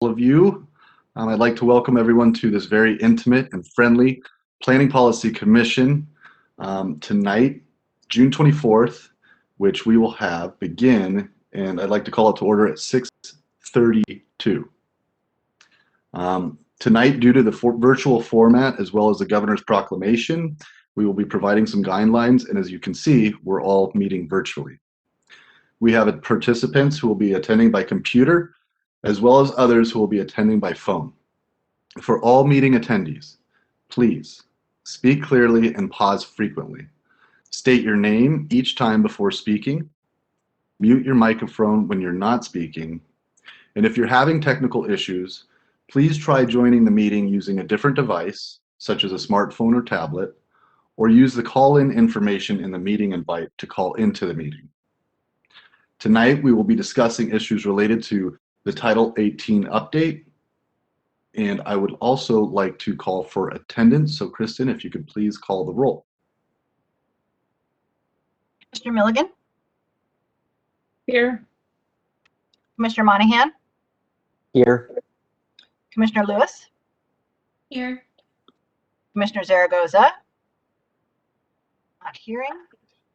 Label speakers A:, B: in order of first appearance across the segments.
A: of you. I'd like to welcome everyone to this very intimate and friendly Planning Policy Commission tonight, June 24th, which we will have begin, and I'd like to call it to order at 6:32. Tonight, due to the virtual format as well as the governor's proclamation, we will be providing some guidelines, and as you can see, we're all meeting virtually. We have participants who will be attending by computer, as well as others who will be attending by phone. For all meeting attendees, please speak clearly and pause frequently. State your name each time before speaking. Mute your microphone when you're not speaking. And if you're having technical issues, please try joining the meeting using a different device, such as a smartphone or tablet, or use the call-in information in the meeting invite to call into the meeting. Tonight, we will be discussing issues related to the Title 18 update, and I would also like to call for attendance. So Kristen, if you could please call the roll.
B: Commissioner Milligan?
C: Here.
B: Commissioner Monahan?
D: Here.
B: Commissioner Lewis?
C: Here.
B: Commissioner Zaragoza? Not hearing.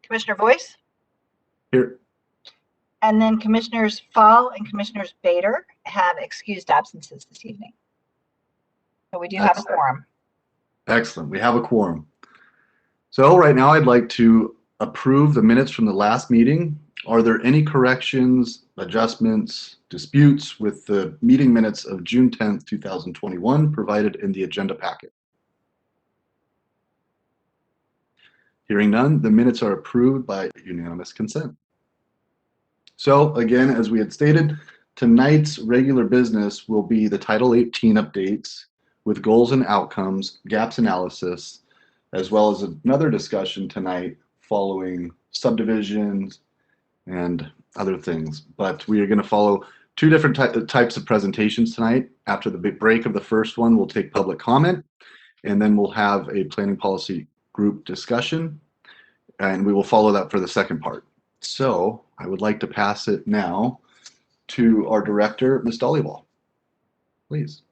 B: Commissioner Voice?
A: Here.
B: And then Commissioners Fall and Commissioners Bader have excused absences this evening. So we do have a quorum.
A: Excellent. We have a quorum. So right now I'd like to approve the minutes from the last meeting. Are there any corrections, adjustments, disputes with the meeting minutes of June 10th, 2021 provided in the agenda packet? Hearing none, the minutes are approved by unanimous consent. So again, as we had stated, tonight's regular business will be the Title 18 updates with goals and outcomes, gaps analysis, as well as another discussion tonight following subdivisions and other things. But we are going to follow two different types of presentations tonight. After the break of the first one, we'll take public comment, and then we'll have a planning policy group discussion, and we will follow that for the second part. So I would like to pass it now to our director, Ms. Dollywall. Please.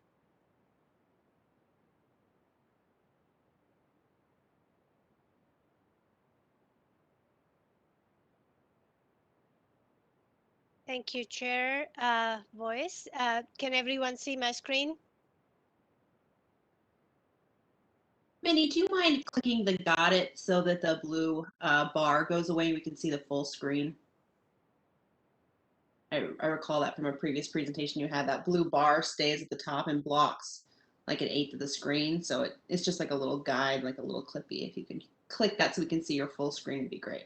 E: Thank you, Chair Voice. Can everyone see my screen?
C: Minnie, do you mind clicking the got it so that the blue bar goes away and we can see the full screen? I recall that from a previous presentation you had. That blue bar stays at the top and blocks like an eighth of the screen. So it's just like a little guide, like a little clippy. If you can click that so we can see your full screen, it'd be great.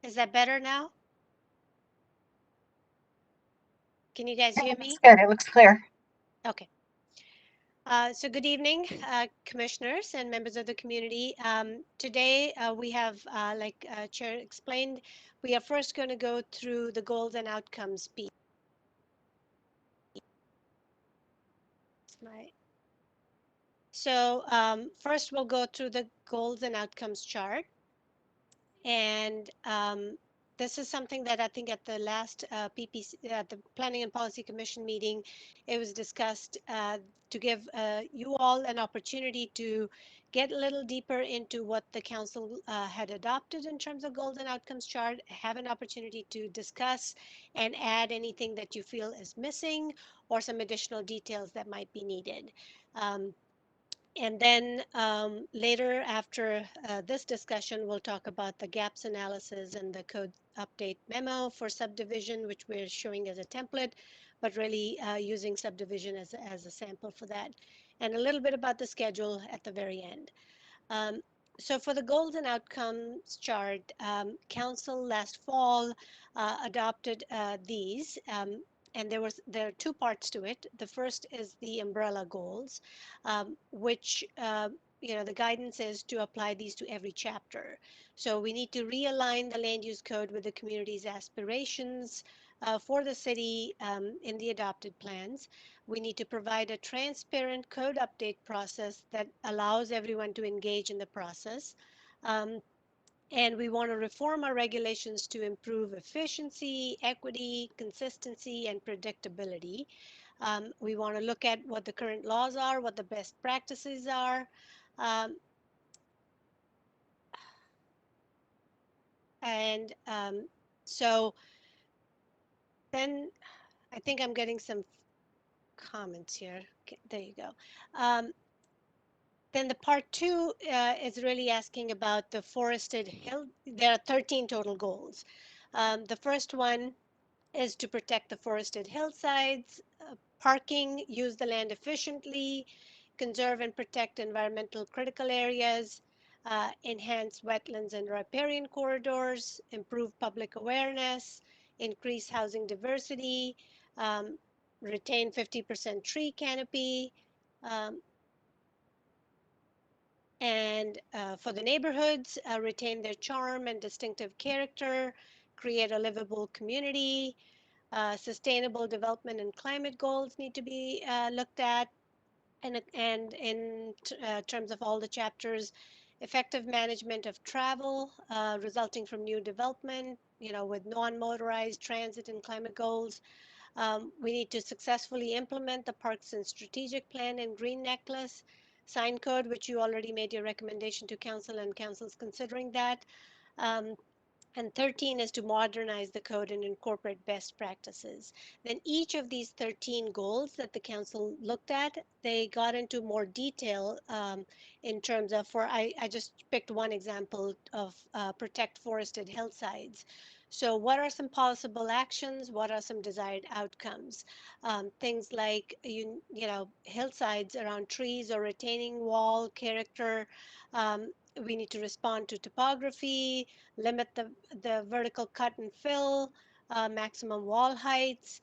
E: Is that better now? Can you guys hear me?
B: It looks clear.
E: Okay. So good evening, commissioners and members of the community. Today we have, like Chair explained, we are first going to go through the goals and outcomes piece. So first we'll go through the goals and outcomes chart. And this is something that I think at the last PPC, at the Planning and Policy Commission meeting, it was discussed to give you all an opportunity to get a little deeper into what the council had adopted in terms of goals and outcomes chart, have an opportunity to discuss and add anything that you feel is missing or some additional details that might be needed. And then later after this discussion, we'll talk about the gaps analysis and the code update memo for subdivision, which we're showing as a template, but really using subdivision as a sample for that. And a little bit about the schedule at the very end. So for the goals and outcomes chart, council last fall adopted these. And there are two parts to it. The first is the umbrella goals, which the guidance is to apply these to every chapter. So we need to realign the land use code with the community's aspirations for the city in the adopted plans. We need to provide a transparent code update process that allows everyone to engage in the process. And we want to reform our regulations to improve efficiency, equity, consistency, and predictability. We want to look at what the current laws are, what the best practices are. Um, and so then I think I'm getting some comments here. Okay, there you go. Then the part two is really asking about the forested hill. There are 13 total goals. The first one is to protect the forested hillsides, parking, use the land efficiently, conserve and protect environmental critical areas, enhance wetlands and riparian corridors, improve public awareness, increase housing diversity, um, retain 50% tree canopy, um, and for the neighborhoods, retain their charm and distinctive character, create a livable community. Sustainable development and climate goals need to be looked at, and in terms of all the chapters, effective management of travel resulting from new development, with non-motorized transit and climate goals. We need to successfully implement the Parks and Strategic Plan and Green Necklace sign code, which you already made your recommendation to council, and council's considering that. Um, and 13 is to modernize the code and incorporate best practices. Then each of these 13 goals that the council looked at, they got into more detail in terms of, I just picked one example of protect forested hillsides. So what are some possible actions? What are some desired outcomes? Things like, hillsides around trees or retaining wall character. We need to respond to topography, limit the vertical cut and fill, maximum wall heights,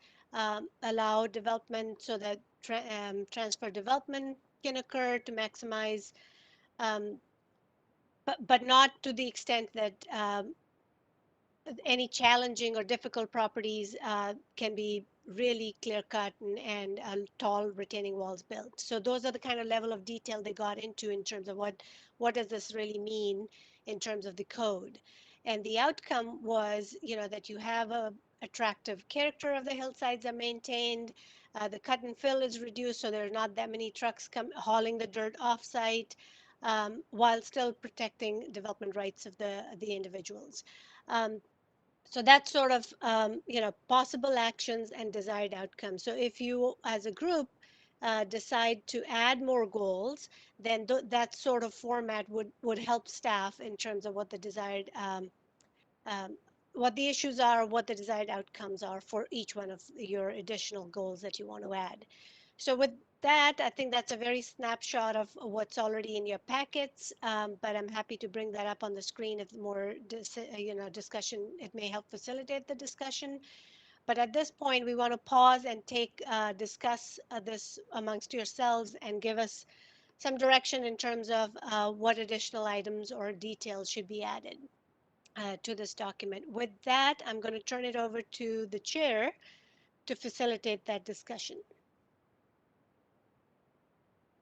E: allow development so that transfer development can occur to maximize, um, but not to the extent that any challenging or difficult properties can be really clear cut and tall retaining walls built. So those are the kind of level of detail they got into in terms of what does this really mean in terms of the code. And the outcome was, that you have a attractive character of the hillsides are maintained, the cut and fill is reduced, so there are not that many trucks hauling the dirt off-site, while still protecting development rights of the individuals. So that's sort of, possible actions and desired outcomes. So if you, as a group, decide to add more goals, then that sort of format would help staff in terms of what the desired, what the issues are, what the desired outcomes are for each one of your additional goals that you want to add. So with that, I think that's a very snapshot of what's already in your packets, but I'm happy to bring that up on the screen if more discussion, it may help facilitate the discussion. But at this point, we want to pause and discuss this amongst yourselves and give us some direction in terms of what additional items or details should be added to this document. With that, I'm going to turn it over to the chair to facilitate that discussion.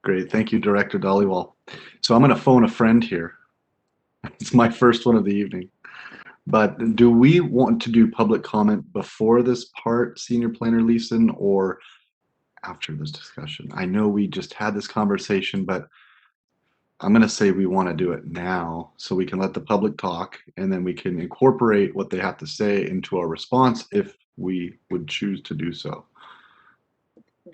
A: Great. Thank you, Director Dhaliwal. So I'm going to phone a friend here. It's my first one of the evening. But do we want to do public comment before this part, Senior Planner Leeson, or after this discussion? I know we just had this conversation, but I'm going to say we want to do it now so we can let the public talk, and then we can incorporate what they have to say into our response if we would choose to do so.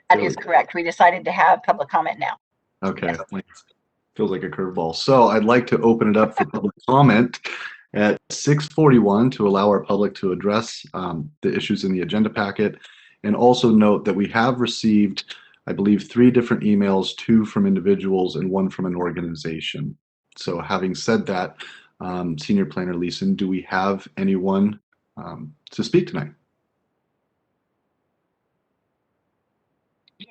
B: That is correct. We decided to have public comment now.
A: Okay. Feels like a curveball. So I'd like to open it up for public comment at 6:41 to allow our public to address the issues in the agenda packet. And also note that we have received, I believe, 3 different emails, 2 from individuals and 1 from an organization. So having said that, Senior Planner Leeson, do we have anyone to speak tonight?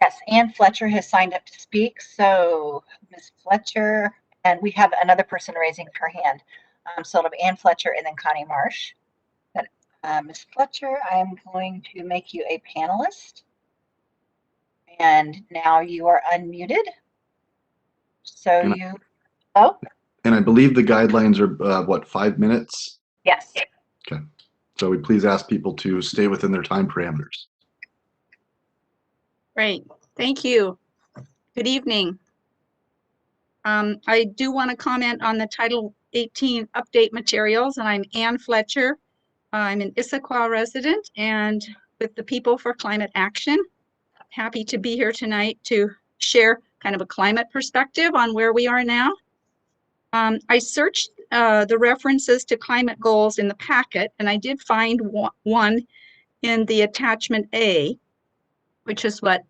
B: Yes, Ann Fletcher has signed up to speak. So Ms. Fletcher, and we have another person raising her hand. So it'll be Ann Fletcher and then Connie Marsh. But Ms. Fletcher, I'm going to make you a panelist. And now you are unmuted. So
A: And
B: you, oh,
A: And I believe the guidelines are, what, 5 minutes?
B: yes.
A: Okay. So we please ask people to stay within their time parameters.
D: Great, thank you. Good evening. I do want to comment on the Title 18 update materials, and I'm Ann Fletcher. I'm an Issaquah resident and with the People for Climate Action. Happy to be here tonight to share kind of a climate perspective on where we are now. I searched the references to climate goals in the packet, and I did find one in the attachment A, which is what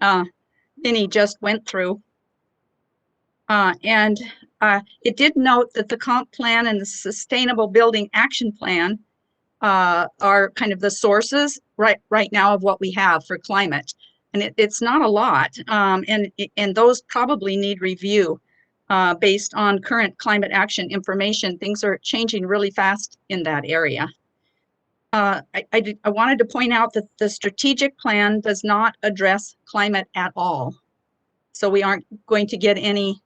D: Vinny just went through. It did note that the comp plan and the sustainable building action plan are kind of the sources right now of what we have for climate. And it's not a lot, and those probably need review based on current climate action information. Things are changing really fast in that area. I wanted to point out that the strategic plan does not address climate at all. So we aren't going to get any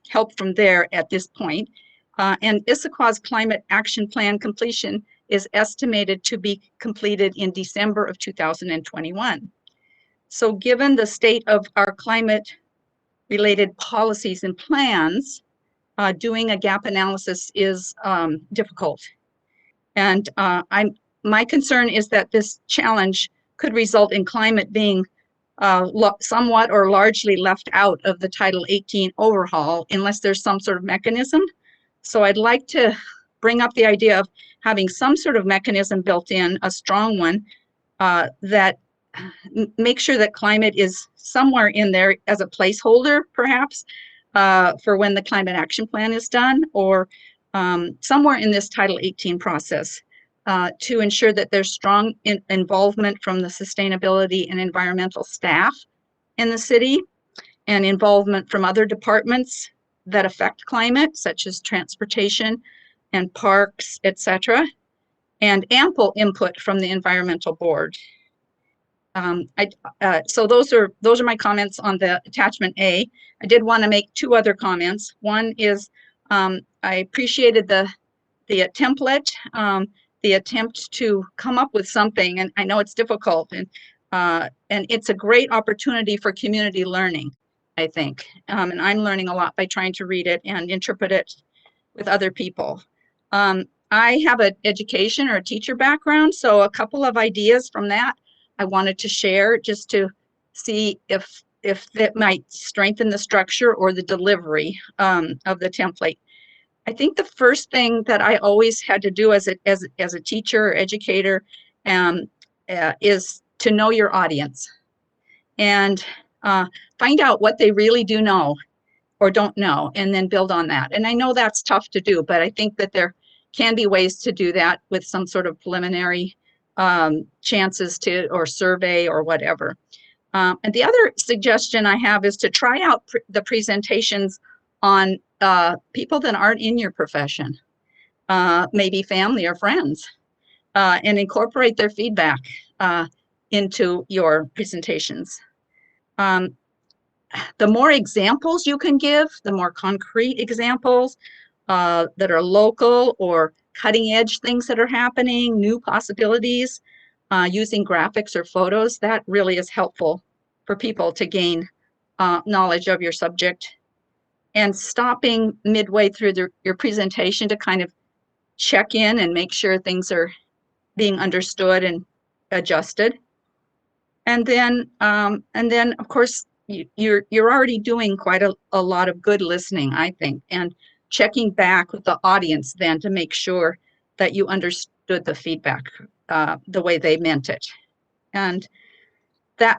D: help from there at this point. And Issaquah's climate action plan completion is estimated to be completed in December of 2021. So given the state of our climate related policies and plans, doing a gap analysis is difficult. And my concern is that this challenge could result in climate being somewhat or largely left out of the Title 18 overhaul unless there's some sort of mechanism. So I'd like to bring up the idea of having some sort of mechanism built in, a strong one, that make sure that climate is somewhere in there as a placeholder, perhaps, for when the climate action plan is done, or somewhere in this Title 18 process to ensure that there's strong involvement from the sustainability and environmental staff in the city and involvement from other departments that affect climate, such as transportation and parks, etc., and ample input from the environmental board. So those are my comments on the attachment A. I did want to make two other comments. One is I appreciated the template, the attempt to come up with something, and I know it's difficult, and it's a great opportunity for community learning, I think. And I'm learning a lot by trying to read it and interpret it with other people. I have an education or a teacher background, so a couple of ideas from that I wanted to share just to see if that might strengthen the structure or the delivery of the template. I think the first thing that I always had to do as a teacher or educator is to know your audience and find out what they really do know or don't know, and then build on that. And I know that's tough to do, but I think that there can be ways to do that with some sort of preliminary chances to, or survey or whatever. And the other suggestion I have is to try out the presentations on people that aren't in your profession, maybe family or friends, and incorporate their feedback into your presentations. The more examples you can give, the more concrete examples that are local or cutting edge things that are happening, new possibilities, using graphics or photos, that really is helpful for people to gain knowledge of your subject. And stopping midway through your presentation to kind of check in and make sure things are being understood and adjusted. And then of course, you're already doing quite a lot of good listening, I think, and checking back with the audience then to make sure that you understood the feedback the way they meant it. And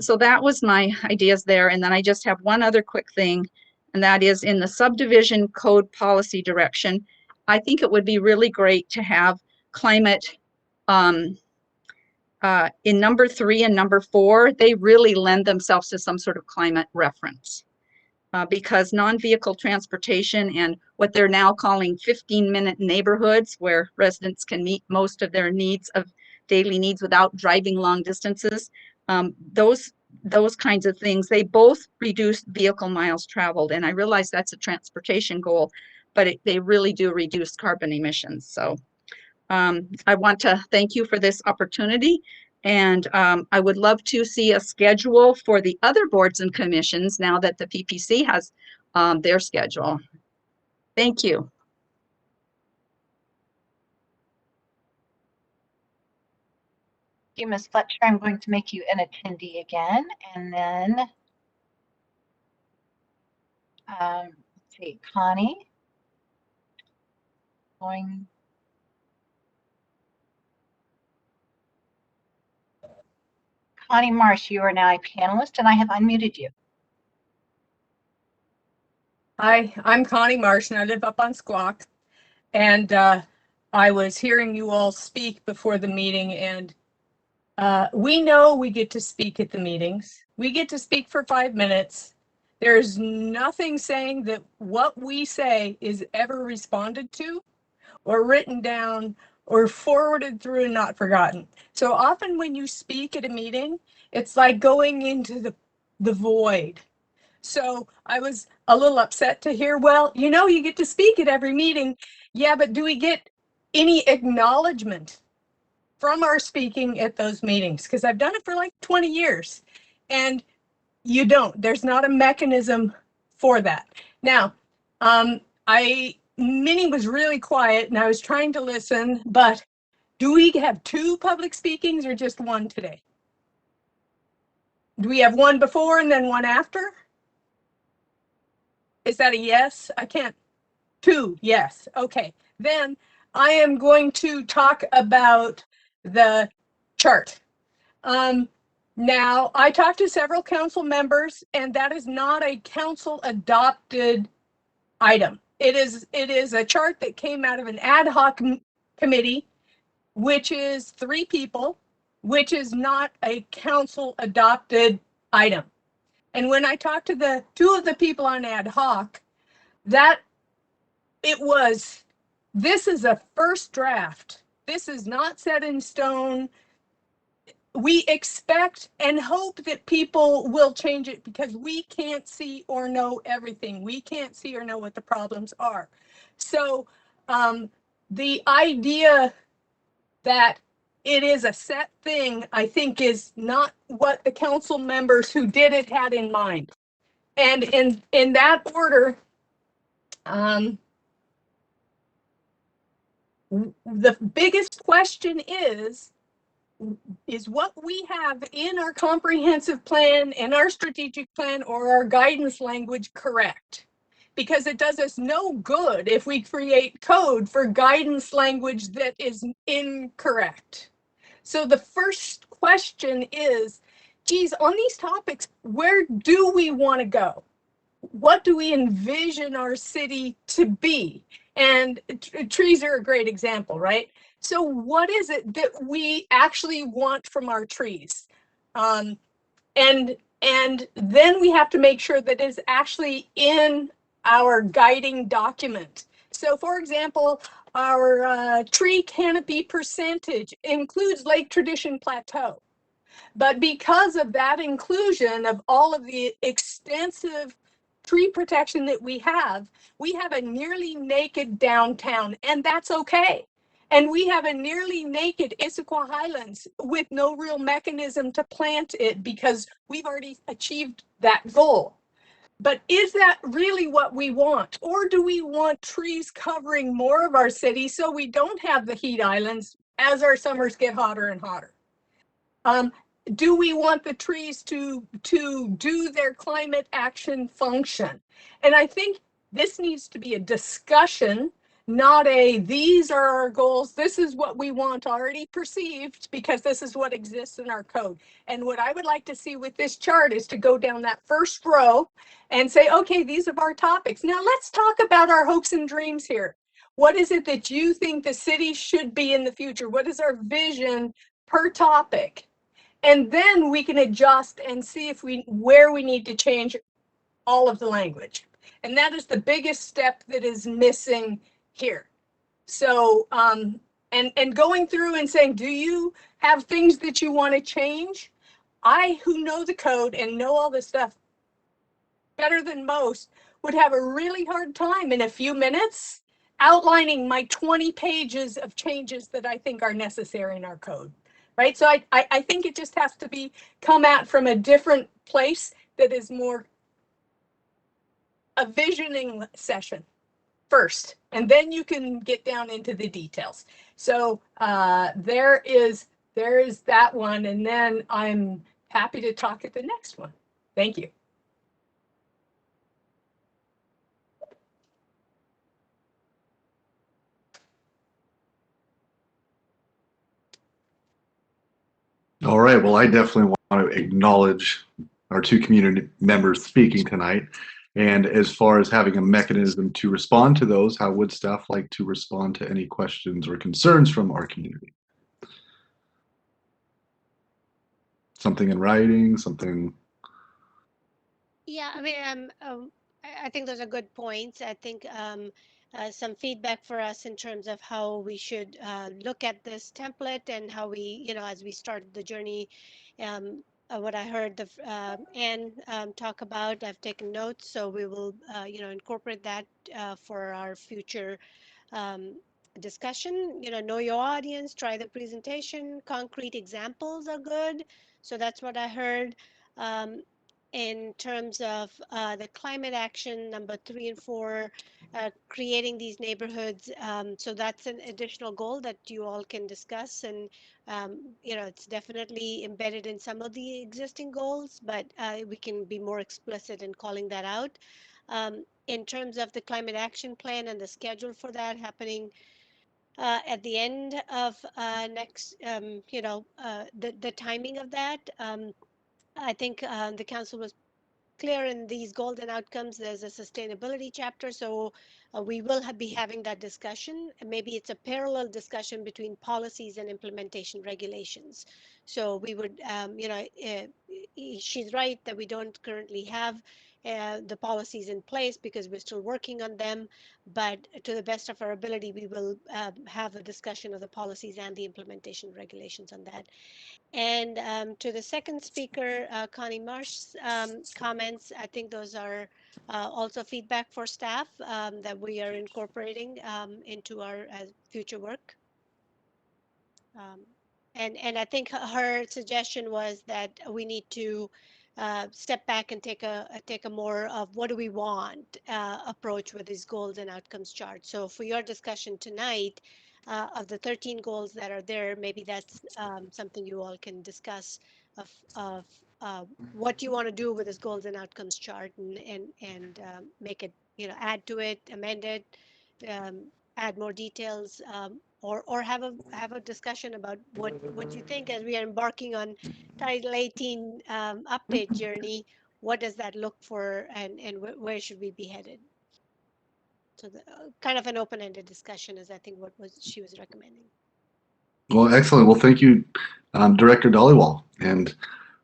D: so that was my ideas there. And then I just have one other quick thing, and that is in the subdivision code policy direction. I think it would be really great to have climate in number 3 and number 4, they really lend themselves to some sort of climate reference. Because non-vehicle transportation and what they're now calling 15-minute neighborhoods, where residents can meet most of their needs of daily needs without driving long distances, those kinds of things, they both reduce vehicle miles traveled. And I realize that's a transportation goal, but they really do reduce carbon emissions. So I want to thank you for this opportunity. And I would love to see a schedule for the other boards and commissions now that the PPC has their schedule. Thank you.
B: Thank you, Ms. Fletcher. I'm going to make you an attendee again, and then let's see, Connie. Connie Marsh, you are now a panelist, and I have unmuted you.
F: Hi, I'm Connie Marsh, and I live up on Squawk. And I was hearing you all speak before the meeting, and we know we get to speak at the meetings. We get to speak for 5 minutes. There's nothing saying that what we say is ever responded to or written down or forwarded through and not forgotten. So often when you speak at a meeting, it's like going into the void. So I was a little upset to hear, well, you know, you get to speak at every meeting. Yeah, but do we get any acknowledgement from our speaking at those meetings? Because I've done it for like 20 years and you don't. There's not a mechanism for that. Now, Minnie was really quiet and I was trying to listen, but do we have 2 public speakings or just 1 today? Do we have 1 before and then 1 after? Is that a yes? I can't. 2, yes. Okay. Then I am going to talk about the chart. Now, I talked to several council members, and that is not a council adopted item. It is a chart that came out of an ad hoc committee, which is 3 people, which is not a council adopted item. And when I talked to the 2 of the people on ad hoc, this is a first draft. This is not set in stone. We expect and hope that people will change it because we can't see or know everything. We can't see or know what the problems are. So the idea that it is a set thing, I think, is not what the council members who did it had in mind. And in that order, the biggest question is what we have in our comprehensive plan, in our strategic plan, or our guidance language correct? Because it does us no good if we create code for guidance language that is incorrect. So the first question is, geez, on these topics, where do we want to go? What do we envision our city to be? And trees are a great example, right? So what is it that we actually want from our trees? And then we have to make sure that it's actually in our guiding document. So for example, our tree canopy percentage includes Lake Tradition Plateau. But because of that inclusion of all of the extensive tree protection that we have a nearly naked downtown, and that's okay. And we have a nearly naked Issaquah Highlands with no real mechanism to plant it because we've already achieved that goal. But is that really what we want? Or do we want trees covering more of our city so we don't have the heat islands as our summers get hotter and hotter? Do we want the trees to do their climate action function? And I think this needs to be a discussion, not a, these are our goals, this is what we want already perceived, because this is what exists in our code. And what I would like to see with this chart is to go down that first row and say, okay, these are our topics. Now let's talk about our hopes and dreams here. What is it that you think the city should be in the future? What is our vision per topic. And then we can adjust and see if where we need to change all of the language. And that is the biggest step that is missing here. So, and going through and saying, do you have things that you want to change? I, who know the code and know all this stuff better than most, would have a really hard time in a few minutes outlining my 20 pages of changes that I think are necessary in our code. Right. So I think it just has to come at from a different place that is more a visioning session first, and then you can get down into the details. So there is that one, and then I'm happy to talk at the next one. Thank you.
A: All right. Well, I definitely want to acknowledge our two community members speaking tonight. And as far as having a mechanism to respond to those, how would staff like to respond to any questions or concerns from our community? Something in writing, something?
E: Yeah, I mean, I think those are good points. I think some feedback for us in terms of how we should look at this template and how we, as we start the journey, what I heard Anne talk about, I've taken notes, so we will, incorporate that for our future discussion. Know your audience, try the presentation, concrete examples are good. So that's what I heard. In terms of the climate action number 3 and 4, creating these neighborhoods. So that's an additional goal that you all can discuss. And, it's definitely embedded in some of the existing goals, but we can be more explicit in calling that out. In terms of the climate action plan and the schedule for that happening at the end of next, the timing of that. I think the council was clear in these golden outcomes. There's a sustainability chapter, so we will be having that discussion. And maybe it's a parallel discussion between policies and implementation regulations. So we would, she's right that we don't currently have the policies in place because we're still working on them. But to the best of our ability, we will have a discussion of the policies and the implementation regulations on that. And to the second speaker, Connie Marsh's comments, I think those are also feedback for staff that we are incorporating into our future work. And I think her suggestion was that we need to step back and take a more of what do we want approach with these goals and outcomes chart. So for your discussion tonight, of the 13 goals that are there, maybe that's something you all can discuss of what you want to do with this goals and outcomes chart and make it, add to it, amend it, add more details, or have a discussion about what you think as we are embarking on Title 18 update journey. What does that look for, and where should we be headed? So the kind of an open-ended discussion is, I think, what she was recommending.
A: Well, excellent. Well, thank you, Director Dollywall. And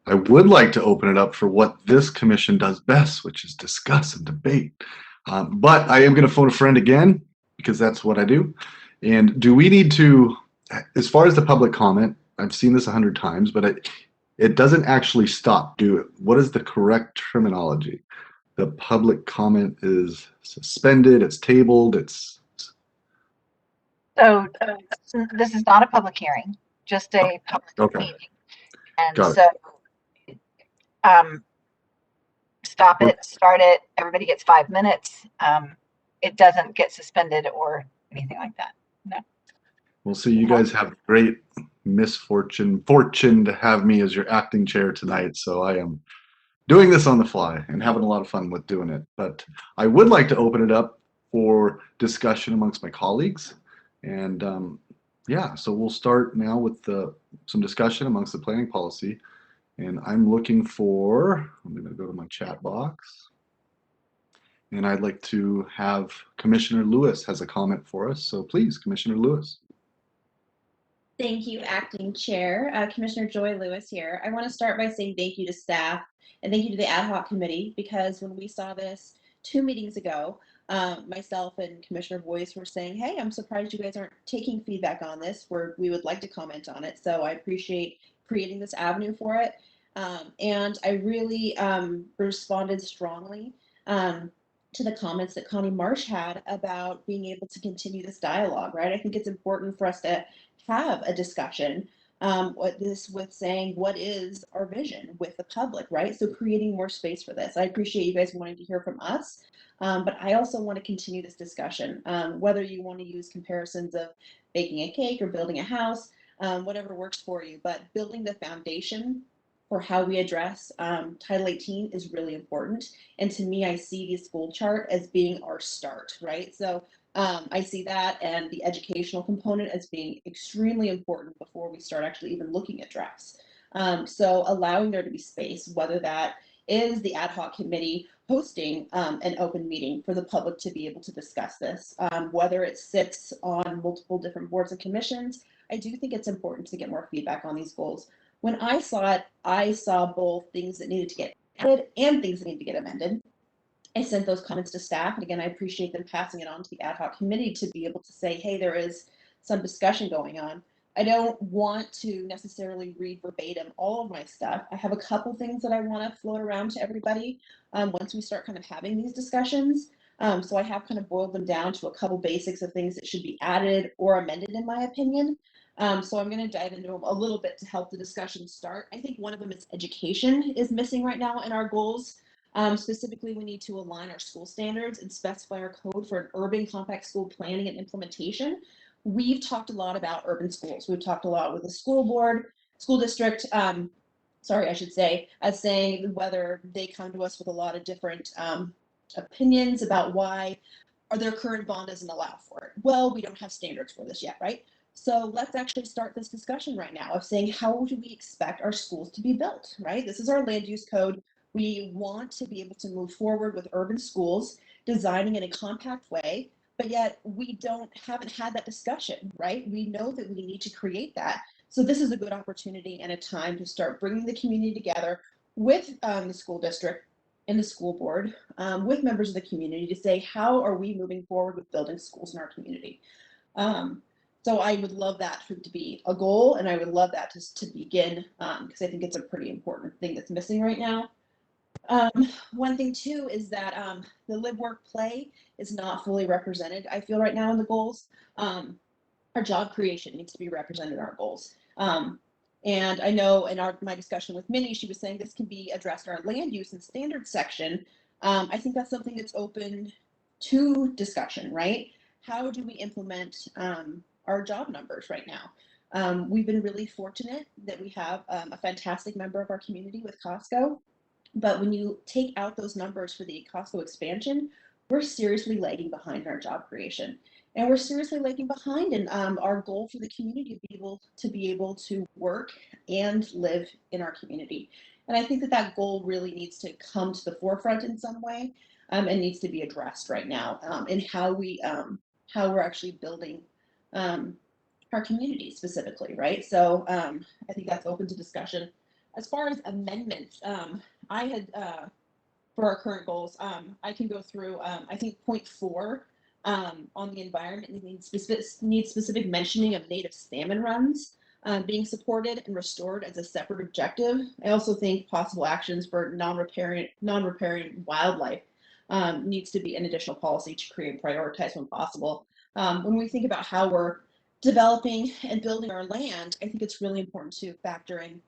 A: I would like to open it up for what this commission does best, which is discuss and debate. But I am going to phone a friend again because that's what I do. And do we need to, as far as the public comment, I've seen this 100 times, but it doesn't actually stop, do it. What is the correct terminology? The public comment is suspended, it's tabled, it's...
B: So this is not a public hearing, just a public meeting. And
A: Got
B: so stop it, start it, everybody gets 5 minutes. It doesn't get suspended or anything like that. No.
A: Well, so you guys have great fortune to have me as your acting chair tonight. So I am doing this on the fly and having a lot of fun with doing it. But I would like to open it up for discussion amongst my colleagues. And yeah, so we'll start now with some discussion amongst the planning policy. And I'm looking for, I'm going to go to my chat box. And I'd like to have Commissioner Lewis has a comment for us. So please, Commissioner Lewis.
C: Thank you, Acting Chair. Commissioner Joy Lewis here. I want to start by saying thank you to staff and thank you to the ad hoc committee, because when we saw this 2 meetings ago, myself and Commissioner Boyce were saying, hey, I'm surprised you guys aren't taking feedback on this, where we would like to comment on it. So I appreciate creating this avenue for it. And I really responded strongly to the comments that Connie Marsh had about being able to continue this dialogue, right? I think it's important for us to have a discussion with saying what is our vision with the public, right? So creating more space for this. I appreciate you guys wanting to hear from us, but I also want to continue this discussion. Whether you want to use comparisons of baking a cake or building a house, whatever works for you, but building the foundation for how we address Title 18 is really important. And to me, I see the school chart as being our start, right? So I see that and the educational component as being extremely important before we start actually even looking at drafts. So allowing there to be space, whether that is the ad hoc committee hosting an open meeting for the public to be able to discuss this, whether it sits on multiple different boards and commissions. I do think it's important to get more feedback on these goals. When I saw it, I saw both things that needed to get added and things that need to get amended. I sent those comments to staff, and again, I appreciate them passing it on to the ad hoc committee to be able to say, hey, there is some discussion going on. I don't want to necessarily read verbatim all of my stuff. I have a couple things that I want to float around to everybody once we start kind of having these discussions. So I have kind of boiled them down to a couple basics of things that should be added or amended, in my opinion. So I'm going to dive into them a little bit to help the discussion start. I think one of them is education is missing right now in our goals. Specifically, we need to align our school standards and specify our code for an urban compact school planning and implementation. We've talked a lot about urban schools. We've talked a lot with the school board, school district, sorry, I should say, as saying whether they come to us with a lot of different opinions about why their current bond doesn't allow for it. Well, we don't have standards for this yet, right? So let's actually start this discussion right now of saying, how do we expect our schools to be built, right? This is our land use code. We want to be able to move forward with urban schools, designing in a compact way, but yet we haven't had that discussion, right? We know that we need to create that. So this is a good opportunity and a time to start bringing the community together with the school district and the school board, with members of the community to say, how are we moving forward with building schools in our community? So I would love that to be a goal, and I would love that to begin, because I think it's a pretty important thing that's missing right now. One thing too is that the live, work, play is not fully represented, I feel, right now in the goals. Our job creation needs to be represented in our goals. And I know in my discussion with Minnie, she was saying this can be addressed in our land use and standards section. I think that's something that's open to discussion, right? How do we implement our job numbers right now? We've been really fortunate that we have a fantastic member of our community with Costco. But when you take out those numbers for the Costco expansion, we're seriously lagging behind in our job creation. And we're seriously lagging behind in our goal for the community to be able to work and live in our community. And I think that goal really needs to come to the forefront in some way, and needs to be addressed right now in how we're actually building our community specifically, right? So I think that's open to discussion. As far as amendments, I had, for our current goals, I can go through, I think point 4 on the environment needs specific mentioning of native salmon runs being supported and restored as a separate objective. I also think possible actions for non-riparian wildlife needs to be an additional policy to create and prioritize when possible. When we think about how we're developing and building our land, I think it's really important to factor in,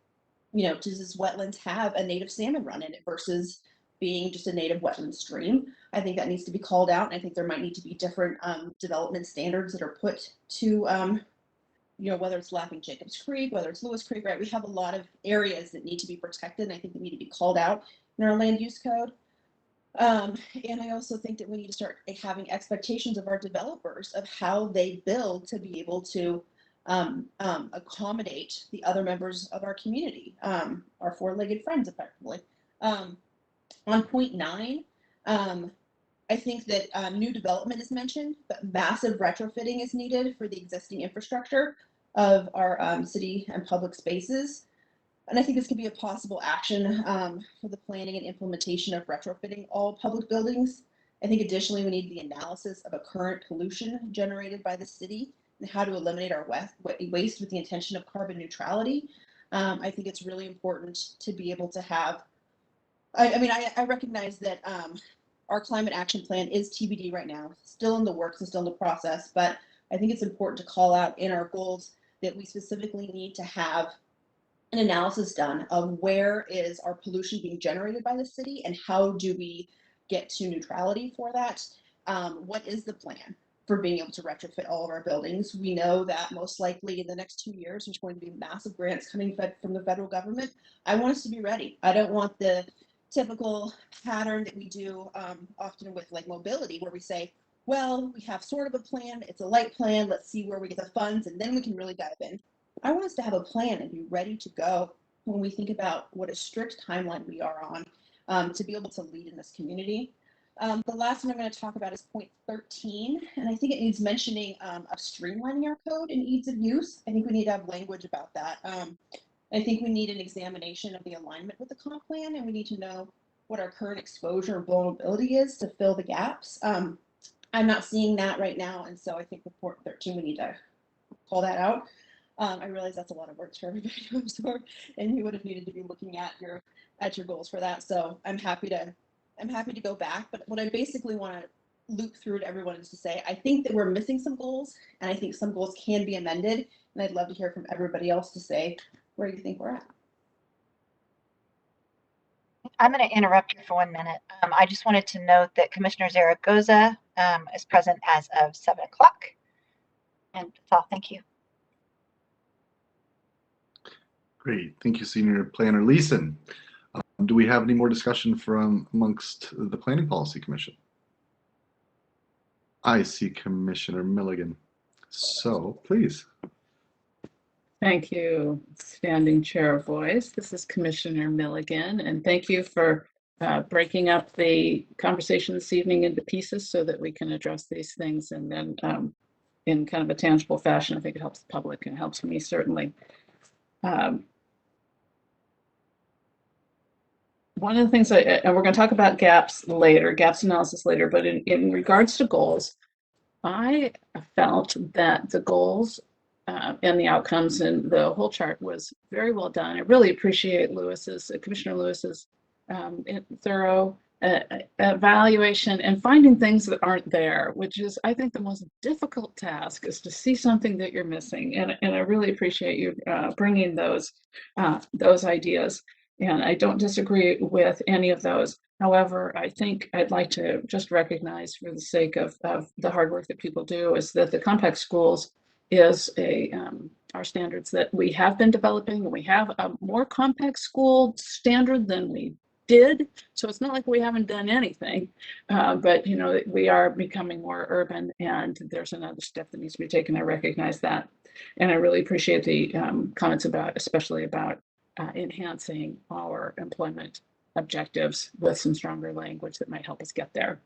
C: does this wetlands have a native salmon run in it versus being just a native wetland stream? I think that needs to be called out, and I think there might need to be different development standards that are put to, whether it's Laughing Jacobs Creek, whether it's Lewis Creek, right? We have a lot of areas that need to be protected, and I think they need to be called out in our land use code. And I also think that we need to start having expectations of our developers of how they build to be able to accommodate the other members of our community, our four-legged friends, effectively. On point 9, I think that new development is mentioned, but massive retrofitting is needed for the existing infrastructure. of our city and public spaces. And I think this could be a possible action for the planning and implementation of retrofitting all public buildings. I think additionally, we need the analysis of a current pollution generated by the city and how to eliminate our waste with the intention of carbon neutrality. I think it's really important to be able to have, I recognize that our climate action plan is TBD right now, still in the works and still in the process, but I think it's important to call out in our goals that we specifically need to have an analysis done of where is our pollution being generated by the city and how do we get to neutrality for that. What is the plan for being able to retrofit all of our buildings? We know that most likely in the next 2 years, there's going to be massive grants coming from the federal government. I want us to be ready. I don't want the typical pattern that we do often with like mobility where we say, well, we have sort of a plan, it's a light plan, let's see where we get the funds and then we can really dive in. I want us to have a plan and be ready to go when we think about what a strict timeline we are on to be able to lead in this community. The last one I'm going to talk about is point 13, and I think it needs mentioning of streamlining our code and ease of use. I think we need to have language about that. I think we need an examination of the alignment with the comp plan, and we need to know what our current exposure and vulnerability is to fill the gaps. I'm not seeing that right now, and so I think with point 13 we need to call that out. I realize that's a lot of work for everybody to absorb, and you would have needed to be looking at your goals for that. So I'm happy to go back. But what I basically want to loop through to everyone is to say, I think that we're missing some goals, and I think some goals can be amended. And I'd love to hear from everybody else to say where you think we're at.
B: I'm going to interrupt you for 1 minute. I just wanted to note that Commissioner Zaragoza is present as of 7 o'clock. And that's all. Thank you.
A: Great. Thank you, Senior Planner Leeson. Do we have any more discussion from amongst the Planning Policy Commission? I see Commissioner Milligan. So please.
G: Thank you, Standing Chair Voice. This is Commissioner Milligan, and thank you for breaking up the conversation this evening into pieces so that we can address these things and then in kind of a tangible fashion. I think it helps the public and helps me certainly. One of the things, and we're going to talk about gaps later, gaps analysis later, but in regards to goals, I felt that the goals and the outcomes and the whole chart was very well done. I really appreciate Commissioner Lewis's thorough evaluation and finding things that aren't there, which is, I think, the most difficult task is to see something that you're missing. And I really appreciate you bringing those ideas. And I don't disagree with any of those. However, I think I'd like to just recognize, for the sake of the hard work that people do, is that the compact schools is our standards that we have been developing, and we have a more compact school standard than we did. So it's not like we haven't done anything, but you know, we are becoming more urban, and there's another step that needs to be taken. I recognize that, and I really appreciate the comments especially about enhancing our employment objectives with some stronger language that might help us get there.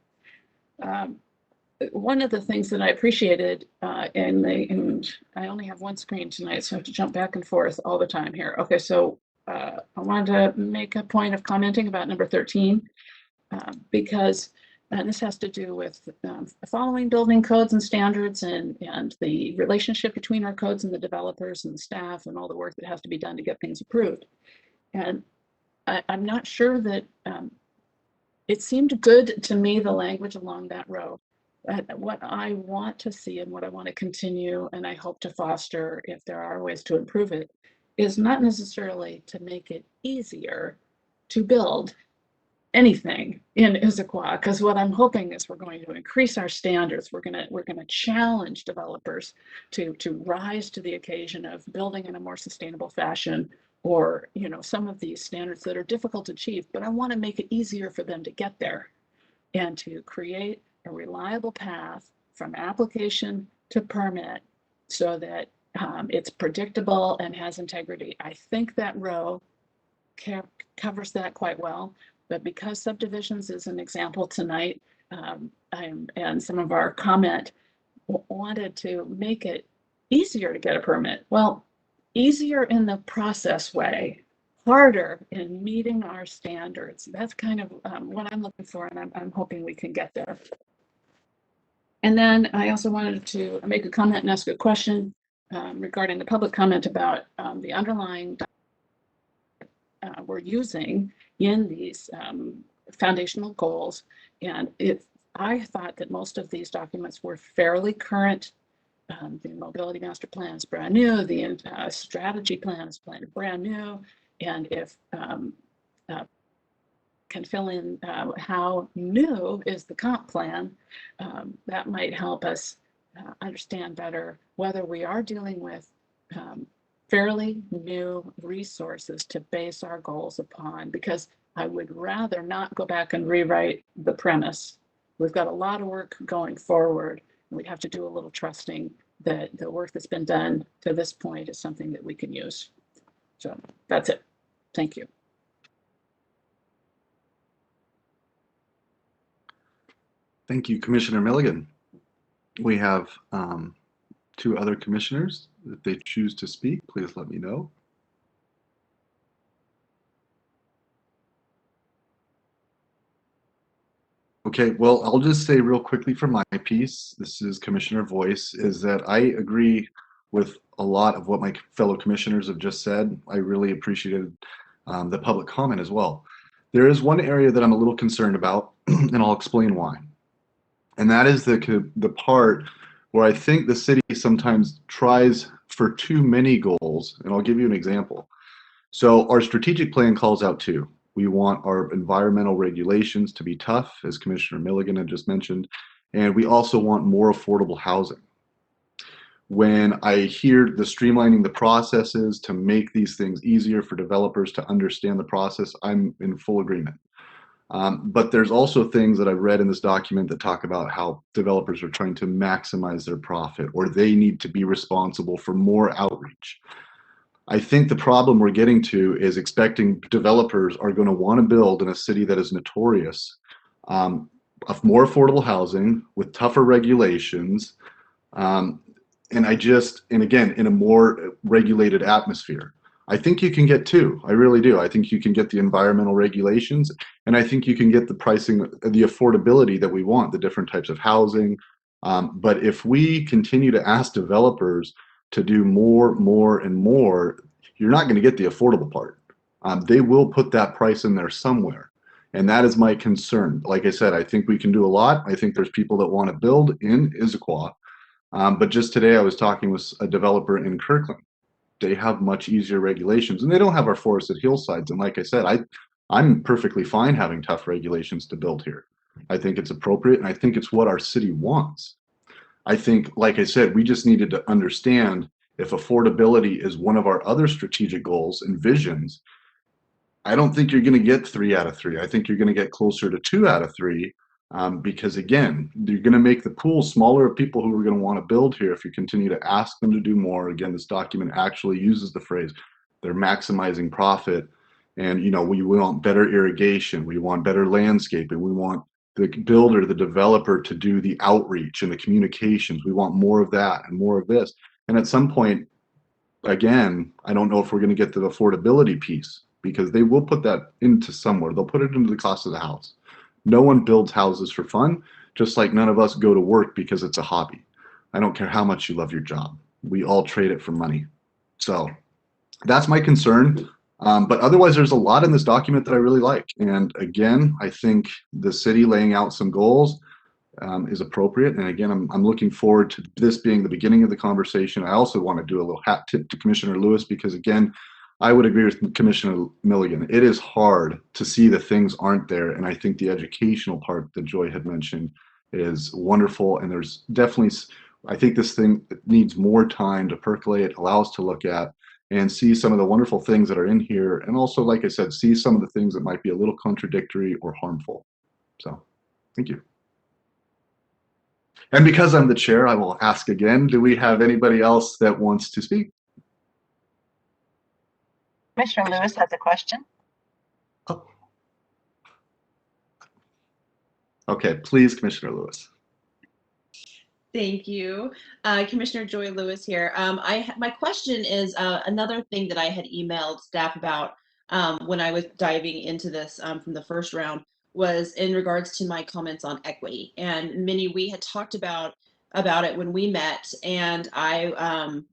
G: One of the things that I appreciated, and I only have one screen tonight, so I have to jump back and forth all the time here. Okay, so I wanted to make a point of commenting about number 13, because this has to do with following building codes and standards and the relationship between our codes and the developers and the staff and all the work that has to be done to get things approved. And I'm not sure that it seemed good to me, the language along that row. What I want to see and what I want to continue, and I hope to foster if there are ways to improve it, is not necessarily to make it easier to build anything in Issaquah, because what I'm hoping is we're going to increase our standards. We're going to challenge developers to rise to the occasion of building in a more sustainable fashion, or some of these standards that are difficult to achieve. But I want to make it easier for them to get there, and to create a reliable path from application to permit, so that it's predictable and has integrity. I think that row covers that quite well. But because subdivisions is an example tonight, and some of our comment wanted to make it easier to get a permit. Well, easier in the process way, harder in meeting our standards. That's kind of what I'm looking for, and I'm hoping we can get there. And then I also wanted to make a comment and ask a question regarding the public comment about the underlying we're using in these foundational goals. And I thought that most of these documents were fairly current. The mobility master plan is brand new. The strategy plan is brand new. And if can fill in how new is the comp plan, that might help us understand better whether we are dealing with fairly new resources to base our goals upon, because I would rather not go back and rewrite the premise. We've got a lot of work going forward, and we have to do a little trusting that the work that's been done to this point is something that we can use. So that's it. Thank you.
A: Thank you, Commissioner Milligan. We have 2 other commissioners. If they choose to speak, please let me know. Okay, well, I'll just say real quickly for my piece, this is Commissioner Voice, is that I agree with a lot of what my fellow commissioners have just said. I really appreciated the public comment as well. There is one area that I'm a little concerned about, and I'll explain why. And that is the part where I think the city sometimes tries for too many goals, and I'll give you an example. So our strategic plan calls out 2. We want our environmental regulations to be tough, as Commissioner Milligan had just mentioned, and we also want more affordable housing. When I hear the streamlining the processes to make these things easier for developers to understand the process, I'm in full agreement. But there's also things that I've read in this document that talk about how developers are trying to maximize their profit, or they need to be responsible for more outreach. I think the problem we're getting to is expecting developers are going to want to build in a city that is notorious of more affordable housing with tougher regulations, and again, in a more regulated atmosphere. I think you can get 2. I really do. I think you can get the environmental regulations, and I think you can get the pricing, the affordability that we want, the different types of housing. But if we continue to ask developers to do more, and more, you're not going to get the affordable part. They will put that price in there somewhere. And that is my concern. Like I said, I think we can do a lot. I think there's people that want to build in Issaquah. But just today I was talking with a developer in Kirkland. They have much easier regulations, and they don't have our forested hillsides. And like I said, I'm perfectly fine having tough regulations to build here. I think it's appropriate, and I think it's what our city wants. I think, like I said, we just needed to understand if affordability is one of our other strategic goals and visions. I don't think you're going to get 3 out of 3. I think you're going to get closer to 2 out of 3 because, again, you're going to make the pool smaller of people who are going to want to build here if you continue to ask them to do more. Again, this document actually uses the phrase, they're maximizing profit. And, we want better irrigation. We want better landscaping. We want the builder, the developer to do the outreach and the communications. We want more of that and more of this. And at some point, again, I don't know if we're going to get to the affordability piece, because they will put that into somewhere. They'll put it into the cost of the house. No one builds houses for fun, just like none of us go to work because it's a hobby. I don't care how much you love your job. We all trade it for money. So that's my concern. But otherwise, there's a lot in this document that I really like. And again, I think the city laying out some goals is appropriate. And again, I'm looking forward to this being the beginning of the conversation. I also want to do a little hat tip to Commissioner Lewis, because again, I would agree with Commissioner Milligan. It is hard to see that things aren't there. And I think the educational part that Joy had mentioned is wonderful. And there's definitely, I think this thing needs more time to percolate, allow us to look at and see some of the wonderful things that are in here. And also, like I said, see some of the things that might be a little contradictory or harmful. So thank you. And because I'm the chair, I will ask again, do we have anybody else that wants to speak?
B: Commissioner Lewis has a question.
A: Oh. Okay, please, Commissioner Lewis.
C: Thank you. Commissioner Joy Lewis here. My question is another thing that I had emailed staff about when I was diving into this from the first round was in regards to my comments on equity. And Minnie, we had talked about it when we met, and and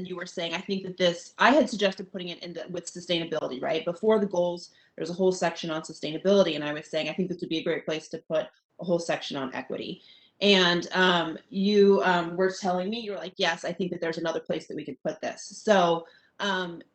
C: you were saying, I think that this, I had suggested putting it in with sustainability, right? Before the goals, there's a whole section on sustainability, and I was saying I think this would be a great place to put a whole section on equity. And you were telling me, you were like, yes, I think that there's another place that we could put this. So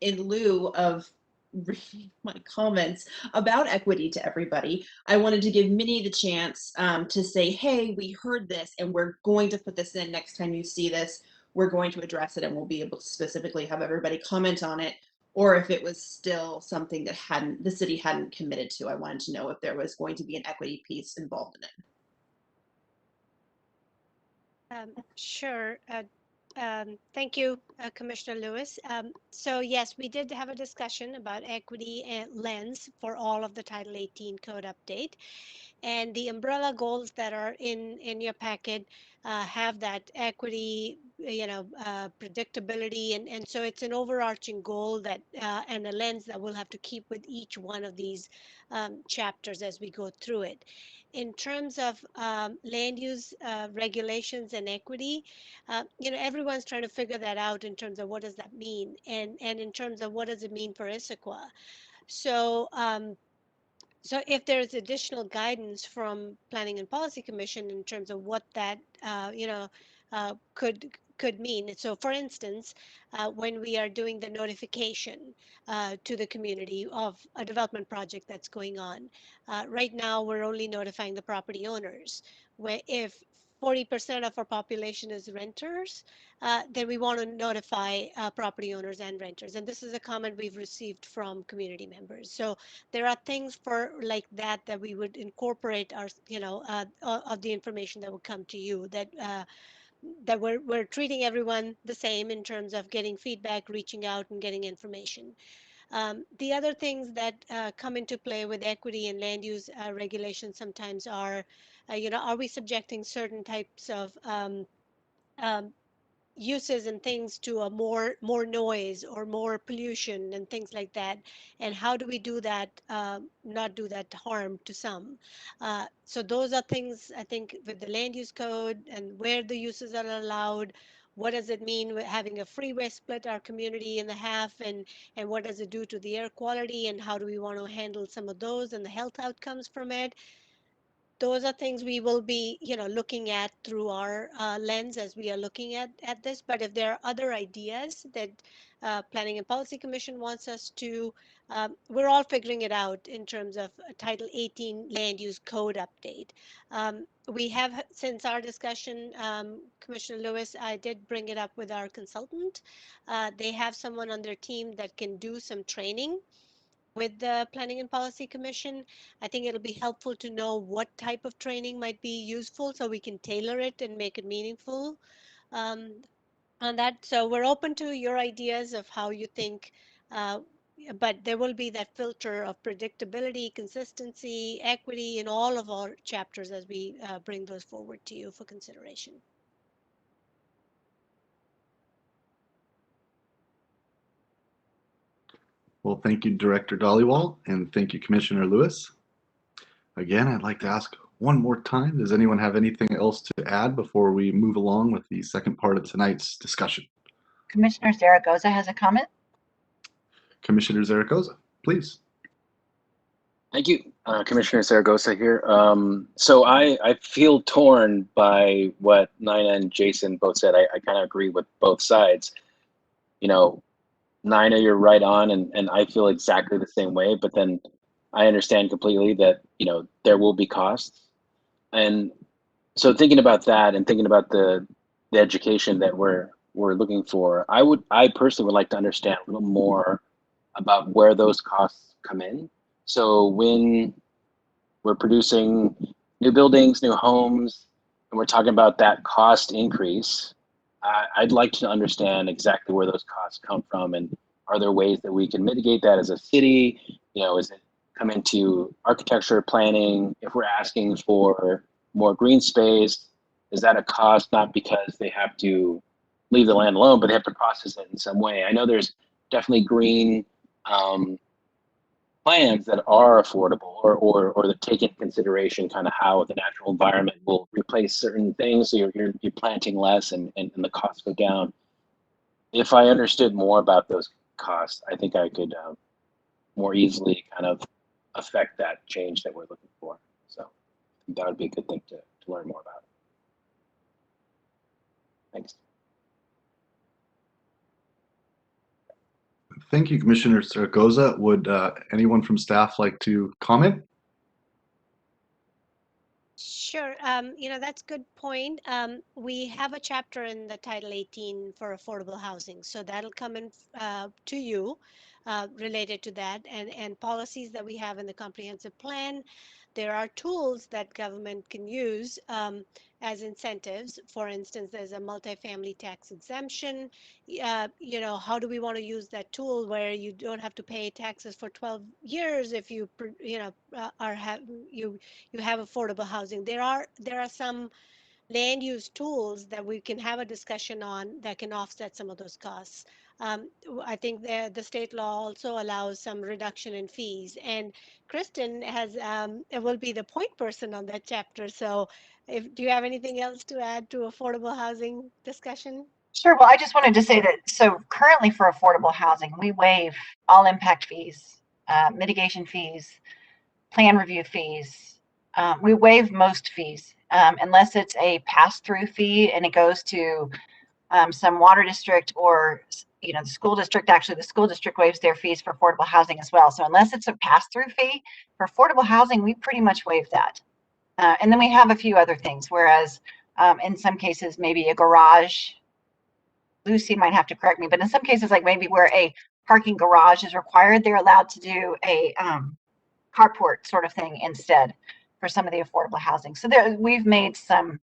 C: in lieu of reading my comments about equity to everybody, I wanted to give Minnie the chance to say, hey, we heard this and we're going to put this in next time you see this. We're going to address it and we'll be able to specifically have everybody comment on it. Or if it was still something that the city hadn't committed to. I wanted to know if there was going to be an equity piece involved in it.
E: Sure. Thank you, Commissioner Lewis. So yes, we did have a discussion about equity and lens for all of the Title 18 code update. And the umbrella goals that are in your packet have that equity, predictability. And so it's an overarching goal that and a lens that we'll have to keep with each one of these chapters as we go through it. In terms of land use regulations and equity, everyone's trying to figure that out in terms of what does that mean, and in terms of what does it mean for Issaquah. So so if there's additional guidance from Planning and Policy Commission in terms of what that could mean. So for instance, when we are doing the notification to the community of a development project that's going on, right now we're only notifying the property owners. Where if 40% of our population is renters, then we want to notify property owners and renters. And this is a comment we've received from community members. So there are things for like that we would incorporate our, of the information that will come to you, that we're treating everyone the same in terms of getting feedback, reaching out and getting information. The other things that come into play with equity and land use regulations sometimes are, are we subjecting certain types of um, uses and things to a more noise or more pollution and things like that, and how do we do that, not do that harm to some. So those are things I think with the land use code and where the uses are allowed. What does it mean with having a freeway split our community in the half, and what does it do to the air quality, and how do we want to handle some of those and the health outcomes from it? Those are things we will be, looking at through our lens as we are looking at this. But if there are other ideas that Planning and Policy Commission wants us to, we're all figuring it out in terms of Title 18 land use code update. We have, since our discussion, Commissioner Lewis, I did bring it up with our consultant. They have someone on their team that can do some training with the Planning and Policy Commission. I think it'll be helpful to know what type of training might be useful so we can tailor it and make it meaningful on that. So we're open to your ideas of how you think, but there will be that filter of predictability, consistency, equity in all of our chapters as we bring those forward to you for consideration.
A: Well, thank you, Director Dollywall, and thank you, Commissioner Lewis. Again, I'd like to ask one more time, does anyone have anything else to add before we move along with the second part of tonight's discussion?
B: Commissioner Zaragoza has a comment.
A: Commissioner Zaragoza, please.
H: Thank you, Commissioner Zaragoza here. So I feel torn by what Nina and Jason both said. I kind of agree with both sides. Nina, you're right on, and I feel exactly the same way. But then I understand completely that there will be costs, and so thinking about that and thinking about the education that we're looking for, I personally would like to understand a little more about where those costs come in. So when we're producing new buildings, new homes, and we're talking about that cost increase, I'd like to understand exactly where those costs come from, and are there ways that we can mitigate that as a city? Is it come into architecture planning? If we're asking for more green space, is that a cost not because they have to leave the land alone, but they have to process it in some way? I know there's definitely green plans that are affordable or that take into consideration kind of how the natural environment will replace certain things, so you're planting less and the costs go down. If I understood more about those costs, I think I could more easily kind of affect that change that we're looking for. So I think that would be a good thing to learn more about. Thanks.
A: Thank you, Commissioner Zaragoza. Would anyone from staff like to comment?
E: Sure. That's a good point. We have a chapter in the Title 18 for affordable housing, so that'll come in to you related to that, and policies that we have in the comprehensive plan. There are tools that government can use as incentives. For instance, there's a multifamily tax exemption. How do we want to use that tool where you don't have to pay taxes for 12 years if you you have affordable housing? There are some land use tools that we can have a discussion on that can offset some of those costs. I think the state law also allows some reduction in fees, and Kristen will be the point person on that chapter. So, do you have anything else to add to affordable housing discussion?
B: Sure. Well, I just wanted to say that, so currently for affordable housing, we waive all impact fees, mitigation fees, plan review fees. We waive most fees unless it's a pass-through fee and it goes to some water district or the school district. Actually, the school district waives their fees for affordable housing as well. So unless it's a pass-through fee for affordable housing, we pretty much waive that. And then we have a few other things, whereas in some cases, maybe a garage, Lucy might have to correct me, but in some cases, like maybe where a parking garage is required, they're allowed to do a carport sort of thing instead for some of the affordable housing. So we've made some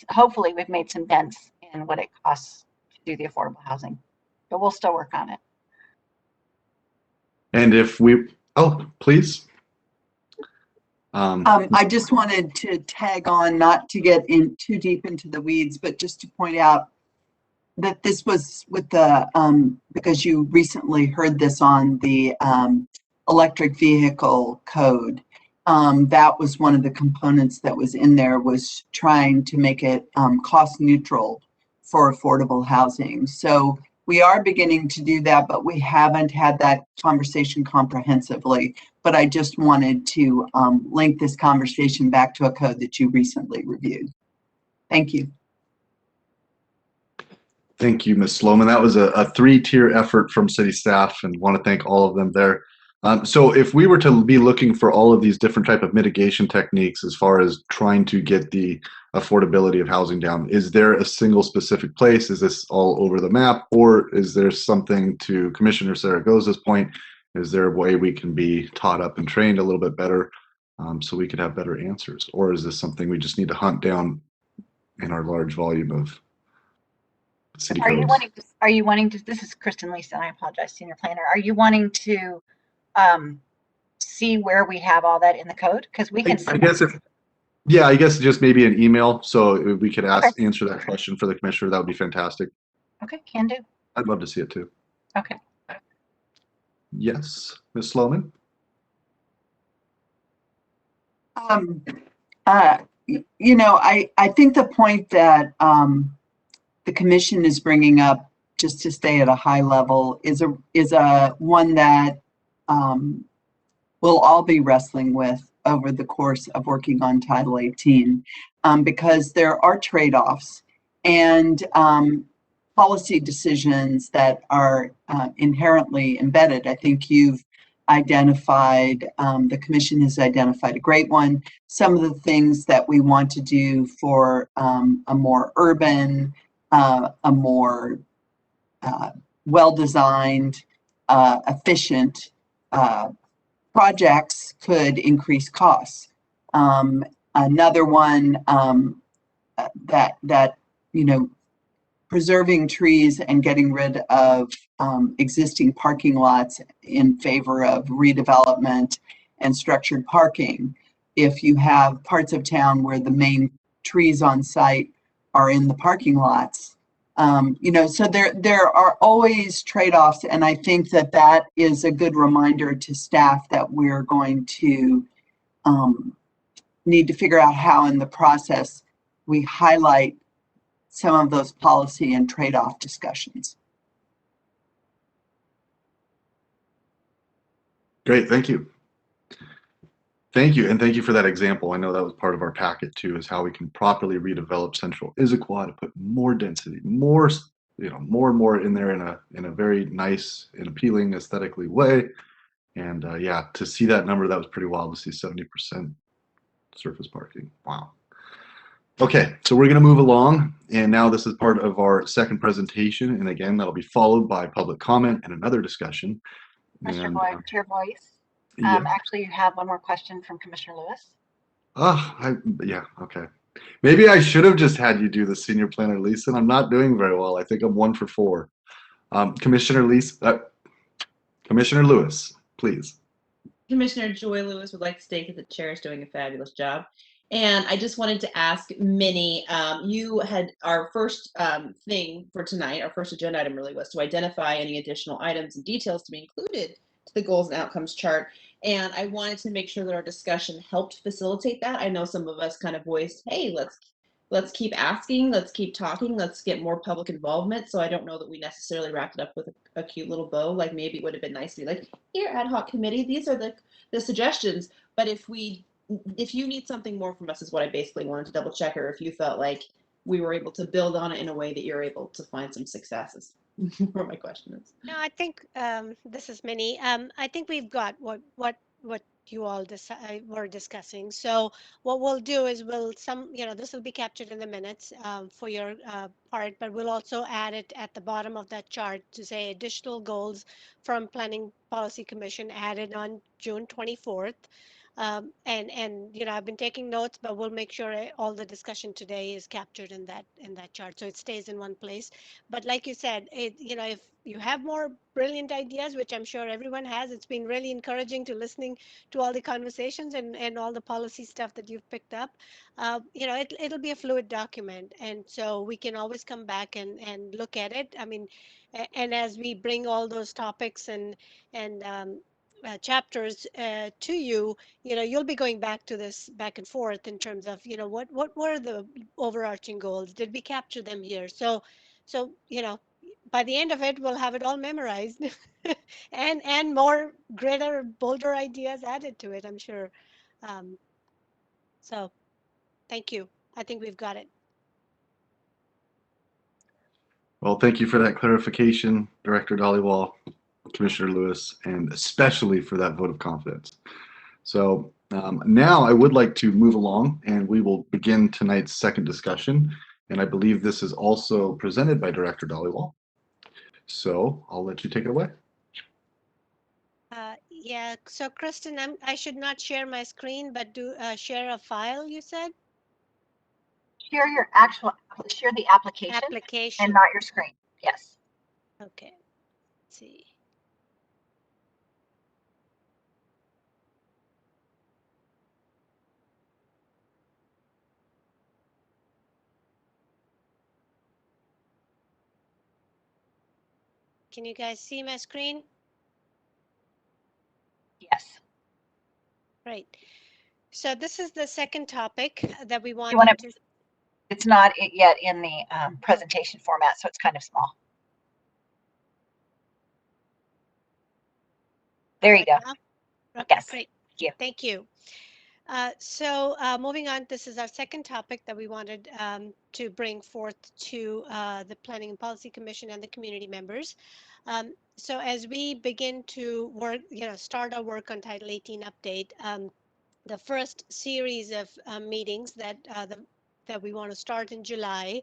B: hopefully we've made some dents in what it costs to do the affordable housing, but we'll still work on it.
A: And please.
I: I just wanted to tag on, not to get in too deep into the weeds, but just to point out that this was with the, because you recently heard this on the electric vehicle code. That was one of the components that was in there, was trying to make it cost neutral for affordable housing. So we are beginning to do that, but we haven't had that conversation comprehensively. But I just wanted to link this conversation back to a code that you recently reviewed. Thank you.
A: Thank you, Ms. Sloman. That was a three-tier effort from city staff, and want to thank all of them there. So if we were to be looking for all of these different type of mitigation techniques as far as trying to get the affordability of housing down, is there a single specific place? Is this all over the map? Or is there something, to Commissioner Zaragoza's point, is there a way we can be taught up and trained a little bit better so we could have better answers? Or is this something we just need to hunt down in our large volume of city codes?
B: Are you wanting to, this is Kristen Lisa, and I apologize, senior planner. Are you wanting to see where we have all that in the code? Because we can.
A: I guess just maybe an email, so if we could answer that question for the commissioner, that would be fantastic.
B: Okay, can do.
A: I'd love to see it too.
B: Okay.
A: Yes, Ms. Sloman?
I: I think the point that the commission is bringing up, just to stay at a high level, is a one that we'll all be wrestling with over the course of working on Title 18, because there are trade-offs and policy decisions that are inherently embedded. I think you've identified, the commission has identified a great one. Some of the things that we want to do for a more urban, a more well-designed, efficient projects could increase costs. Another one that preserving trees and getting rid of existing parking lots in favor of redevelopment and structured parking. If you have parts of town where the main trees on site are in the parking lots. So there are always trade-offs, and I think that is a good reminder to staff that we're going to need to figure out how in the process we highlight some of those policy and trade-off discussions.
A: Great, thank you. Thank you, and thank you for that example. I know that was part of our packet too, is how we can properly redevelop central Issaquah to put more density, more and more in there in a very nice and appealing aesthetically way. And yeah, to see that number, that was pretty wild to see 70% surface parking. Wow. Okay, so we're going to move along, and now this is part of our second presentation, and again, that'll be followed by public comment and another discussion.
B: Mr. Boyd, to your voice.
A: Yeah.
B: Actually, you have one more question from Commissioner Lewis.
A: Yeah, okay. Maybe I should have just had you do the senior planner, Lisa. I'm not doing very well. I think I'm 1 for 4. Commissioner Lewis, please.
C: Commissioner Joy Lewis would like to state that the chair is doing a fabulous job. And I just wanted to ask Minnie, you had our first thing for tonight, our first agenda item really was to identify any additional items and details to be included to the goals and outcomes chart. And I wanted to make sure that our discussion helped facilitate that. I know some of us kind of voiced, hey, let's keep asking, let's keep talking, let's get more public involvement. So I don't know that we necessarily wrapped it up with a cute little bow. Like maybe it would have been nice to be like, here, ad hoc committee, these are the suggestions. But if you need something more from us is what I basically wanted to double check, or if you felt like we were able to build on it in a way that you're able to find some successes. Where my question is.
E: No, I think this is Minnie. I think we've got what you all were discussing. So what we'll do is this will be captured in the minutes for your part, but we'll also add it at the bottom of that chart to say additional goals from Planning Policy Commission added on June 24th. And I've been taking notes, but we'll make sure all the discussion today is captured in that chart, so it stays in one place. But like you said, if you have more brilliant ideas, which I'm sure everyone has, it's been really encouraging to listening to all the conversations and all the policy stuff that you've picked up. It'll be a fluid document, and so we can always come back and look at it. I mean, and as we bring all those topics and chapters to you, you'll be going back to this back and forth in terms of, what were the overarching goals? Did we capture them here? So, by the end of it, we'll have it all memorized and more greater, bolder ideas added to it, I'm sure. So thank you. I think we've got it.
A: Well, thank you for that clarification, Director Dhaliwal, Commissioner Lewis, and especially for that vote of confidence. So now I would like to move along, and we will begin tonight's second discussion. And I believe this is also presented by Director Dhaliwal. So I'll let you take it away.
E: Yeah, so Kristen, I should not share my screen, but do share a file, you said?
B: Share the application
E: Application.
B: and not your screen. Yes.
E: Okay, let's see. Can you guys see my screen?
B: Yes.
E: Right. So this is the second topic that we wanted to.
B: It's not yet in the presentation format, so it's kind of small. There you go.
E: Okay,
B: Yes.
E: great.
B: Thank you.
E: So moving on, this is our second topic that we wanted to bring forth to the Planning and Policy Commission and the community members. So as we begin to work, start our work on Title 18 update, the first series of meetings that we want to start in July.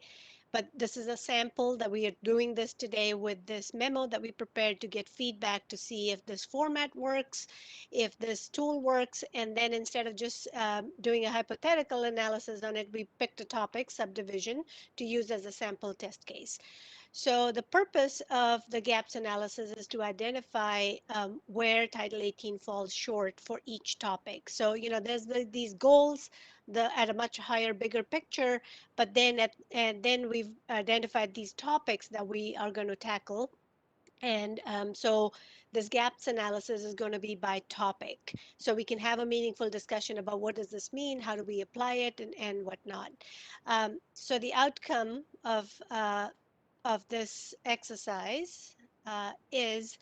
E: But this is a sample that we are doing this today with this memo that we prepared to get feedback to see if this format works, if this tool works, and then instead of just doing a hypothetical analysis on it, we picked a topic, subdivision, to use as a sample test case. So the purpose of the gaps analysis is to identify where Title 18 falls short for each topic. So, there's these goals at a much higher, bigger picture, but then we've identified these topics that we are going to tackle. And so this gaps analysis is going to be by topic. So we can have a meaningful discussion about what does this mean, how do we apply it, and whatnot. So the outcome of this exercise is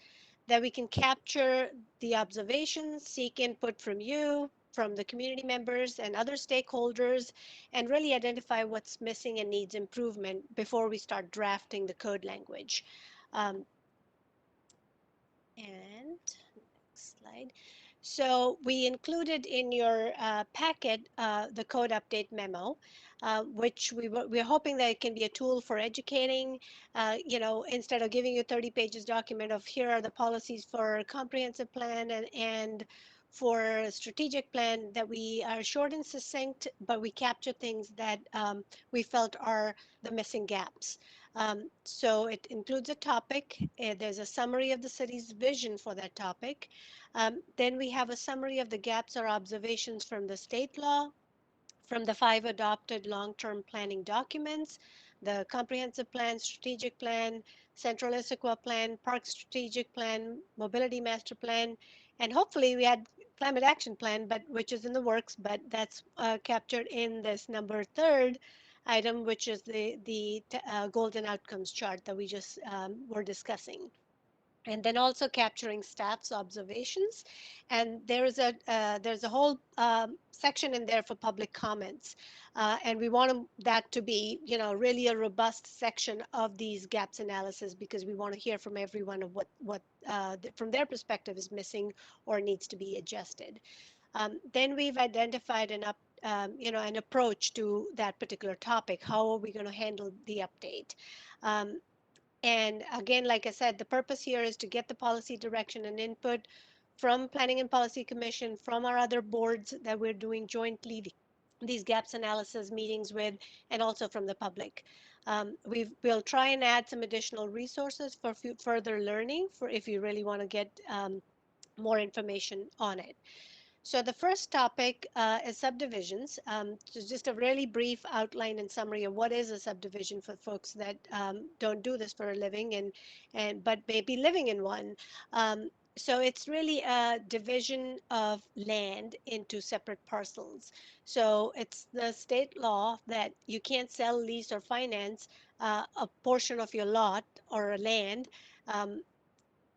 E: that we can capture the observations, seek input from you, from the community members and other stakeholders, and really identify what's missing and needs improvement before we start drafting the code language. Um, and next slide. So we included in your packet the code update memo, which we're hoping that it can be a tool for educating. Instead of giving you 30 pages document of here are the policies for comprehensive plan and for strategic plan, that we are short and succinct, but we capture things that we felt are the missing gaps. So it includes a topic. There's a summary of the city's vision for that topic. Then we have a summary of the gaps or observations from the state law, from the 5 adopted long-term planning documents, the comprehensive plan, strategic plan, central Issaquah plan, park strategic plan, mobility master plan, and hopefully we had climate action plan, but which is in the works, but that's captured in this number third item, which is the golden outcomes chart that we just were discussing. And then also capturing staff's observations, and there's a whole section in there for public comments, and we want that to be really a robust section of these gaps analysis, because we want to hear from everyone of what from their perspective is missing or needs to be adjusted. Then we've identified an approach to that particular topic. How are we going to handle the update? And again, like I said, the purpose here is to get the policy direction and input from Planning and Policy Commission, from our other boards that we're doing jointly these gaps analysis meetings with, and also from the public. We'll try and add some additional resources for further learning, for if you really want to get more information on it. So the first topic is subdivisions. So just a really brief outline and summary of what is a subdivision for folks that don't do this for a living but may be living in one. So it's really a division of land into separate parcels. So it's the state law that you can't sell, lease, or finance a portion of your lot or a land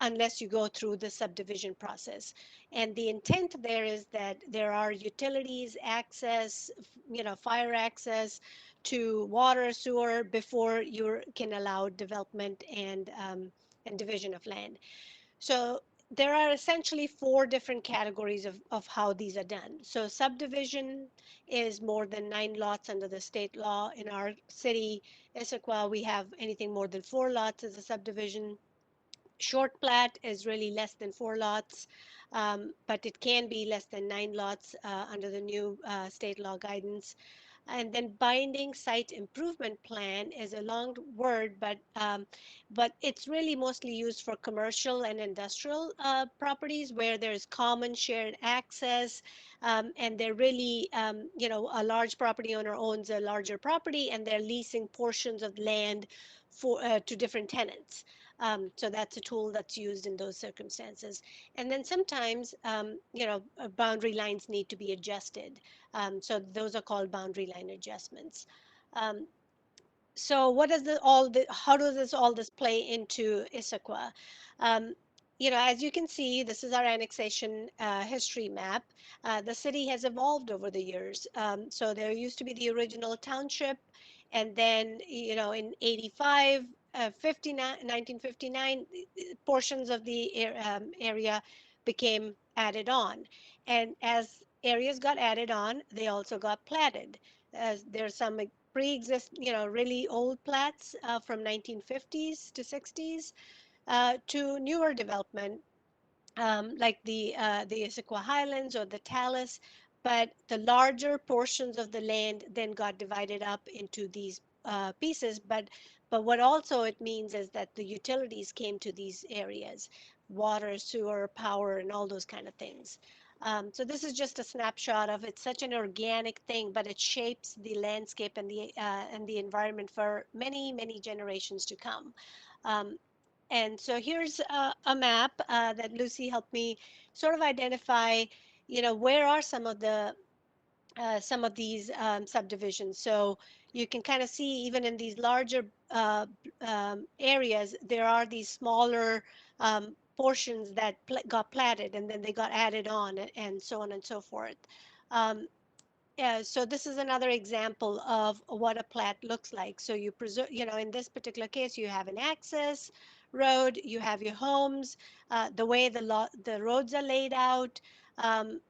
E: unless you go through the subdivision process. And the intent there is that there are utilities access, fire access to water, sewer before you can allow development and division of land. So there are essentially 4 different categories of how these are done. So subdivision is more than 9 lots under the state law. In our city, Issaquah, we have anything more than 4 lots as a subdivision. Short plat is really less than 4 lots, but it can be less than 9 lots under the new state law guidance. And then binding site improvement plan is a long word, but it's really mostly used for commercial and industrial properties where there's common shared access, and they're really, a large property owner owns a larger property and they're leasing portions of land to different tenants. So that's a tool that's used in those circumstances. And then sometimes, boundary lines need to be adjusted. So those are called boundary line adjustments. Um, so how does all this play into Issaquah? Um, as you can see, this is our annexation history map. The city has evolved over the years. So there used to be the original township, and then, in 85, 1959, portions of the area became added on. And as areas got added on, they also got platted. There's some pre-exist, really old plats from 1950s to 60s to newer development, like the Issaquah Highlands or the Talus. But the larger portions of the land then got divided up into these pieces, but But what also it means is that the utilities came to these areas, water, sewer, power, and all those kind of things. So this is just a snapshot of it's such an organic thing, but it shapes the landscape and the environment for many generations to come. Um, and so here's a map that Lucy helped me sort of identify, where are some of these subdivisions. So you can kind of see even in these larger areas, there are these smaller portions that got platted and then they got added on and so on and so forth. Um, yeah, so this is another example of what a plat looks like. So you preserve, in this particular case, you have an access road, you have your homes, the way the roads are laid out,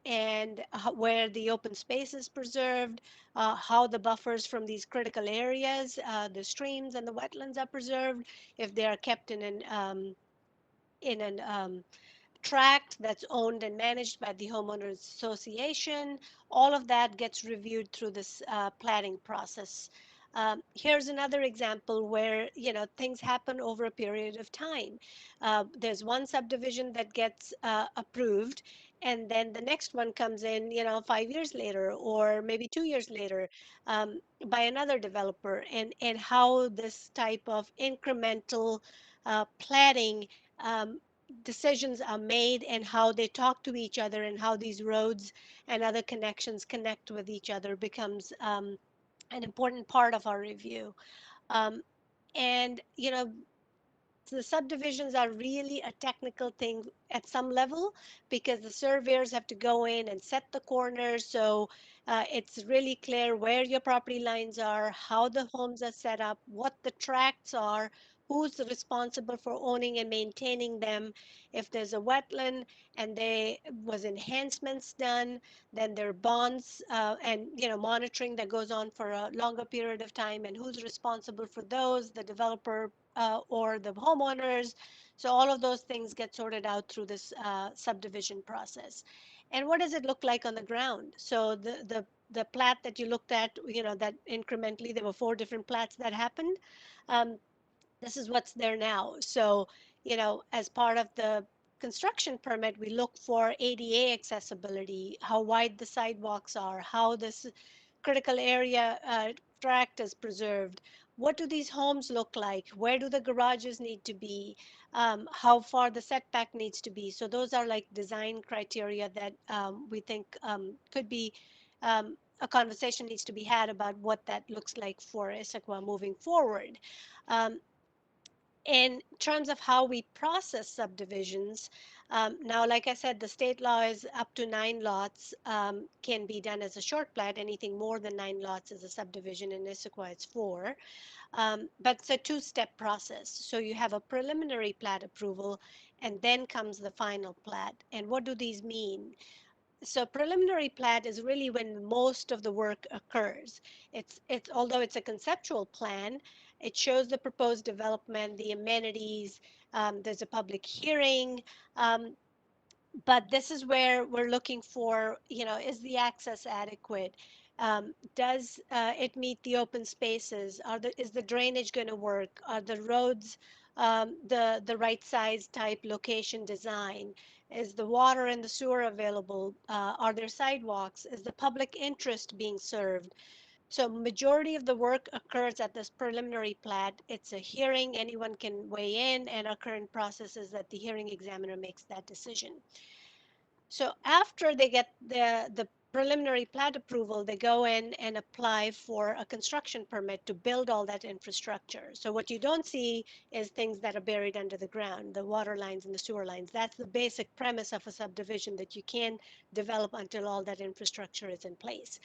E: and where the open space is preserved, how the buffers from these critical areas, the streams and the wetlands are preserved, if they are kept in an tract that's owned and managed by the homeowners association. All of that gets reviewed through this planning process. Here's another example where things happen over a period of time. There's one subdivision that gets approved, and then the next one comes in 5 years later or maybe 2 years later, by another developer, and how this type of incremental planning decisions are made and how they talk to each other and how these roads and other connections connect with each other becomes an important part of our review. And the subdivisions are really a technical thing at some level because the surveyors have to go in and set the corners. So it's really clear where your property lines are, how the homes are set up, what the tracts are, who's responsible for owning and maintaining them. If there's a wetland and there was enhancements done, then there are bonds and monitoring that goes on for a longer period of time, and who's responsible for those, the developer or the homeowners. So all of those things get sorted out through this subdivision process. And what does it look like on the ground? So the plat that you looked at, that incrementally there were 4 different plats that happened. Um, this is what's there now. So, as part of the construction permit, we look for ADA accessibility, how wide the sidewalks are, how this critical area tract is preserved. What do these homes look like? Where do the garages need to be? How far the setback needs to be? So those are like design criteria that we think could be a conversation needs to be had about what that looks like for Issaquah moving forward. Um, in terms of how we process subdivisions, now, like I said, the state law is up to 9 lots can be done as a short plat. Anything more than 9 lots is a subdivision. In Issaquah, it's 4. But it's a 2-step process. So you have a preliminary plat approval, and then comes the final plat. And what do these mean? So preliminary plat is really when most of the work occurs. It's although it's a conceptual plan, it shows the proposed development, the amenities. There's a public hearing, um, but this is where we're looking for, is the access adequate? Does it meet the open spaces? Is the drainage going to work? Are the roads the right size, type, location, design? Is the water and the sewer available? Are there sidewalks? Is the public interest being served? So majority of the work occurs at this preliminary plat. It's a hearing, anyone can weigh in, and our current process is that the hearing examiner makes that decision. So after they get the preliminary plat approval, they go in and apply for a construction permit to build all that infrastructure. So what you don't see is things that are buried under the ground, the water lines and the sewer lines. That's the basic premise of a subdivision, that you can't develop until all that infrastructure is in place.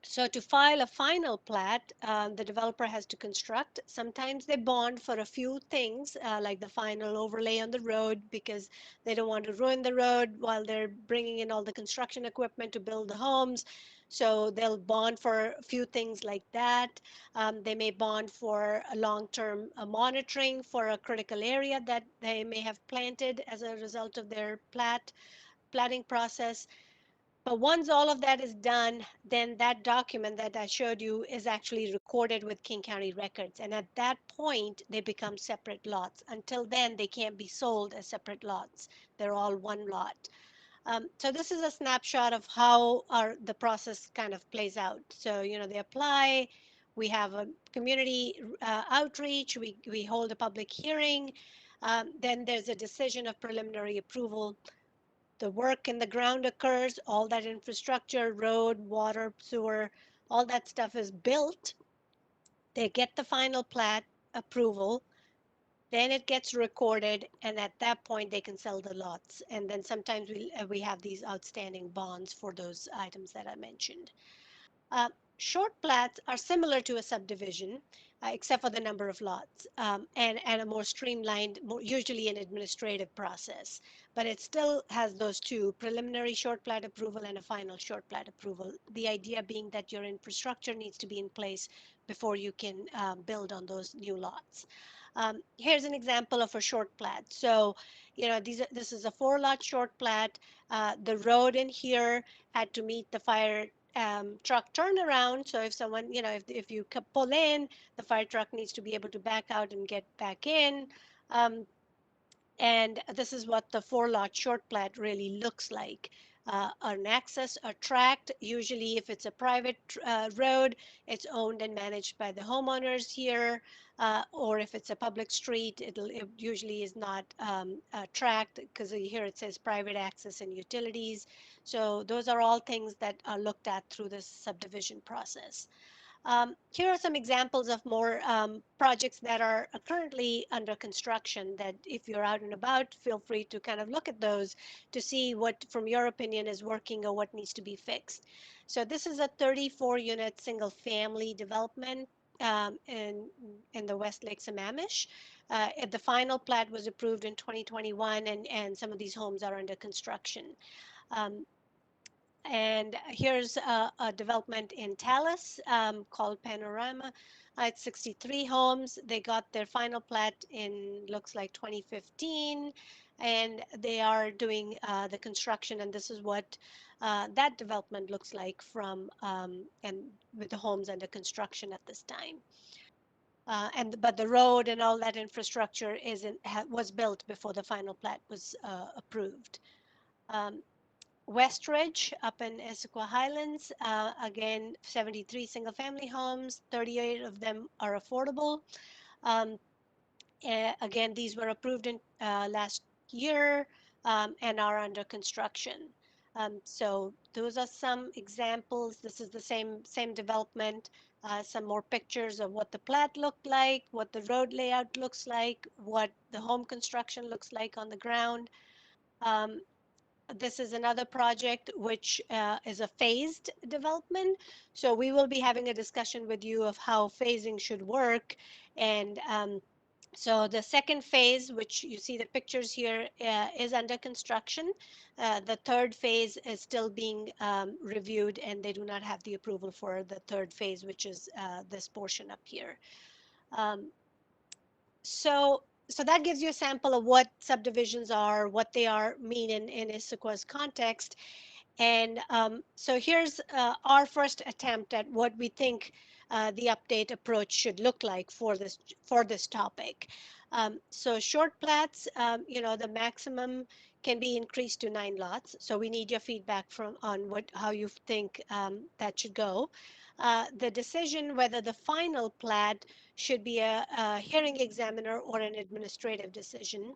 E: So to file a final plat, the developer has to construct. Sometimes they bond for a few things, like the final overlay on the road, because they don't want to ruin the road while they're bringing in all the construction equipment to build the homes. So they'll bond for a few things like that. They may bond for a long-term monitoring for a critical area that they may have planted as a result of their platting process. But once all of that is done, then that document that I showed you is actually recorded with King County records. And at that point, they become separate lots. Until then, they can't be sold as separate lots. They're all one lot. So this is a snapshot of how the process kind of plays out. So, they apply, we have a community outreach, we hold a public hearing, then there's a decision of preliminary approval. The work in the ground occurs, all that infrastructure, road, water, sewer, all that stuff is built. They get the final plat approval, then it gets recorded, and at that point they can sell the lots. And then sometimes we have these outstanding bonds for those items that I mentioned. Uh, Short plats are similar to a subdivision, except for the number of lots, and a more streamlined, usually an administrative process. But it still has those two, preliminary short plat approval and a final short plat approval. The idea being that your infrastructure needs to be in place before you can build on those new lots. Here's an example of a short plat. So, this is a 4-lot short plat. The road in here had to meet the fire truck turnaround. So if someone, if you pull in, the fire truck needs to be able to back out and get back in. And this is what the 4-lot short plat really looks like. An access, a tract, usually if it's a private road, it's owned and managed by the homeowners here. Or if it's a public street, it usually is not a tract, because here it says private access and utilities. So those are all things that are looked at through this subdivision process. Here are some examples of more projects that are currently under construction, that if you're out and about, feel free to kind of look at those to see what, from your opinion, is working or what needs to be fixed. So this is a 34-unit single family development in the Westlake Sammamish. The final plat was approved in 2021, and some of these homes are under construction. And here's a development in Tallis called Panorama. It's 63 homes. They got their final plat in, looks like 2015, and they are doing the construction. And this is what that development looks like from, and with the homes under construction at this time. But the road and all that infrastructure was built before the final plat was approved. Westridge up in Issaquah Highlands, again, 73 single-family homes, 38 of them are affordable. Again, these were approved in last year and are under construction. So those are some examples. This is the same development. Some more pictures of what the plat looked like, what the road layout looks like, what the home construction looks like on the ground. This is another project which is a phased development. So we will be having a discussion with you of how phasing should work. And so the second phase, which you see the pictures here, is under construction. The third phase is still being reviewed, and they do not have the approval for the third phase, which is this portion up here. So that gives you a sample of what subdivisions are, what they mean in Issaquah's context. And so here's our first attempt at what we think the update approach should look like for this topic. So short plats, the maximum can be increased to 9 lots. So we need your feedback on how you think that should go. The decision whether the final plat should be a hearing examiner or an administrative decision.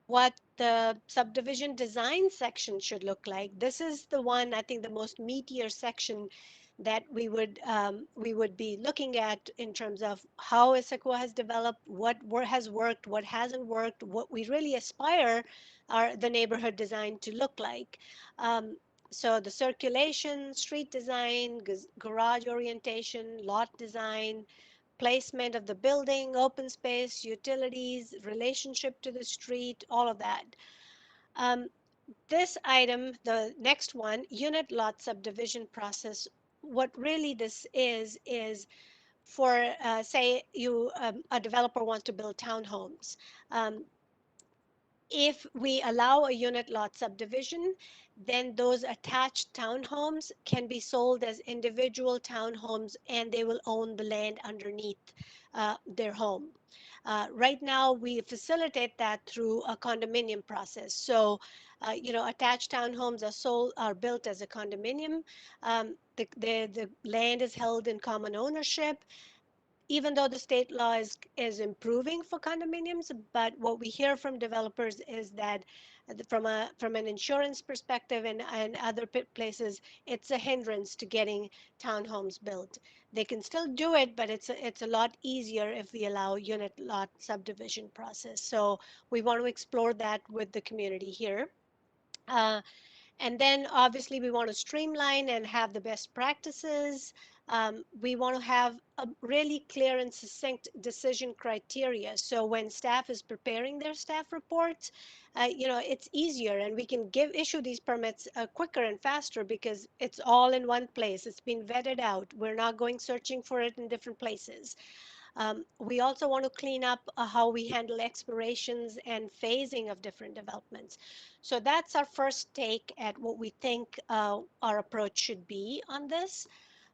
E: What the subdivision design section should look like. This is the one, I think, the most meatier section that we would be looking at in terms of how Issaquah has developed, what has worked, what hasn't worked, what we really aspire the neighborhood design to look like. So the circulation, street design, garage orientation, lot design, placement of the building, open space, utilities, relationship to the street, all of that. This item, the next one, unit lot subdivision process, what really this is for, say, a developer wants to build townhomes. If we allow a unit lot subdivision, then those attached townhomes can be sold as individual townhomes and they will own the land underneath their home. Right now, we facilitate that through a condominium process. So, attached townhomes are built as a condominium. The land is held in common ownership, even though the state law is improving for condominiums. But what we hear from developers is that from an insurance perspective and other places, it's a hindrance to getting townhomes built. They can still do it, but it's a lot easier if we allow unit lot subdivision process. So we want to explore that with the community here. And then obviously we want to streamline and have the best practices. We want to have a really clear and succinct decision criteria. So when staff is preparing their staff reports, it's easier and we can issue these permits quicker and faster because it's all in one place. It's been vetted out. We're not going searching for it in different places. We also want to clean up how we handle expirations and phasing of different developments. So that's our first take at what we think our approach should be on this.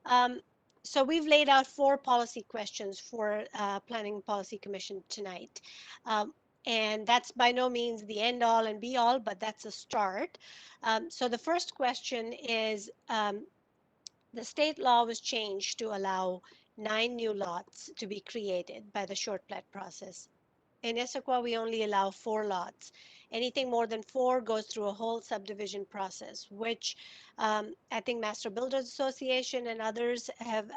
E: Um, so we've laid out 4 policy questions for Planning Policy Commission tonight. Um, and that's by no means the end all and be all, but that's a start. So the first question is, the state law was changed to allow 9 new lots to be created by the short plat process. In Issaquah, we only allow 4 lots. Anything more than 4 goes through a whole subdivision process, which I think Master Builders Association and others have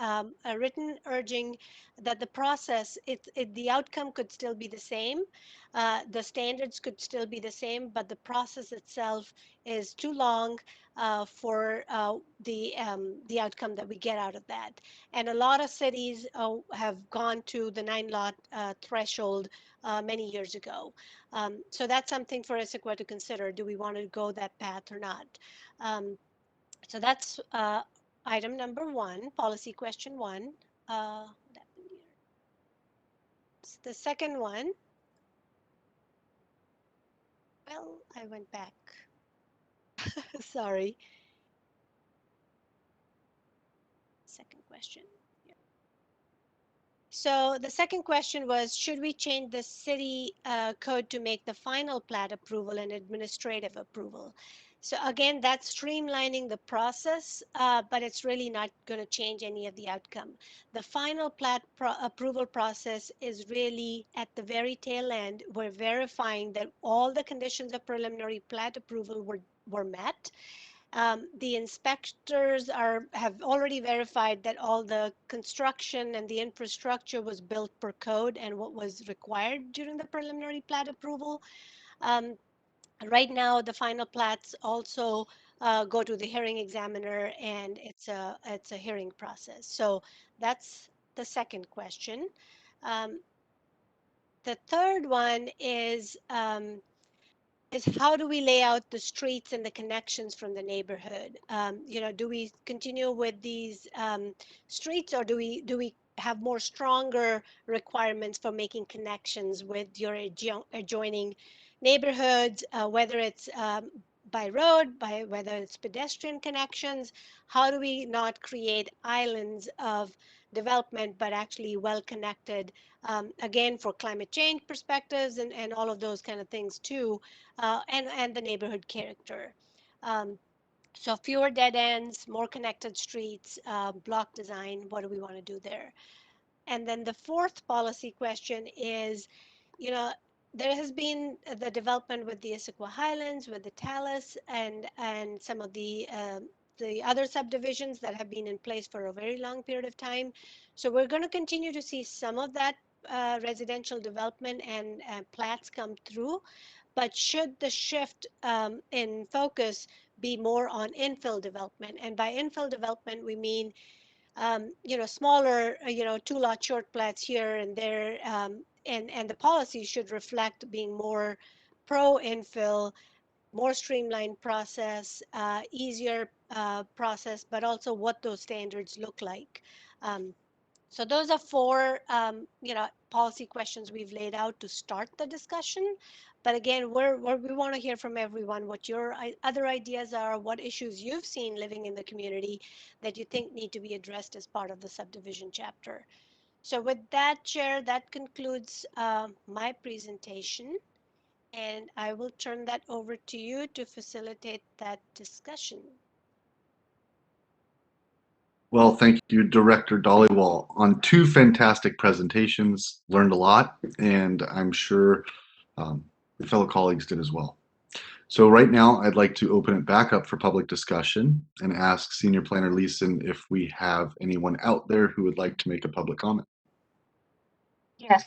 E: written urging that the process, the outcome could still be the same, the standards could still be the same, but the process itself is too long for the outcome that we get out of that. And a lot of cities have gone to the 9 lot threshold many years ago. So that's something for Issaquah to consider. Do we want to go that path or not? So that's item number 1, policy question 1. What happened here? The second one, well, I went back. Sorry. Second question. Yeah. So the second question was, should we change the city code to make the final plat approval an administrative approval? So again, that's streamlining the process, but it's really not going to change any of the outcome. The final plat approval process is really at the very tail end. We're verifying that all the conditions of preliminary plat approval were met. The inspectors have already verified that all the construction and the infrastructure was built per code and what was required during the preliminary plat approval. Right now, the final plats also go to the hearing examiner, and it's a hearing process. So that's the second question. The third one is how do we lay out the streets and the connections from the neighborhood? Do we continue with these streets, or do we have more stronger requirements for making connections with your adjoining neighborhoods, whether it's by road, by whether it's pedestrian connections? How do we not create islands of development, but actually well connected, again, for climate change perspectives and all of those kind of things too, and the neighborhood character. So fewer dead ends, more connected streets, block design, what do we want to do there? And then the fourth policy question is, there has been the development with the Issaquah Highlands, with the Talus, and some of the other subdivisions that have been in place for a very long period of time. So we're going to continue to see some of that residential development and plats come through. But should the shift in focus be more on infill development? And by infill development, we mean smaller, 2-lot short plats here and there, and the policy should reflect being more pro infill, more streamlined process, easier process, but also what those standards look like. So those are 4, policy questions we've laid out to start the discussion. But again, we want to hear from everyone what your other ideas are, what issues you've seen living in the community that you think need to be addressed as part of the subdivision chapter. So with that, Chair, that concludes my presentation, and I will turn that over to you to facilitate that discussion.
A: Well, thank you, Director Dollywall, on two fantastic presentations. Learned a lot, and I'm sure fellow colleagues did as well. So right now, I'd like to open it back up for public discussion and ask Senior Planner Leeson if we have anyone out there who would like to make a public comment.
B: Yes,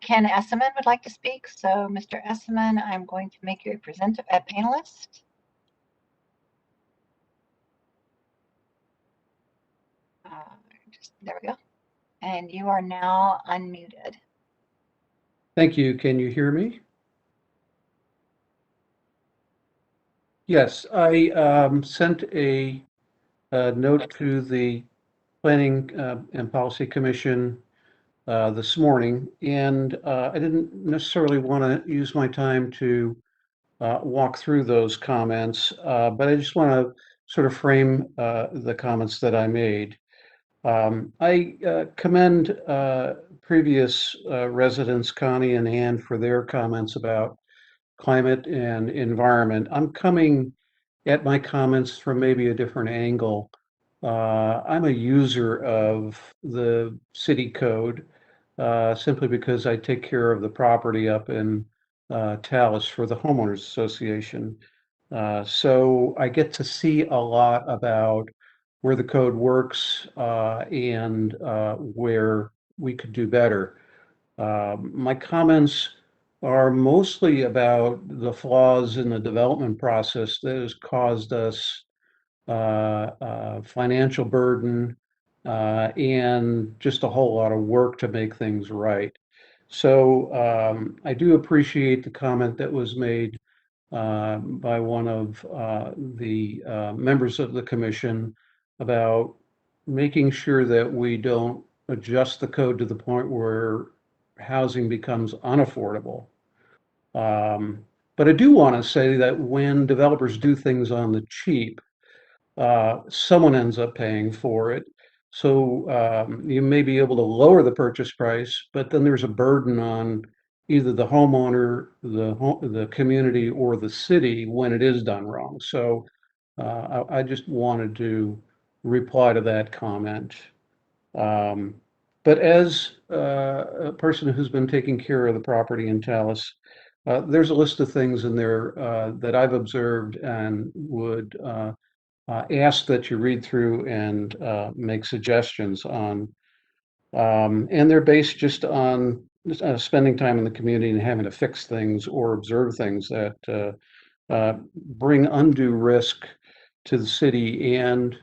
B: Ken Esseman would like to speak. So Mr. Esseman, I'm going to make you a panelist. There we go. And you are now unmuted.
J: Thank you. Can you hear me? Yes, I sent a note to the Planning and Policy Commission this morning, and I didn't necessarily want to use my time to walk through those comments, but I just want to sort of frame the comments that I made. I commend previous residents, Connie and Ann, for their comments about climate and environment. I'm coming at my comments from maybe a different angle. I'm a user of the city code simply because I take care of the property up in Tallis for the homeowners association. So I get to see a lot about where the code works and where we could do better. My comments are mostly about the flaws in the development process that has caused us financial burden and just a whole lot of work to make things right. So I do appreciate the comment that was made by one of the members of the commission about making sure that we don't adjust the code to the point where housing becomes unaffordable. But I do want to say that when developers do things on the cheap, someone ends up paying for it. So you may be able to lower the purchase price, but then there's a burden on either the homeowner, the community, or the city when it is done wrong. So I just wanted to reply to that comment. But as a person who's been taking care of the property in Tallis, there's a list of things in there that I've observed and would ask that you read through and make suggestions on. And they're based just on spending time in the community and having to fix things or observe things that bring undue risk to the city and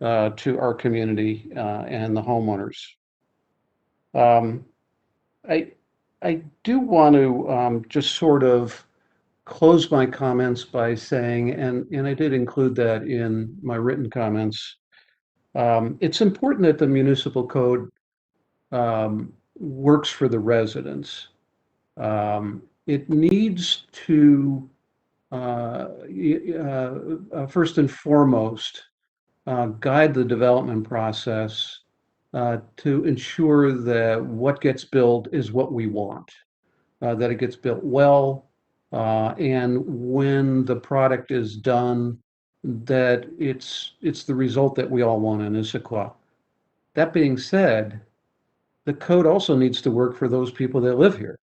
J: to our community and the homeowners. Um, I I do want to just sort of close my comments by saying, and I did include that in my written comments, it's important that the municipal code works for the residents. It needs to, first and foremost, guide the development process to ensure that what gets built is what we want, that it gets built well, and when the product is done, that it's the result that we all want in Issaquah. That being said, the code also needs to work for those people that live here.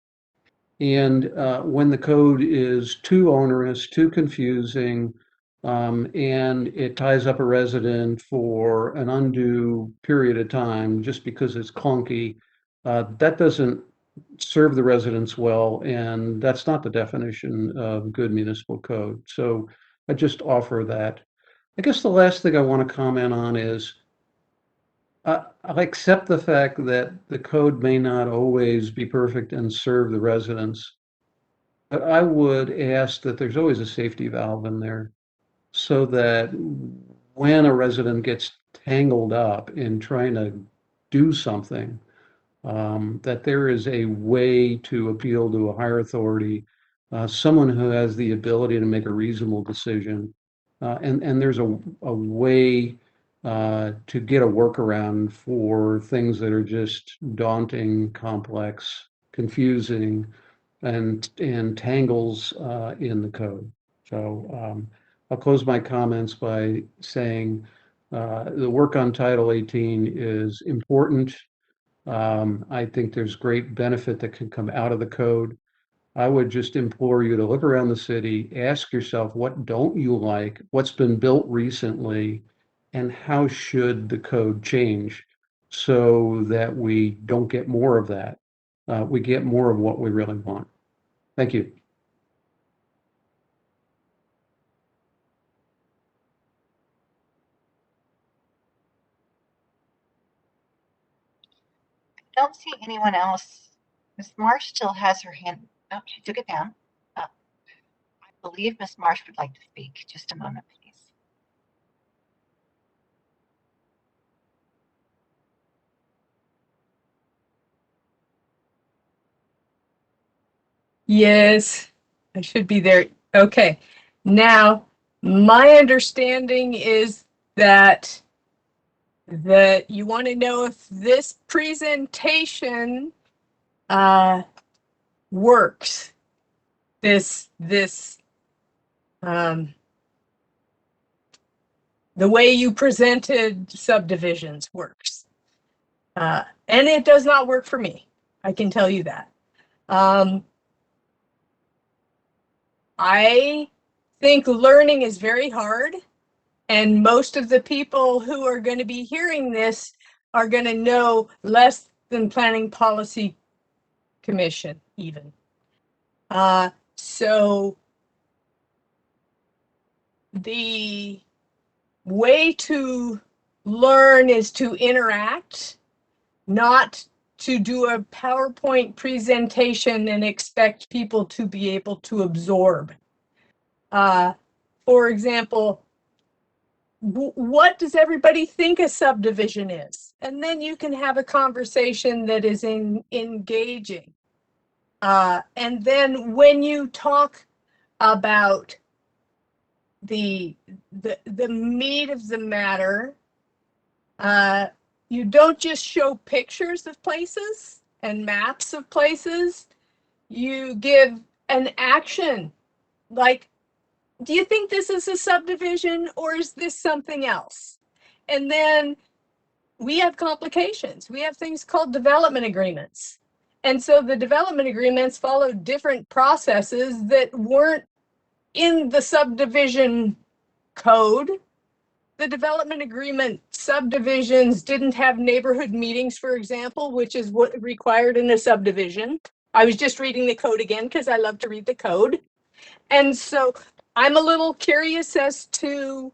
J: And when the code is too onerous, too confusing, and it ties up a resident for an undue period of time just because it's clunky, that doesn't serve the residents well, and that's not the definition of good municipal code. So I just offer that. I guess the last thing I want to comment on is I accept the fact that the code may not always be perfect and serve the residents, but I would ask that there's always a safety valve in there so that when a resident gets tangled up in trying to do something, that there is a way to appeal to a higher authority someone who has the ability to make a reasonable decision. And there's a way to get a workaround for things that are just daunting, complex, confusing, and tangles in the code. So I'll close my comments by saying the work on Title 18 is important. I think there's great benefit that can come out of the code. I would just implore you to look around the city, ask yourself, what don't you like? What's been built recently? And how should the code change so that we don't get more of that? We get more of what we really want. Thank you.
B: Don't see anyone else. Ms. Marsh still has her hand. Oh, she took it down. I believe Ms. Marsh would like to speak. Just a moment, please.
F: Yes, I should be there. Okay. Now, my understanding is that you want to know if this presentation works. The way you presented subdivisions works. And it does not work for me. I can tell you that. I think learning is very hard, and most of the people who are going to be hearing this are going to know less than Planning Policy Commission even. So the way to learn is to interact, not to do a PowerPoint presentation and expect people to be able to absorb. For example, what does everybody think a subdivision is? And then you can have a conversation that is engaging. And then when you talk about the meat of the matter, you don't just show pictures of places and maps of places. You give an action, like, do you think this is a subdivision or is this something else? And then we have complications. We have things called development agreements. And so the development agreements follow different processes that weren't in the subdivision code. The development agreement subdivisions didn't have neighborhood meetings, for example, which is what required in a subdivision. I was just reading the code again because I love to read the code. And so I'm a little curious as to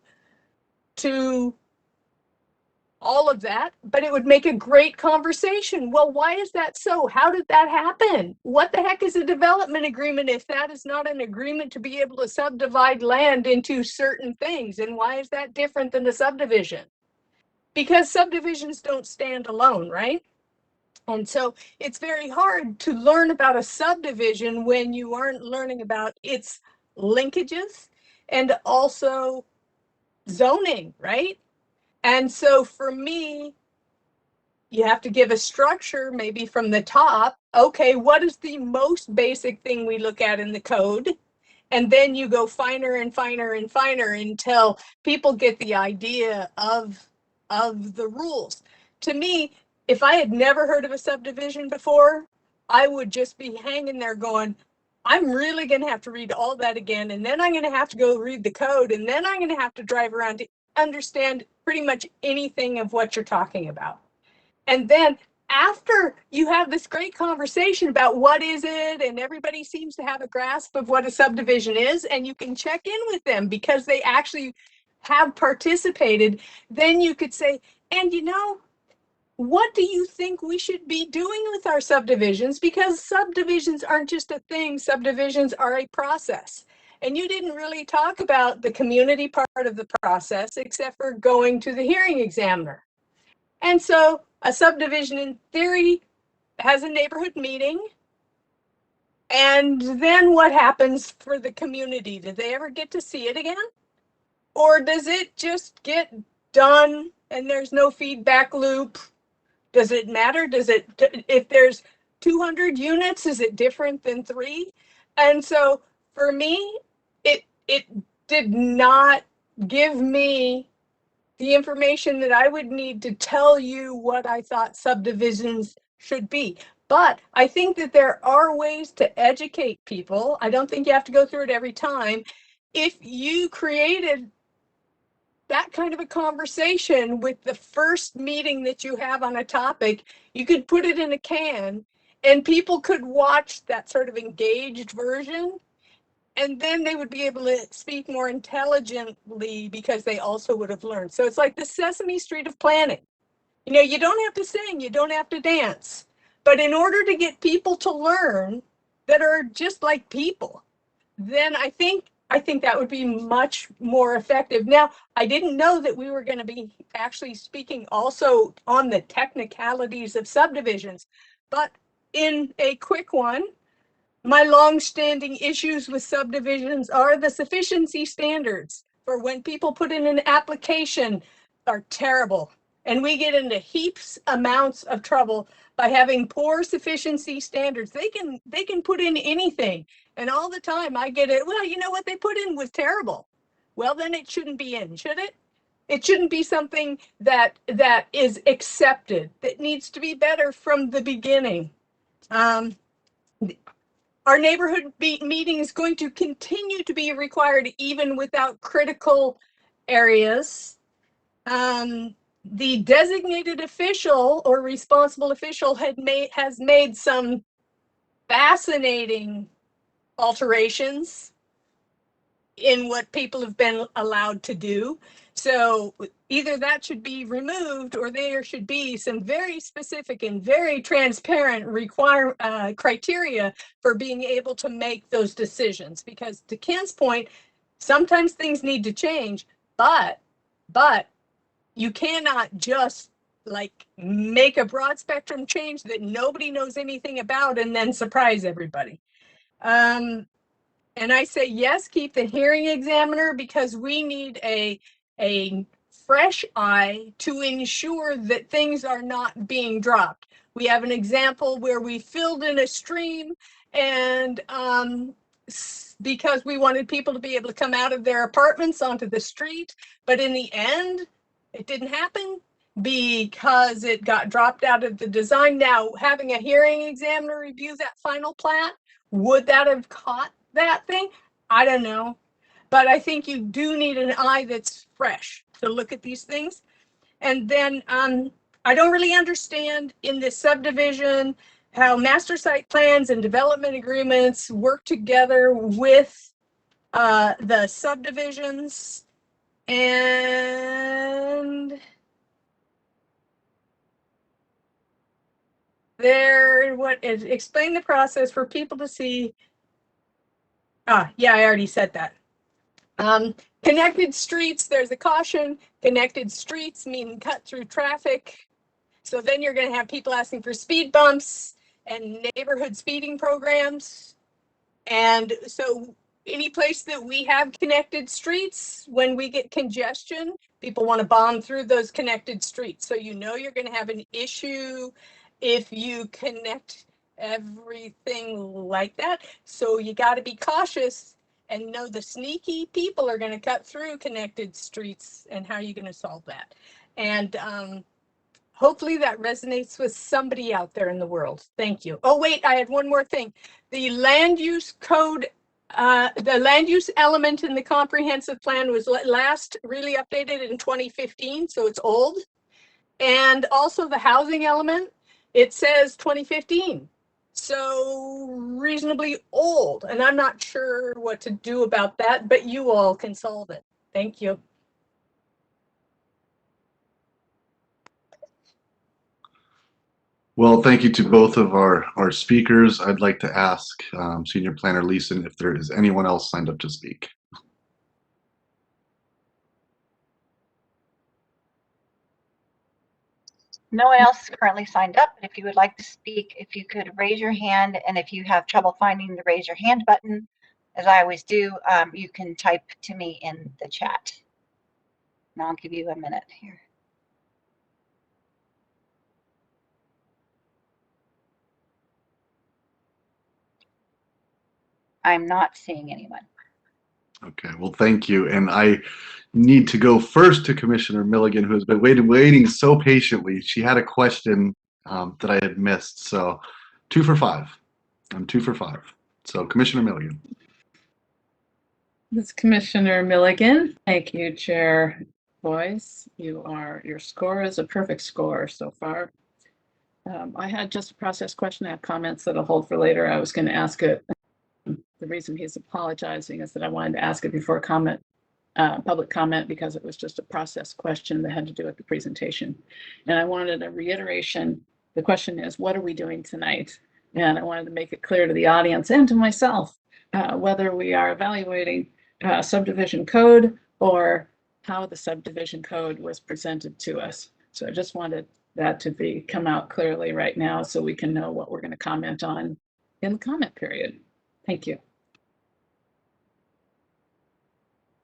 F: all of that, but it would make a great conversation. Well, why is that so? How did that happen? What the heck is a development agreement if that is not an agreement to be able to subdivide land into certain things? And why is that different than a subdivision? Because subdivisions don't stand alone, right? And so it's very hard to learn about a subdivision when you aren't learning about its linkages and also zoning, right? And so for me, you have to give a structure maybe from the top. Okay, what is the most basic thing we look at in the code? And then you go finer and finer and finer until people get the idea of the rules. To me, if I had never heard of a subdivision before, I would just be hanging there going, I'm really going to have to read all that again. And then I'm going to have to go read the code. And then I'm going to have to drive around to understand pretty much anything of what you're talking about. And then after you have this great conversation about what is it, and everybody seems to have a grasp of what a subdivision is, and you can check in with them because they actually have participated, then you could say, and you know, what do you think we should be doing with our subdivisions? Because subdivisions aren't just a thing, subdivisions are a process. And you didn't really talk about the community part of the process except for going to the hearing examiner. And so a subdivision in theory has a neighborhood meeting, And then what happens for the community? Do they ever get to see it again? Or does it just get done and there's no feedback loop? Does it matter? Does it, if there's 200 units, is it different than 3? And so for me, it did not give me the information that I would need to tell you what I thought subdivisions should be. But I think that there are ways to educate people. I don't think you have to go through it every time. If you created that kind of a conversation with the first meeting that you have on a topic, you could put it in a can and people could watch that sort of engaged version, and then they would be able to speak more intelligently because they also would have learned. So it's like the Sesame Street of planning. You know, you don't have to sing, you don't have to dance, but in order to get people to learn that are just like people, then I think that would be much more effective. Now, I didn't know that we were going to be actually speaking also on the technicalities of subdivisions, but in a quick one, my long-standing issues with subdivisions are the sufficiency standards for when people put in an application are terrible. And we get into heaps amounts of trouble by having poor sufficiency standards. They can put in anything. And all the time I get it, well, you know what they put in was terrible. Well, then it shouldn't be in, should it? It shouldn't be something that is accepted. That needs to be better from the beginning. Our neighborhood meeting is going to continue to be required even without critical areas. The designated official or responsible official has made some fascinating alterations in what people have been allowed to do. So either that should be removed or there should be some very specific and very transparent criteria for being able to make those decisions. Because to Ken's point, sometimes things need to change, but you cannot just like make a broad spectrum change that nobody knows anything about and then surprise everybody. And I say, yes, keep the hearing examiner because we need a fresh eye to ensure that things are not being dropped. We have an example where we filled in a stream and because we wanted people to be able to come out of their apartments onto the street, but in the end, it didn't happen because it got dropped out of the design. Now, having a hearing examiner review that final plat, would that have caught that thing? I don't know. But I think you do need an eye that's fresh to look at these things. And then I don't really understand in this subdivision how master site plans and development agreements work together with the subdivisions. And explain the process for people to see. Yeah, I already said that. Connected streets, there's a caution. Connected streets mean cut through traffic. So then you're going to have people asking for speed bumps and neighborhood speeding programs. And so any place that we have connected streets, when we get congestion, people want to bomb through those connected streets. So you know you're going to have an issue if you connect everything like that. So you got to be cautious and know the sneaky people are going to cut through connected streets, and how are you going to solve that? And hopefully that resonates with somebody out there in the world. Thank you. Oh, wait, I had one more thing. The land use code, the land use element in the comprehensive plan was last really updated in 2015, so it's old. And also the housing element, it says 2015. So reasonably old, and I'm not sure what to do about that, but you all can solve it. Thank you.
A: Well, thank you to both of our speakers. I'd like to ask Senior Planner Leeson if there is anyone else signed up to speak.
B: No one else is currently signed up, but if you would like to speak, if you could raise your hand, and if you have trouble finding the raise your hand button, as I always do, you can type to me in the chat. And I'll give you a minute here. I'm not seeing anyone.
A: Okay, well, thank you. And I need to go first to Commissioner Milligan, who has been waiting so patiently. She had a question that I had missed. So 2 for 5. I'm 2 for 5. So Commissioner Milligan.
G: This is Commissioner Milligan. Thank you, Chair Boyce. Your score is a perfect score so far. I had just a process question. I have comments that I'll hold for later. I was going to ask it. The reason he's apologizing is that I wanted to ask it before public comment, because it was just a process question that had to do with the presentation. And I wanted a reiteration. The question is, what are we doing tonight? And I wanted to make it clear to the audience and to myself whether we are evaluating subdivision code or how the subdivision code was presented to us. So I just wanted that to come out clearly right now so we can know what we're going to comment on in the comment period. Thank you.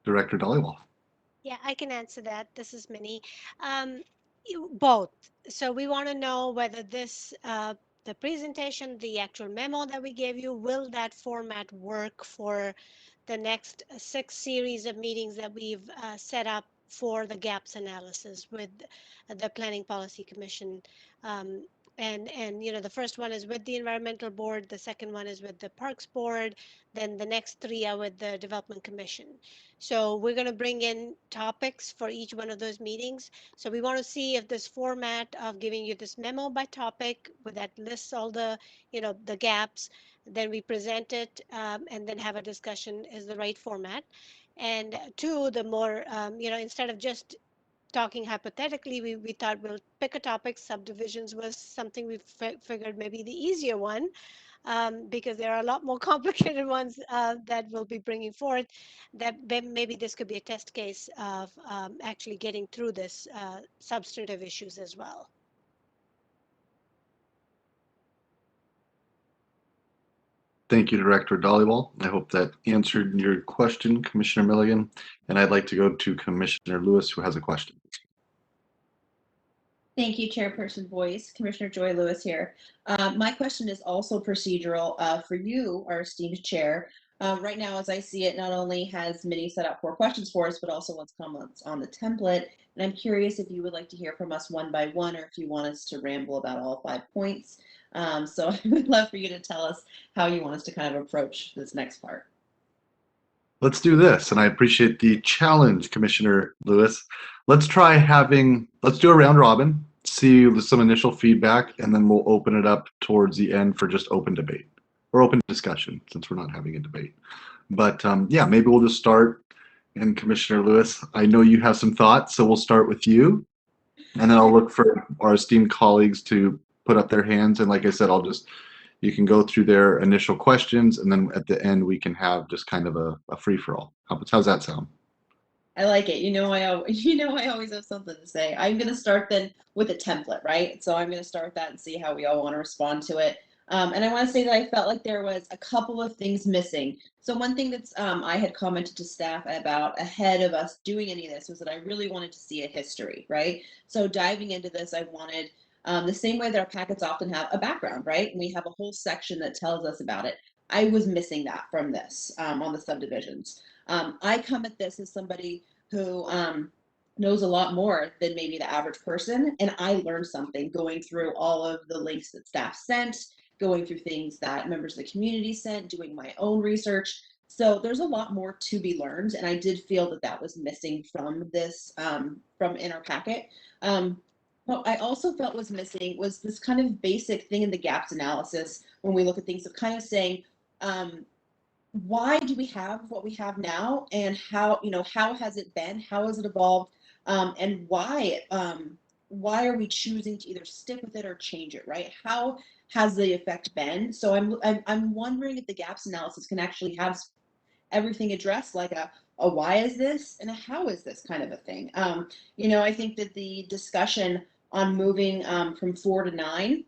A: Director Dollywall.
E: Yeah, I can answer that. This is Minnie. Both. So we want to know whether the presentation, the actual memo that we gave you, will that format work for the next 6 series of meetings that we've set up for the gaps analysis with the Planning Policy Commission. And the first one is with the Environmental Board, the second one is with the Parks Board, then the next 3 are with the Development Commission. So we're going to bring in topics for each one of those meetings. So we want to see if this format of giving you this memo by topic that lists all the gaps, then we present it and then have a discussion is the right format. And 2, the more, instead of just talking hypothetically, we thought we'll pick a topic. Subdivisions was something we figured maybe the easier one, because there are a lot more complicated ones that we'll be bringing forth, that maybe this could be a test case of actually getting through this substantive issues as well.
A: Thank you, Director Dollywall. I hope that answered your question, Commissioner Milligan. And I'd like to go to Commissioner Lewis, who has a question.
C: Thank you, Chairperson Boyce. Commissioner Joy Lewis here. My question is also procedural for you, our esteemed chair. Right now, as I see it, not only has Minnie set up 4 questions for us, but also wants comments on the template. And I'm curious if you would like to hear from us one by one, or if you want us to ramble about all 5 points. So I would love for you to tell us how you want us to kind of approach this next part.
A: Let's do this, and I appreciate the challenge, Commissioner Lewis. Let's do a round robin, see some initial feedback, and then we'll open it up towards the end for just open debate or open discussion, since we're not having a debate. But yeah, maybe we'll just start. And Commissioner Lewis, I know you have some thoughts, so we'll start with you, and then I'll look for our esteemed colleagues to put up their hands. And like I said, you can go through their initial questions, and then at the end we can have just kind of a free-for-all. How's that sound?
C: I like it. I always have something to say. I'm going to start then with a template, right? So I'm going to start with that and see how we all want to respond to it. And I want to say that I felt like there was a couple of things missing. So one thing that's I had commented to staff about ahead of us doing any of this was that I really wanted to see a history, right? So diving into this, I wanted the same way that our packets often have a background, right? And we have a whole section that tells us about it. I was missing that from this on the subdivisions. I come at this as somebody who knows a lot more than maybe the average person, and I learned something going through all of the links that staff sent, going through things that members of the community sent, doing my own research. So there's a lot more to be learned, and I did feel that was missing from this, from in our packet. What I also felt was missing was this kind of basic thing in the gaps analysis when we look at things of kind of saying, why do we have what we have now, and how has it been, how has it evolved, and why are we choosing to either stick with it or change it, right? How has the effect been? So I'm wondering if the gaps analysis can actually have everything addressed, like a why is this and a how is this kind of a thing. I think that the discussion on moving from 4 to 9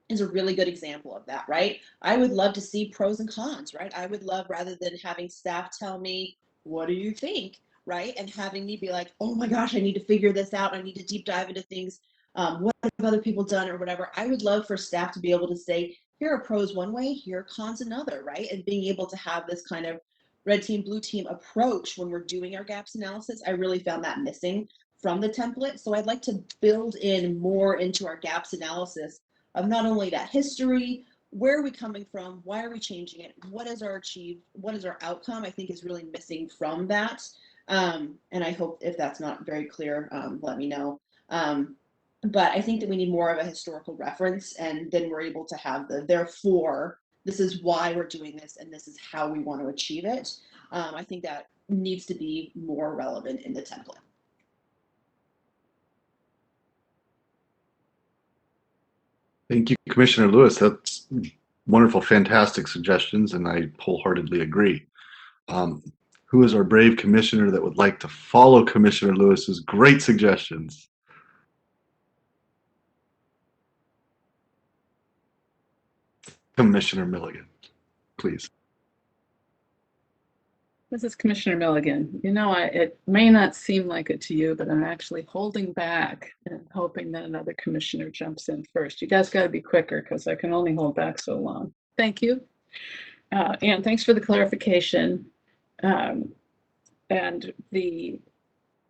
C: is a really good example of that, right? I would love to see pros and cons, right? I would love, rather than having staff tell me, what do you think, right? And having me be like, oh my gosh, I need to figure this out. I need to deep dive into things. What have other people done or whatever? I would love for staff to be able to say, here are pros one way, here are cons another, right? And being able to have this kind of red team, blue team approach when we're doing our gaps analysis. I really found that missing from the template. So I'd like to build in more into our gaps analysis of not only that history, where are we coming from, why are we changing it, what is our outcome, I think is really missing from that. And I hope if that's not very clear, let me know. But I think that we need more of a historical reference, and then we're able to have the therefore, this is why we're doing this, and this is how we want to achieve it. I think that needs to be more relevant in the template.
A: Thank you, Commissioner Lewis. That's wonderful, fantastic suggestions, and I wholeheartedly agree. Who is our brave commissioner that would like to follow Commissioner Lewis's great suggestions? Commissioner Milligan, please.
G: This is Commissioner Milligan. You know, it may not seem like it to you, but I'm actually holding back and hoping that another commissioner jumps in first. You guys got to be quicker because I can only hold back so long. Thank you. And thanks for the clarification and the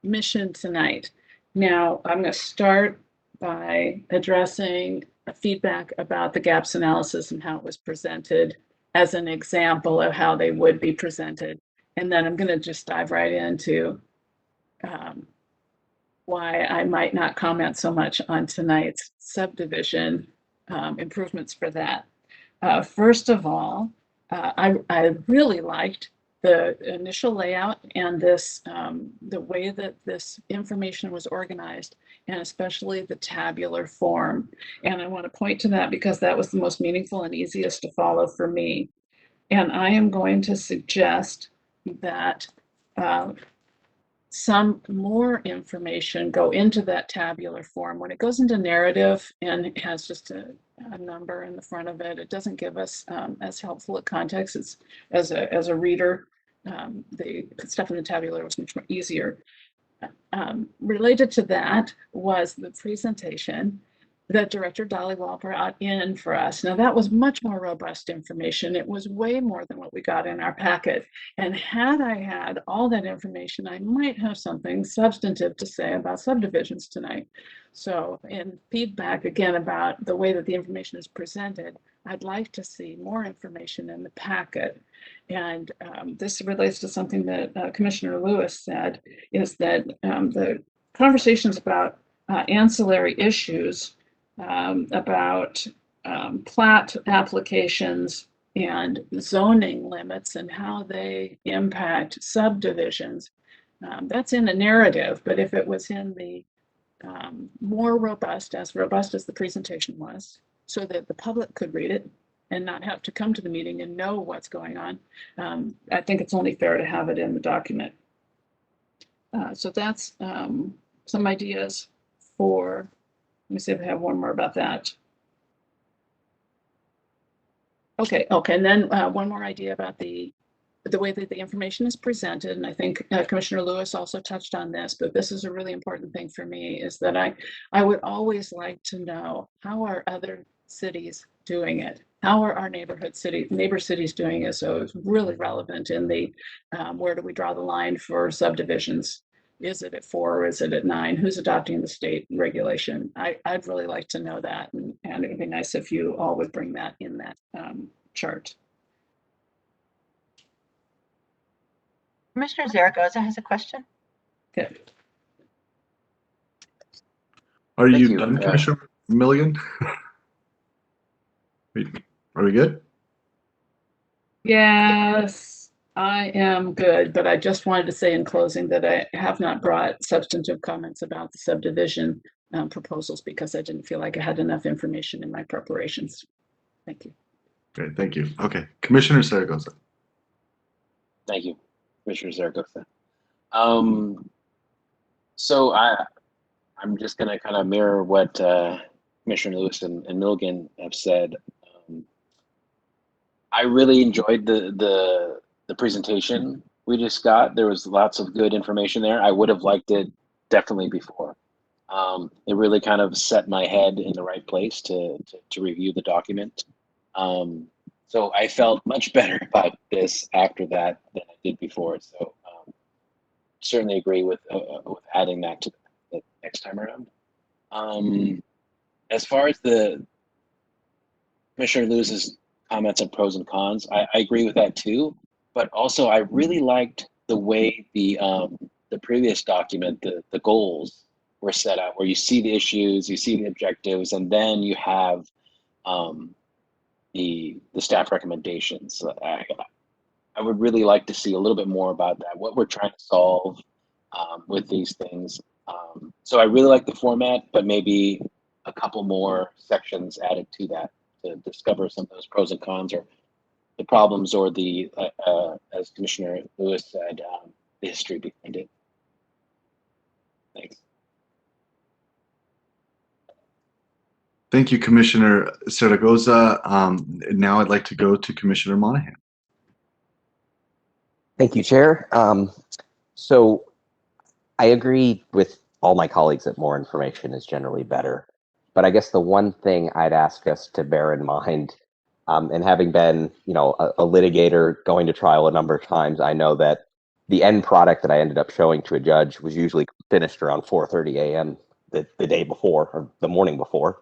G: mission tonight. Now, I'm going to start by addressing feedback about the gaps analysis and how it was presented as an example of how they would be presented. And then I'm going to just dive right into why I might not comment so much on tonight's subdivision improvements for that. First of all, I really liked the initial layout and this the way that this information was organized, and especially the tabular form. And I want to point to that because that was the most meaningful and easiest to follow for me. And I am going to suggest that some more information go into that tabular form. When it goes into narrative and it has just a number in the front of it, it doesn't give us as helpful a context. It's as a reader, the stuff in the tabular was much more easier. Related to that was the presentation that Director Dhaliwal brought in for us. Now that was much more robust information. It was way more than what we got in our packet. And had I had all that information, I might have something substantive to say about subdivisions tonight. So in feedback, again, about the way that the information is presented, I'd like to see more information in the packet. And this relates to something that Commissioner Lewis said, is that the conversations about ancillary issues about plat applications and zoning limits and how they impact subdivisions. That's in the narrative, but if it was in the more robust as the presentation was, so that the public could read it and not have to come to the meeting and know what's going on, I think it's only fair to have it in the document. So that's some ideas for. Let me see if I have one more about that. Okay, and then one more idea about the way that the information is presented, and I think Commissioner Lewis also touched on this, but this is a really important thing for me, is that I would always like to know, how are other cities doing it? How are our neighbor cities doing it? So it's really relevant in the where do we draw the line for subdivisions? Is it at 4 or is it at 9? Who's adopting the state regulation? I'd really like to know that, and it would be nice if you all would bring that in that chart.
B: Commissioner Zaragoza has a question.
G: Okay.
A: Are
H: Thank
A: you
H: you.
A: done, Commissioner Milligan? Are we good?
G: Yes. I am good, but I just wanted to say in closing that I have not brought substantive comments about the subdivision proposals because I didn't feel like I had enough information in my preparations. Thank you.
A: Great, thank you. Okay, Commissioner Zaragoza.
H: Thank you, Commissioner Zaragoza. So I'm just going to kind of mirror what Commissioner Lewis and Milligan have said. I really enjoyed the presentation we just got. There was lots of good information there. I would have liked it definitely before. It really kind of set my head in the right place to review the document. So I felt much better about this after that than I did before. So certainly agree with adding that to the next time around. As far as the Commissioner Lewis's comments on pros and cons, I agree with that too. But also, I really liked the way the previous document, the goals were set out, where you see the issues, you see the objectives, and then you have the staff recommendations. I would really like to see a little bit more about that, what we're trying to solve with these things. So I really like the format, but maybe a couple more sections added to that to discover some of those pros and cons, or the problems, or the, as Commissioner Lewis said, the history behind it. Thanks.
A: Thank you, Commissioner Zaragoza. Now I'd like to go to Commissioner Monahan.
K: Thank you, Chair. So I agree with all my colleagues that more information is generally better. But I guess the one thing I'd ask us to bear in mind, and having been, a litigator going to trial a number of times, I know that the end product that I ended up showing to a judge was usually finished around 4:30 a.m. the day before, or the morning before.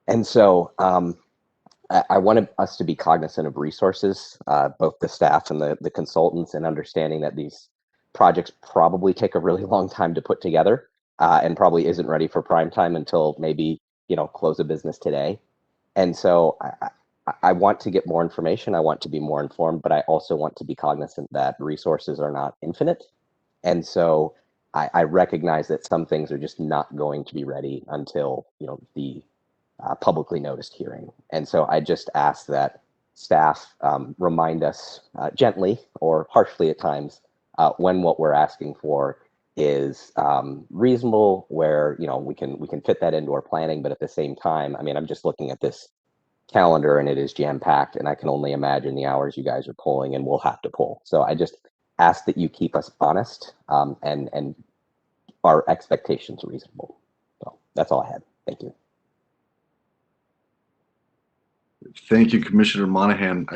K: And so I wanted us to be cognizant of resources, both the staff and the consultants, and understanding that these projects probably take a really long time to put together, and probably isn't ready for prime time until maybe, close of business today. And so I want to get more information. I want to be more informed, but I also want to be cognizant that resources are not infinite. And so I recognize that some things are just not going to be ready until, the publicly noticed hearing. And so I just ask that staff remind us gently or harshly at times when what we're asking for is reasonable, where we can fit that into our planning. But at the same time, I'm just looking at this calendar and it is jam-packed, and I can only imagine the hours you guys are pulling and will have to pull. So I just ask that you keep us honest and our expectations reasonable. So that's all I had. Thank you.
A: Thank you, Commissioner Monahan.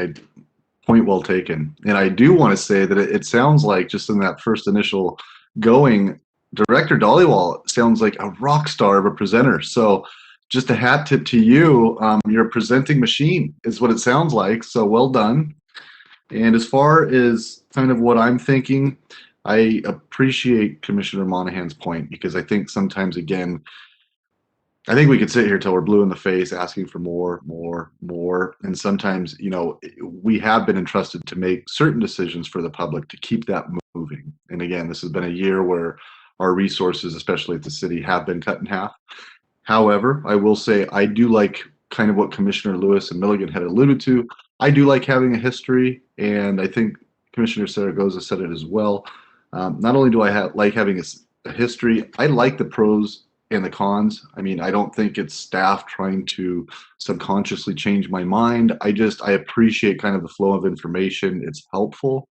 A: Point well taken. And I do want to say that it sounds like, just in that first initial going, Director Dollywall sounds like a rock star of a presenter. So just a hat tip to you. You're a presenting machine is what it sounds like. So well done. And as far as kind of what I'm thinking, I appreciate Commissioner Monahan's point, because I think sometimes, again, I think we could sit here till we're blue in the face asking for more. And sometimes, we have been entrusted to make certain decisions for the public to keep that moving. And again, this has been a year where our resources, especially at the city, have been cut in half. However, I will say I do like kind of what Commissioner Lewis and Milligan had alluded to. I do like having a history, and I think Commissioner Zaragoza said it as well. Not only do I like having a history, I like the pros and the cons. I don't think it's staff trying to subconsciously change my mind. I appreciate kind of the flow of information. It's helpful.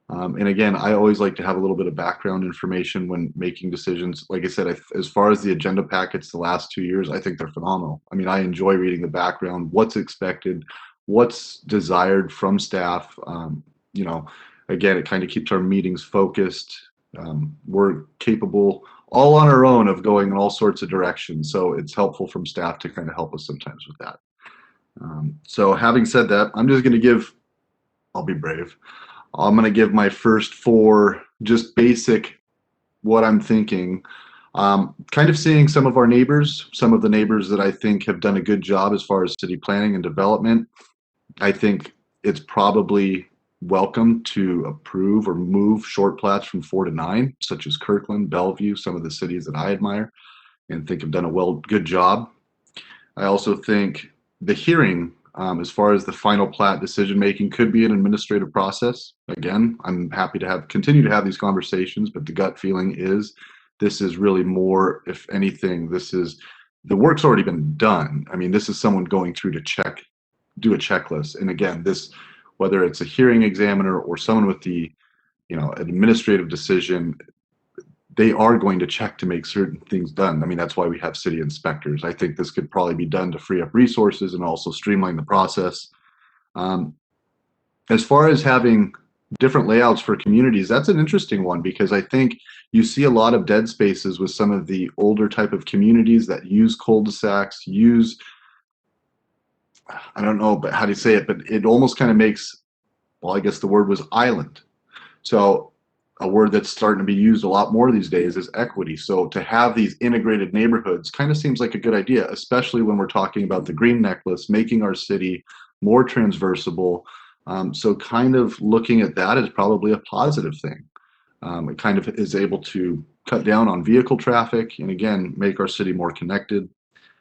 A: And again, I always like to have a little bit of background information when making decisions. Like I said, as far as the agenda packets the last 2 years, I think they're phenomenal. I enjoy reading the background, what's expected, what's desired from staff. Again, it kind of keeps our meetings focused. We're capable all on our own of going in all sorts of directions. So it's helpful from staff to kind of help us sometimes with that. So having said that, I'll be brave. I'm going to give my first 4 just basic what I'm thinking. Kind of seeing some of the neighbors that I think have done a good job as far as city planning and development. I think it's probably welcome to approve or move short plats from 4 to 9, such as Kirkland, Bellevue, some of the cities that I admire and think have done a good job. I also think the hearing, as far as the final plat decision making, could be an administrative process. Again, I'm happy to continue to have these conversations, but the gut feeling is This is really more, if anything, the work's already been done. I mean, this is someone going through to do a checklist. And again, whether it's a hearing examiner or someone with the, an administrative decision, they are going to check to make certain things done. I mean, that's why we have city inspectors. I think this could probably be done to free up resources and also streamline the process. As far as having different layouts for communities, that's an interesting one, because I think you see a lot of dead spaces with some of the older type of communities that use cul-de-sacs, I don't know but how to say it, but it almost kind of makes, well, I guess the word was island. So a word that's starting to be used a lot more these days is equity. So to have these integrated neighborhoods kind of seems like a good idea, especially when we're talking about the green necklace, making our city more transversable. So kind of looking at that is probably a positive thing. It kind of is able to cut down on vehicle traffic and again, make our city more connected.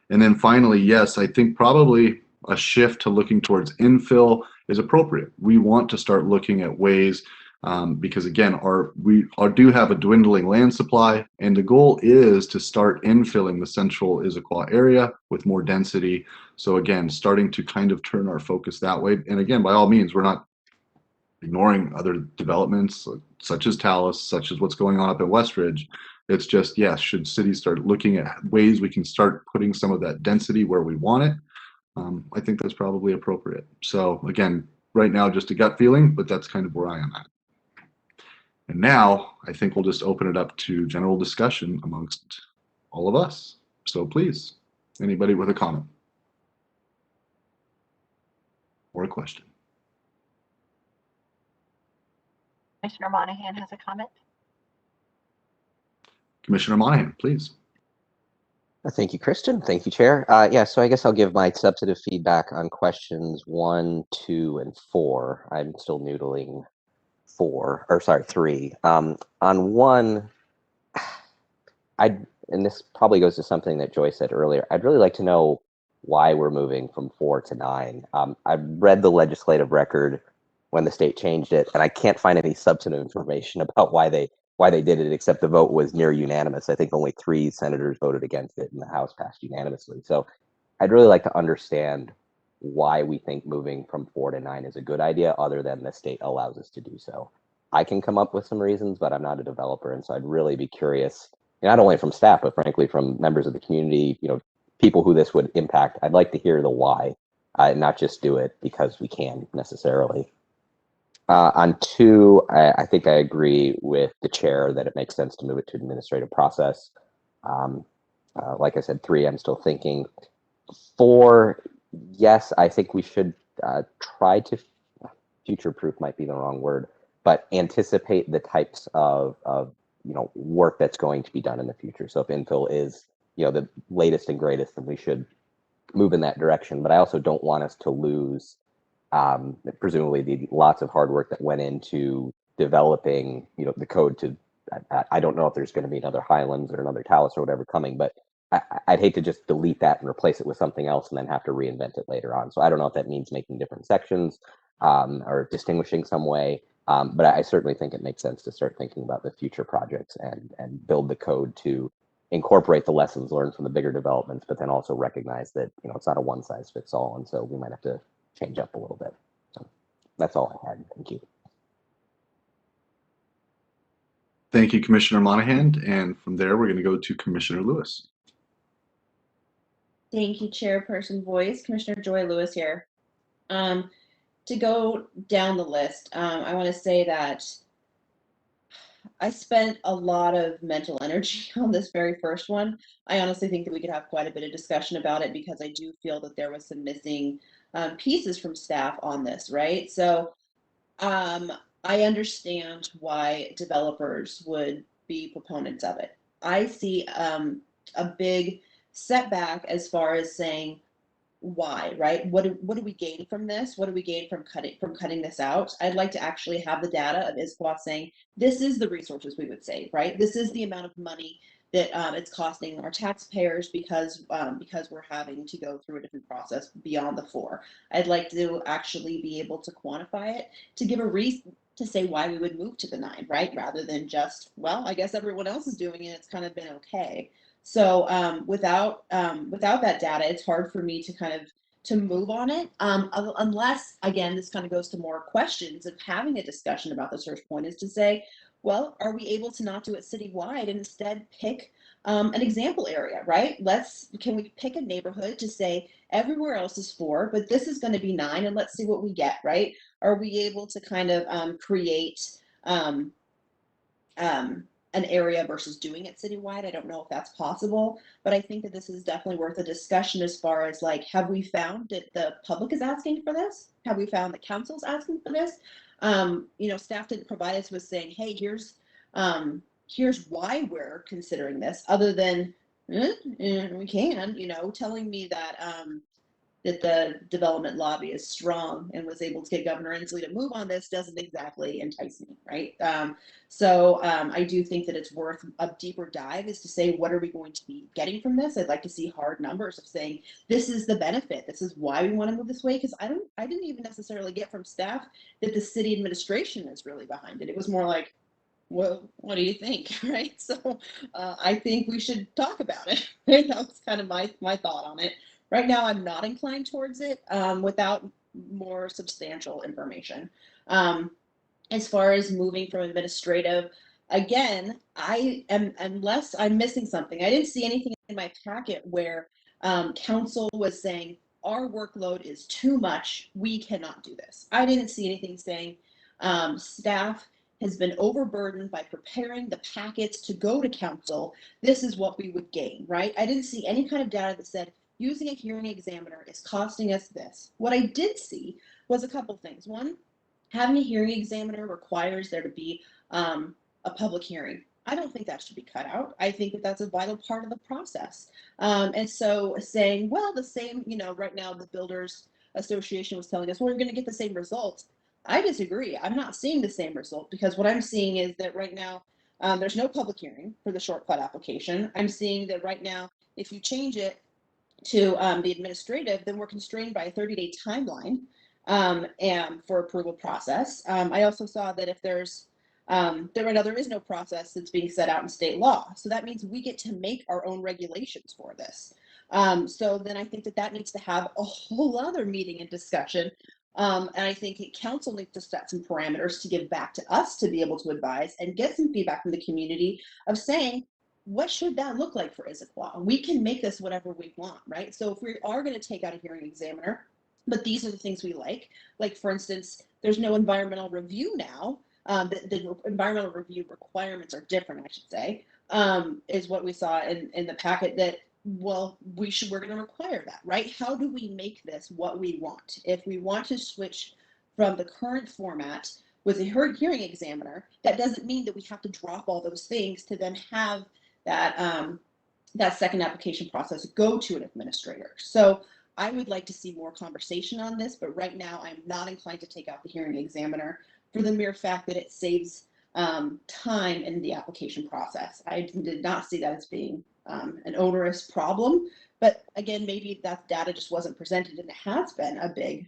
A: And then finally, yes, I think probably a shift to looking towards infill is appropriate. We want to start looking at ways because again, we do have a dwindling land supply, and the goal is to start infilling the central Issaquah area with more density. So again, starting to kind of turn our focus that way. And again, by all means, we're not ignoring other developments such as Talus, such as what's going on up at Westridge. It's just, yes, should cities start looking at ways we can start putting some of that density where we want it? I think that's probably appropriate. So again, right now, just a gut feeling, but that's kind of where I am at. And now I think we'll just open it up to general discussion amongst all of us. So please, anybody with a comment or a question?
B: Commissioner Monahan has a comment.
A: Commissioner Monahan, please.
K: Thank you, Kristen. Thank you, Chair. Yeah, so I guess I'll give my substantive feedback on questions 1, 2, and 4. I'm still noodling 3. On 1, and this probably goes to something that Joy said earlier, I'd really like to know why we're moving from 4 to 9. I've read the legislative record when the state changed it, and I can't find any substantive information about why they did it, except the vote was near unanimous. I think only 3 senators voted against it, and the House passed unanimously. So I'd really like to understand why we think moving from 4 to 9 is a good idea, other than the state allows us to do so. I can come up with some reasons, but I'm not a developer, and so I'd really be curious, not only from staff, but frankly from members of the community, people who this would impact. I'd like to hear the why, not just do it because we can necessarily. On 2, I think I agree with the chair that it makes sense to move it to administrative process. Like I said, 3, I'm still thinking. 4, yes, I think we should try to, future-proof might be the wrong word, but anticipate the types of work that's going to be done in the future. So if infill is the latest and greatest, then we should move in that direction. But I also don't want us to lose presumably lots of hard work that went into developing the code to, I don't know if there's going to be another Highlands or another Talus or whatever coming, but I'd hate to just delete that and replace it with something else and then have to reinvent it later on. So I don't know if that means making different sections or distinguishing some way, but I certainly think it makes sense to start thinking about the future projects and build the code to incorporate the lessons learned from the bigger developments, but then also recognize that it's not a one-size-fits-all, and so we might have to change up a little bit. So that's all I had. Thank you.
A: Thank you, Commissioner Monahan. And from there, we're going to go to Commissioner Lewis.
C: Thank you, Chairperson Voice. Commissioner Joy Lewis here. To go down the list, I want to say that I spent a lot of mental energy on this very first one. I honestly think that we could have quite a bit of discussion about it, because I do feel that there was some missing pieces from staff on this, right? So I understand why developers would be proponents of it. I see a big setback as far as saying why, right? What do we gain from this? What do we gain from cutting this out? I'd like to actually have the data of Issaquah saying this is the resources we would save, right? This is the amount of money that it's costing our taxpayers because we're having to go through a different process beyond the 4. I'd like to actually be able to quantify it, to give a reason. to say why we would move to the 9, right? Rather than just, well, I guess everyone else is doing it. It's kind of been okay. So without that data, it's hard for me to kind of to move on it, unless, again, this kind of goes to more questions of having a discussion about the search point, is to say, well, are we able to not do it citywide and instead pick an example area, right? Can we pick a neighborhood to say everywhere else is 4, but this is going to be 9, and let's see what we get, right? Are we able to kind of create an area versus doing it citywide? I don't know if that's possible, but I think that this is definitely worth a discussion as far as like, have we found that the public is asking for this? Have we found that council's asking for this? You know, staff didn't provide us with saying, hey, here's why we're considering this, other than we can, you know, telling me that that the development lobby is strong and was able to get Governor Inslee to move on this doesn't exactly entice me, right? So I do think that it's worth a deeper dive, is to say, what are we going to be getting from this? I'd like to see hard numbers of saying, this is the benefit, this is why we want to move this way, because I didn't even necessarily get from staff that the city administration is really behind it. It was more like, well, what do you think, right? So I think we should talk about it. That was kind of my thought on it. Right now, I'm not inclined towards it without more substantial information. As far as moving from administrative, again, unless I'm missing something, I didn't see anything in my packet where council was saying, our workload is too much, we cannot do this. I didn't see anything saying staff has been overburdened by preparing the packets to go to council. This is what we would gain, right? I didn't see any kind of data that said, using a hearing examiner is costing us this. What I did see was a couple things. One, having a hearing examiner requires there to be a public hearing. I don't think that should be cut out. I think that that's a vital part of the process. And so saying, well, the same, you know, right now the Builders Association was telling us, well, we're going to get the same results. I disagree. I'm not seeing the same result, because what I'm seeing is that right now there's no public hearing for the short plat application. I'm seeing that right now, if you change it to the administrative, then we're constrained by a 30-day timeline and for approval process. I also saw that if there's right now there is no process that's being set out in state law, so that means we get to make our own regulations for this. So then I think that needs to have a whole other meeting and discussion. And I think council needs to set some parameters to give back to us to be able to advise and get some feedback from the community of saying, what should that look like for Issaquah? We can make this whatever we want, right? So if we are going to take out a hearing examiner, but these are the things we like for instance, there's no environmental review now. The environmental review requirements are different, I should say, is what we saw in the packet, that, well, we're going to require that, right? How do we make this what we want? If we want to switch from the current format with a hearing examiner, that doesn't mean that we have to drop all those things to then have that second application process go to an administrator. So I would like to see more conversation on this, but right now I'm not inclined to take out the hearing examiner for the mere fact that it saves time in the application process. I did not see that as being an onerous problem, but again, maybe that data just wasn't presented, and it has been a big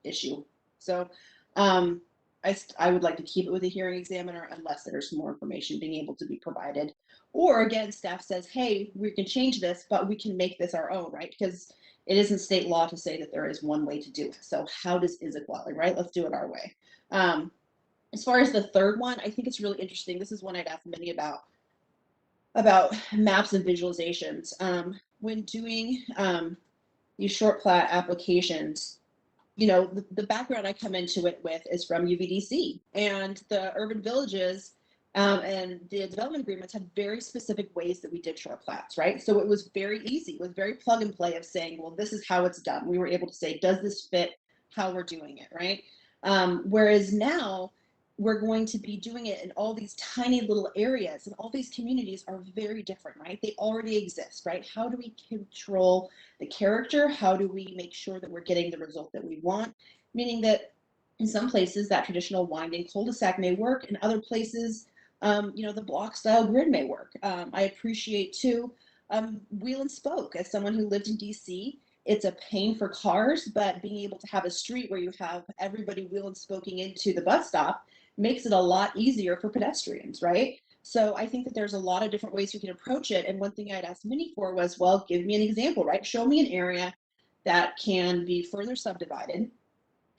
C: issue. So I would like to keep it with a hearing examiner unless there's more information being able to be provided. Or again, staff says, hey, we can change this, but we can make this our own, right? Because it isn't state law to say that there is one way to do it. So how does Issaquah, right? Let's do it our way. As far as the third one, I think it's really interesting. This is one I'd asked many about maps and visualizations. When doing these short plat applications, you know, the background I come into it with is from UVDC, and the urban villages and the development agreements had very specific ways that we did short plats, right? So it was very easy. It was very plug and play of saying, well, this is how it's done. We were able to say, does this fit how we're doing it, right? Whereas now we're going to be doing it in all these tiny little areas, and all these communities are very different, right? They already exist, right? How do we control the character? How do we make sure that we're getting the result that we want? Meaning that in some places that traditional winding cul-de-sac may work, in other places, you know, the block style grid may work. I appreciate too, wheel and spoke. As someone who lived in DC, it's a pain for cars, but being able to have a street where you have everybody wheel and spoking into the bus stop makes it a lot easier for pedestrians, right? So I think that there's a lot of different ways you can approach it. And one thing I'd asked Minnie for was, well, give me an example, right? Show me an area that can be further subdivided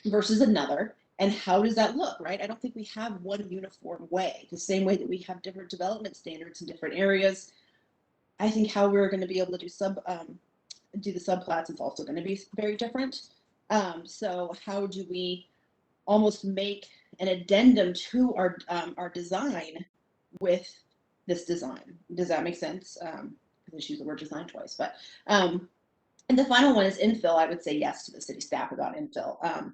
C: versus another. And how does that look, right? I don't think we have one uniform way, the same way that we have different development standards in different areas. I think how we're going to be able to do the subplats is also going to be very different. So how do we almost make an addendum to our design with this design? Does that make sense? I just use the word design twice, but and the final one is infill. I would say yes to the city staff about infill.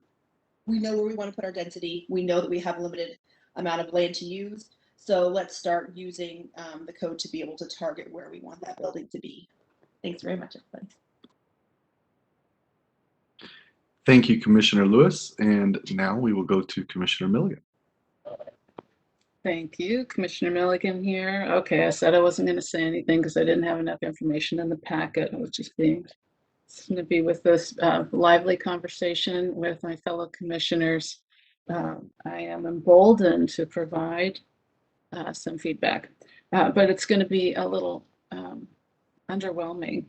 C: We know where we want to put our density. We know that we have a limited amount of land to use. So let's start using the code to be able to target where we want that building to be. Thanks very much, everybody.
A: Thank you, Commissioner Lewis. And now we will go to Commissioner Milligan.
G: Thank you, Commissioner Milligan here. Okay, I said I wasn't going to say anything because I didn't have enough information in the packet. I was just being snippy with this lively conversation with my fellow commissioners. I am emboldened to provide some feedback, but it's going to be a little underwhelming.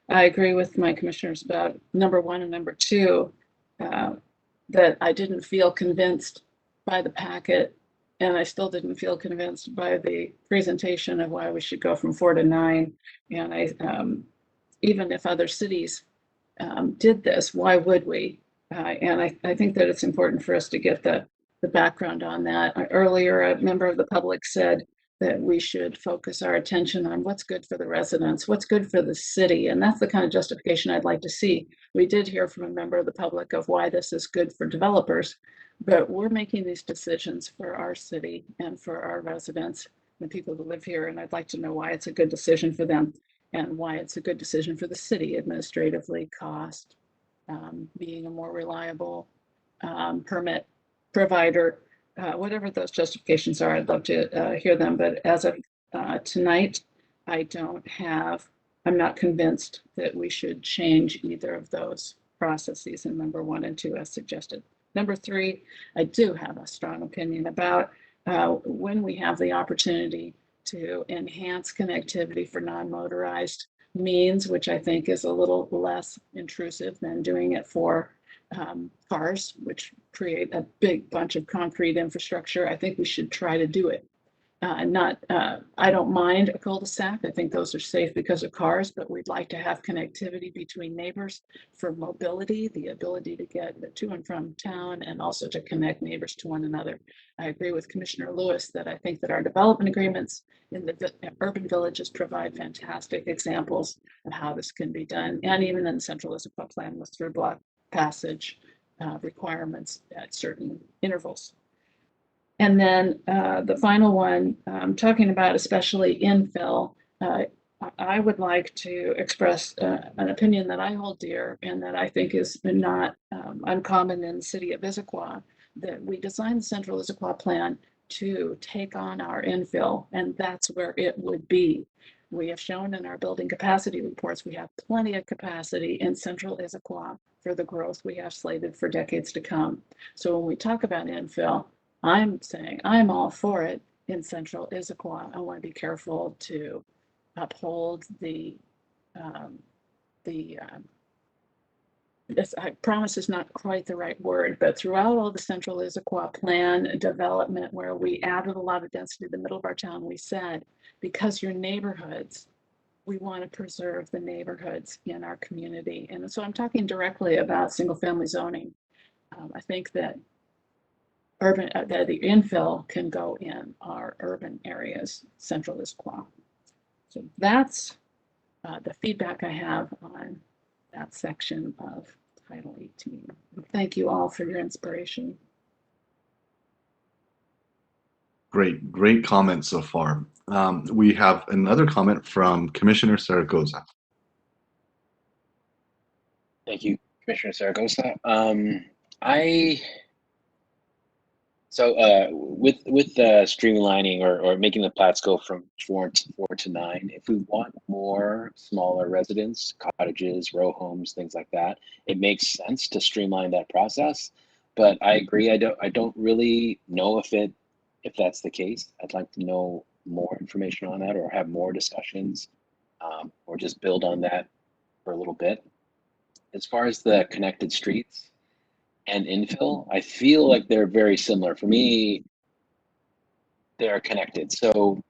G: I agree with my commissioners about number 1 and number 2, that I didn't feel convinced by the packet, and I still didn't feel convinced by the presentation of why we should go from 4 to 9. And I, even if other cities did this, why would we? And I think that it's important for us to get the background on that. Earlier, a member of the public said that we should focus our attention on what's good for the residents, what's good for the city. And that's the kind of justification I'd like to see. We did hear from a member of the public of why this is good for developers, but we're making these decisions for our city and for our residents, the people who live here. And I'd like to know why it's a good decision for them and why it's a good decision for the city administratively, cost, being a more reliable permit provider. Whatever those justifications are, I'd love to hear them. But as of tonight, I'm not convinced that we should change either of those processes in number 1 and 2 as suggested. Number 3, I do have a strong opinion about when we have the opportunity to enhance connectivity for non-motorized means, which I think is a little less intrusive than doing it for cars, which create a big bunch of concrete infrastructure. I think we should try to do it. I don't mind a cul-de-sac. I think those are safe because of cars, but we'd like to have connectivity between neighbors for mobility, the ability to get to and from town, and also to connect neighbors to one another. I agree with Commissioner Lewis that I think that our development agreements in the urban villages provide fantastic examples of how this can be done. And even in the Central Issaquah plan with through block passage requirements at certain intervals. And then the final one, talking about especially infill, I would like to express an opinion that I hold dear and that I think is not uncommon in the city of Issaquah, that we designed the Central Issaquah plan to take on our infill, and that's where it would be. We have shown in our building capacity reports, we have plenty of capacity in Central Issaquah for the growth we have slated for decades to come. So when we talk about infill, I'm saying I'm all for it in Central Issaquah. I want to be careful to uphold I promise is not quite the right word, but throughout all the Central Issaquah plan development where we added a lot of density in the middle of our town, we said, because your neighborhoods, we want to preserve the neighborhoods in our community. And so I'm talking directly about single family zoning. I think that the infill can go in our urban areas, Central Issaquah. So that's the feedback I have on that section of Title 18. Thank you all for your inspiration.
A: Great comments so far. We have another comment from Commissioner Zaragoza.
H: Thank you, Commissioner Zaragoza. With streamlining or making the plats go from 4 to 9, if we want more smaller residents, cottages, row homes, things like that, it makes sense to streamline that process. But I agree, I don't really know if it if that's the case. I'd like to know more information on that or have more discussions, or just build on that for a little bit. As far as the connected streets and infill, I feel like they're very similar. For me, they're connected. So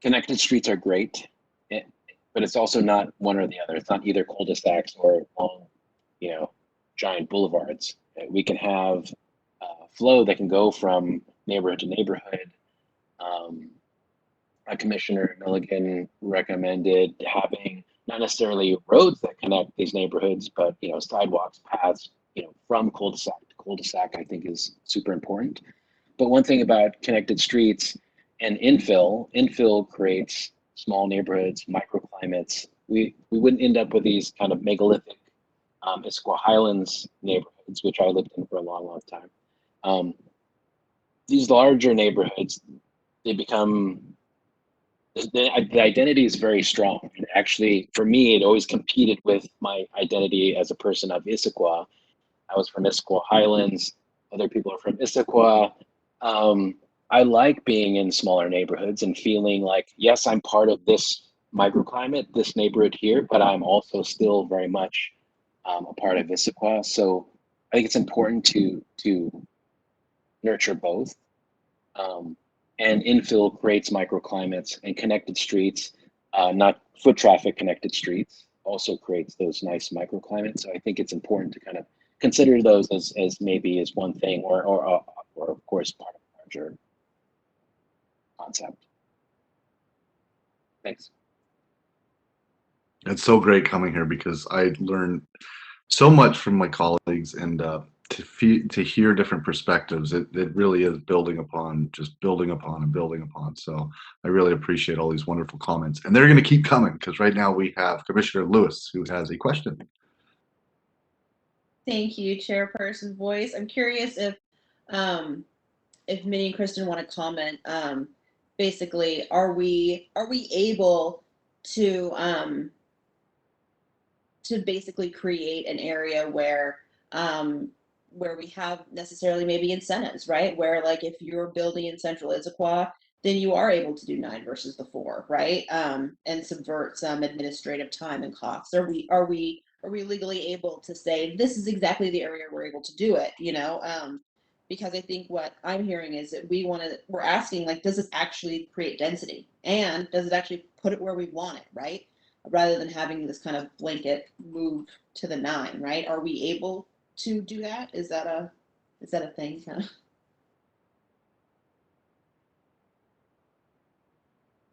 H: connected streets are great, but it's also not one or the other. It's not either cul-de-sacs or long, giant boulevards. We can have flow that can go from neighborhood to neighborhood. Commissioner Milligan recommended having not necessarily roads that connect these neighborhoods, but sidewalks, paths, from cul-de-sac to cul-de-sac, I think is super important. But one thing about connected streets and infill creates small neighborhoods, microclimates. We wouldn't end up with these kind of megalithic Issaquah Highlands neighborhoods, which I lived in for a long, long time. These larger neighborhoods, they become, the identity is very strong. And actually, for me, it always competed with my identity as a person of Issaquah. I was from Issaquah Highlands. Other people are from Issaquah. I like being in smaller neighborhoods and feeling like, yes, I'm part of this microclimate, this neighborhood here, but I'm also still very much a part of Issaquah. So I think it's important to nurture both. And infill creates microclimates, and connected streets, not foot traffic connected streets, also creates those nice microclimates. So I think it's important to kind of consider those as maybe as one thing, or of course part of a larger concept. Thanks.
A: It's so great coming here because I learned so much from my colleagues, and to hear different perspectives, it really is building upon and building upon. So I really appreciate all these wonderful comments, and they're going to keep coming because right now we have Commissioner Lewis who has a question.
C: Thank you, Chairperson Voice. I'm curious if Minnie and Kristen want to comment. Basically, are we able to basically create an area where we have necessarily maybe incentives, right? Where like if you're building in Central Issaquah, then you are able to do 9 versus the 4, right? And subvert some administrative time and costs. Are we legally able to say this is exactly the area we're able to do it? Because I think what I'm hearing is that we're asking, like, does this actually create density, and does it actually put it where we want it, right? Rather than having this kind of blanket move to the 9, right? Are we able to do that? Is that a thing? Kind of?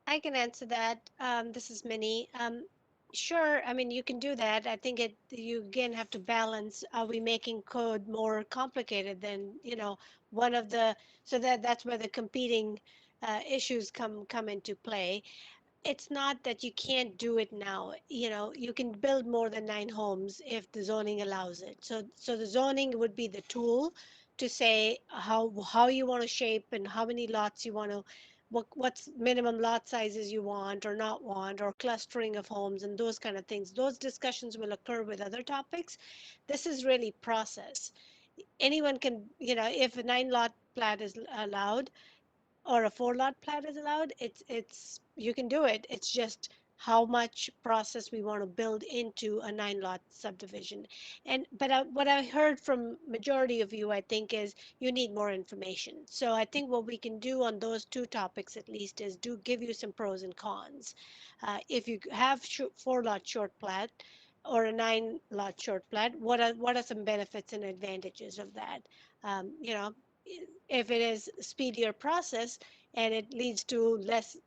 E: I can answer that. This is Minnie. Sure, I mean, you can do that. I think you again have to balance, are we making code more complicated than, one of the, so that's where the competing issues come into play. It's not that you can't do it now. You can build more than 9 homes if the zoning allows it. So the zoning would be the tool to say how you want to shape and how many lots you want to, what's minimum lot sizes you want or not want, or clustering of homes and those kind of things. Those discussions will occur with other topics. This is really process. Anyone can, if a 9-lot plat is allowed, or a 4-lot plat is allowed, it's you can do it. It's just how much process we want to build into a 9-lot subdivision. But what I heard from majority of you, I think, is you need more information. So I think what we can do on those 2 topics at least is give you some pros and cons. If you have 4-lot short plat or a 9-lot short plat, what are some benefits and advantages of that? You know, if it is speedier process and it leads to less,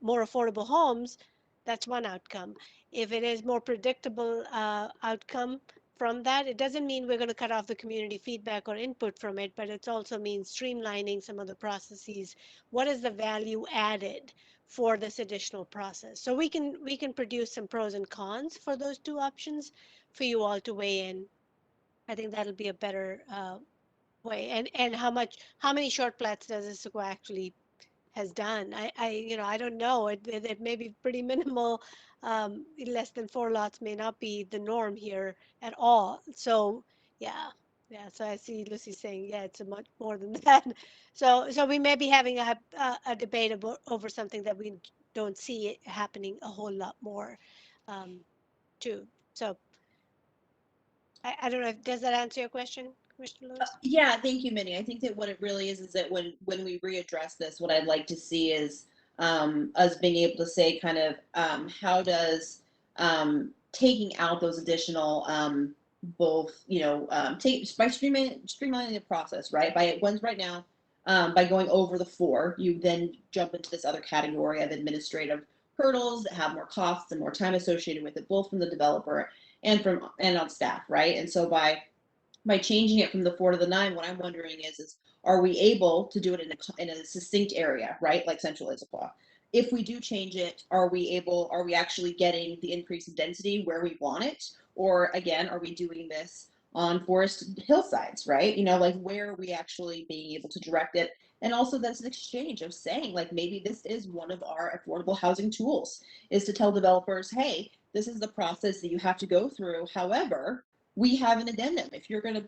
E: more affordable homes, that's one outcome. If it is more predictable outcome from that, it doesn't mean we're going to cut off the community feedback or input from it, but it also means streamlining some of the processes. What is the value added for this additional process? So we can produce some pros and cons for those 2 options for you all to weigh in. I think that'll be a better way. And how many short plats does Issaquah actually has done? I don't know. It may be pretty minimal. Less than 4 lots may not be the norm here at all. So yeah, Yeah, so I see Lucy saying, yeah, it's a much more than that. So we may be having a debate over something that we don't see it happening a whole lot more, um, too. So I don't know if, does that answer your question, Commissioner Lewis?
C: Yeah, thank you, Minnie. I think that what it really is that when we readdress this, what I'd like to see is us being able to say kind of how does taking out those additional both take by streamlining the process, right? By ones right now, by going over the 4, you then jump into this other category of administrative hurdles that have more costs and more time associated with it, both from the developer and on staff, right? And so by changing it from the 4 to the 9, what I'm wondering is are we able to do it in a succinct area, right? Like Central Issaquah. If we do change it, are we actually getting the increase in density where we want it? Or again, are we doing this on forest hillsides, right? Like where are we actually being able to direct it? And also that's an exchange of saying, like, maybe this is one of our affordable housing tools, is to tell developers, hey, this is the process that you have to go through. However, we have an addendum. If you're going to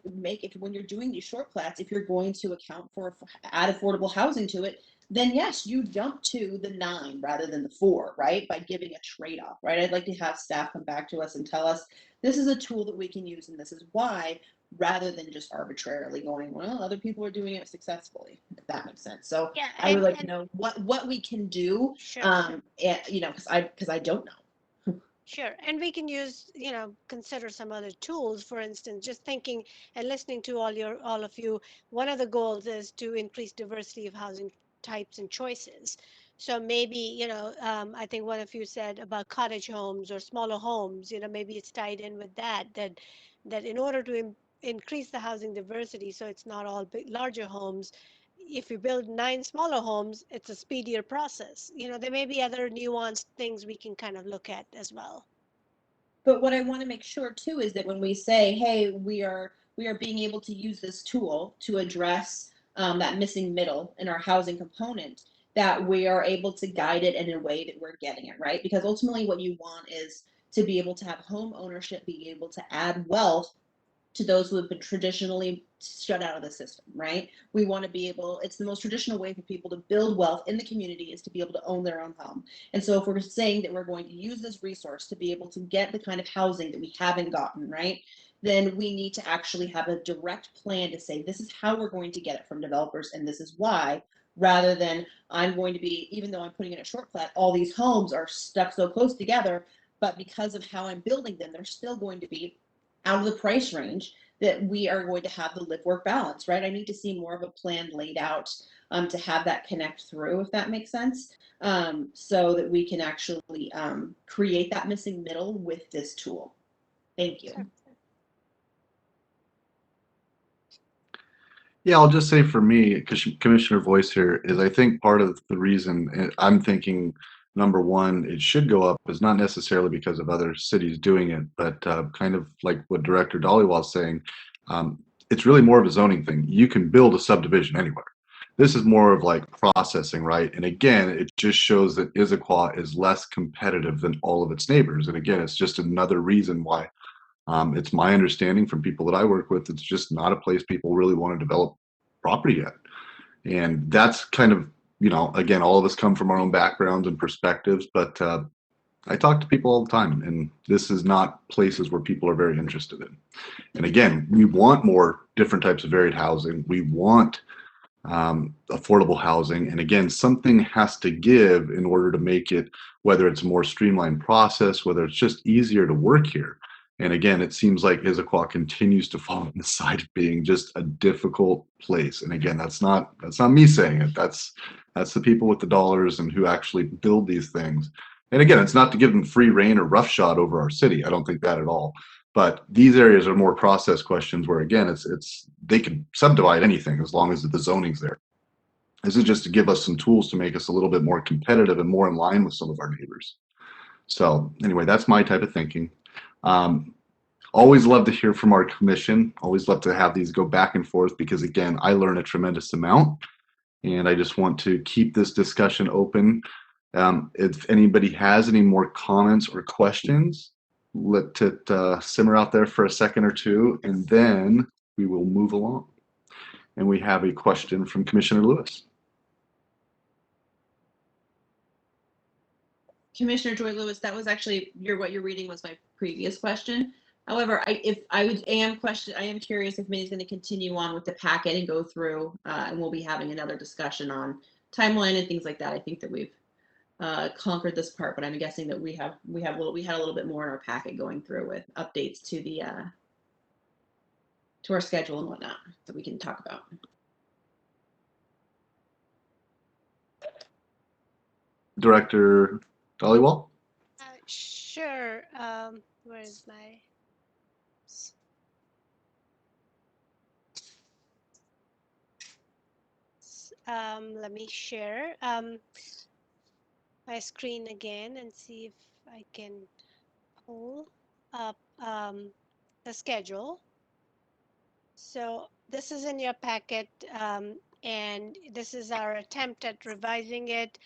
C: when you're doing these short plats, if you're going to account for add affordable housing to it, then yes, you jump to the 9 rather than the 4, right? By giving a trade-off, right? I'd like to have staff come back to us and tell us this is a tool that we can use and this is why, rather than just arbitrarily going, well, other people are doing it successfully, if that makes sense. So
E: Yeah,
C: I would like to know what we can do,
E: sure.
C: because I don't know.
E: Sure. And we can use, consider some other tools. For instance, just thinking and listening to all of you, one of the goals is to increase diversity of housing types and choices. So maybe, I think one of you said about cottage homes or smaller homes, maybe it's tied in with that in order to increase the housing diversity, so it's not all big, larger homes, if you build 9 smaller homes, it's a speedier process. There may be other nuanced things we can kind of look at as well.
C: But what I want to make sure too is that when we say, hey, we are being able to use this tool to address that missing middle in our housing component, that we are able to guide it in a way that we're getting it right. Because ultimately, what you want is to be able to have home ownership, be able to add wealth to those who have been traditionally shut out of the system, right? We want to be able, it's the most traditional way for people to build wealth in the community is to be able to own their own home. And so if we're saying that we're going to use this resource to be able to get the kind of housing that we haven't gotten, right? Then we need to actually have a direct plan to say, this is how we're going to get it from developers and this is why, rather than I'm going to be, even though I'm putting in a short plat, all these homes are stuck so close together, but because of how I'm building them, they're still going to be out of the price range that we are going to have the live work balance, right? I need to see more of a plan laid out to have that connect through, if that makes sense, so that we can actually create that missing middle with this tool. Thank you.
A: Yeah, I'll just say for me, Commissioner Voice here is I think part of the reason I'm thinking number one, it should go up is not necessarily because of other cities doing it, but kind of like what Director Dolly was saying, it's really more of a zoning thing. You can build a subdivision anywhere. This is more of like processing, right? And again, it just shows that Issaquah is less competitive than all of its neighbors. And again, it's just another reason why it's my understanding from people that I work with, it's just not a place people really want to develop property yet. And that's kind of, again, all of us come from our own backgrounds and perspectives, but I talk to people all the time, and this is not places where people are very interested in. And again, we want more different types of varied housing. We want affordable housing. And again, something has to give in order to make it, whether it's a more streamlined process, whether it's just easier to work here. And again, it seems like Issaquah continues to fall on the side of being just a difficult place. And again, that's not me saying it. That's the people with the dollars and who actually build these things. And again, it's not to give them free reign or roughshod over our city. I don't think that at all. But these areas are more process questions where again, it's they can subdivide anything as long as the zoning's there. This is just to give us some tools to make us a little bit more competitive and more in line with some of our neighbors. So anyway, that's my type of thinking. Always love to hear from our commission. Always love to have these go back and forth because again, I learn a tremendous amount. And I just want to keep this discussion open. If anybody has any more comments or questions, let it simmer out there for a second or two, and then we will move along. And we have a question from Commissioner Lewis.
C: Commissioner Joy Lewis, that was actually what you're reading was my previous question. However, I am curious if Minnie's going to continue on with the packet and go through, and we'll be having another discussion on timeline and things like that. I think that we've conquered this part, but I'm guessing that we had a little bit more in our packet going through with updates to the to our schedule and whatnot that we can talk about.
A: Director Dollywall?
E: Sure. Where is my? Let me share my screen again and see if I can pull up the schedule. So this is in your packet, and this is our attempt at revising it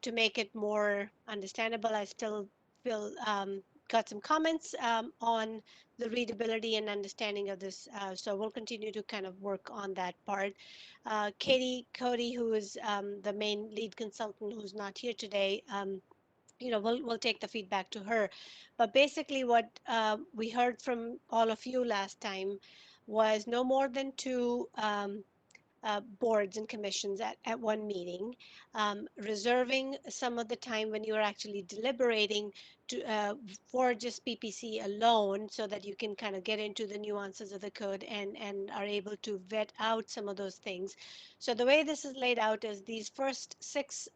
E: to make it more understandable. I still feel got some comments on the readability and understanding of this, so we'll continue to kind of work on that part. Katie Cody, who is the main lead consultant, who's not here today, we'll take the feedback to her. But basically what we heard from all of you last time was no more than two boards and commissions at one meeting, reserving some of the time when you're actually deliberating for just PPC alone, so that you can kind of get into the nuances of the code and are able to vet out some of those things. So the way this is laid out is these first six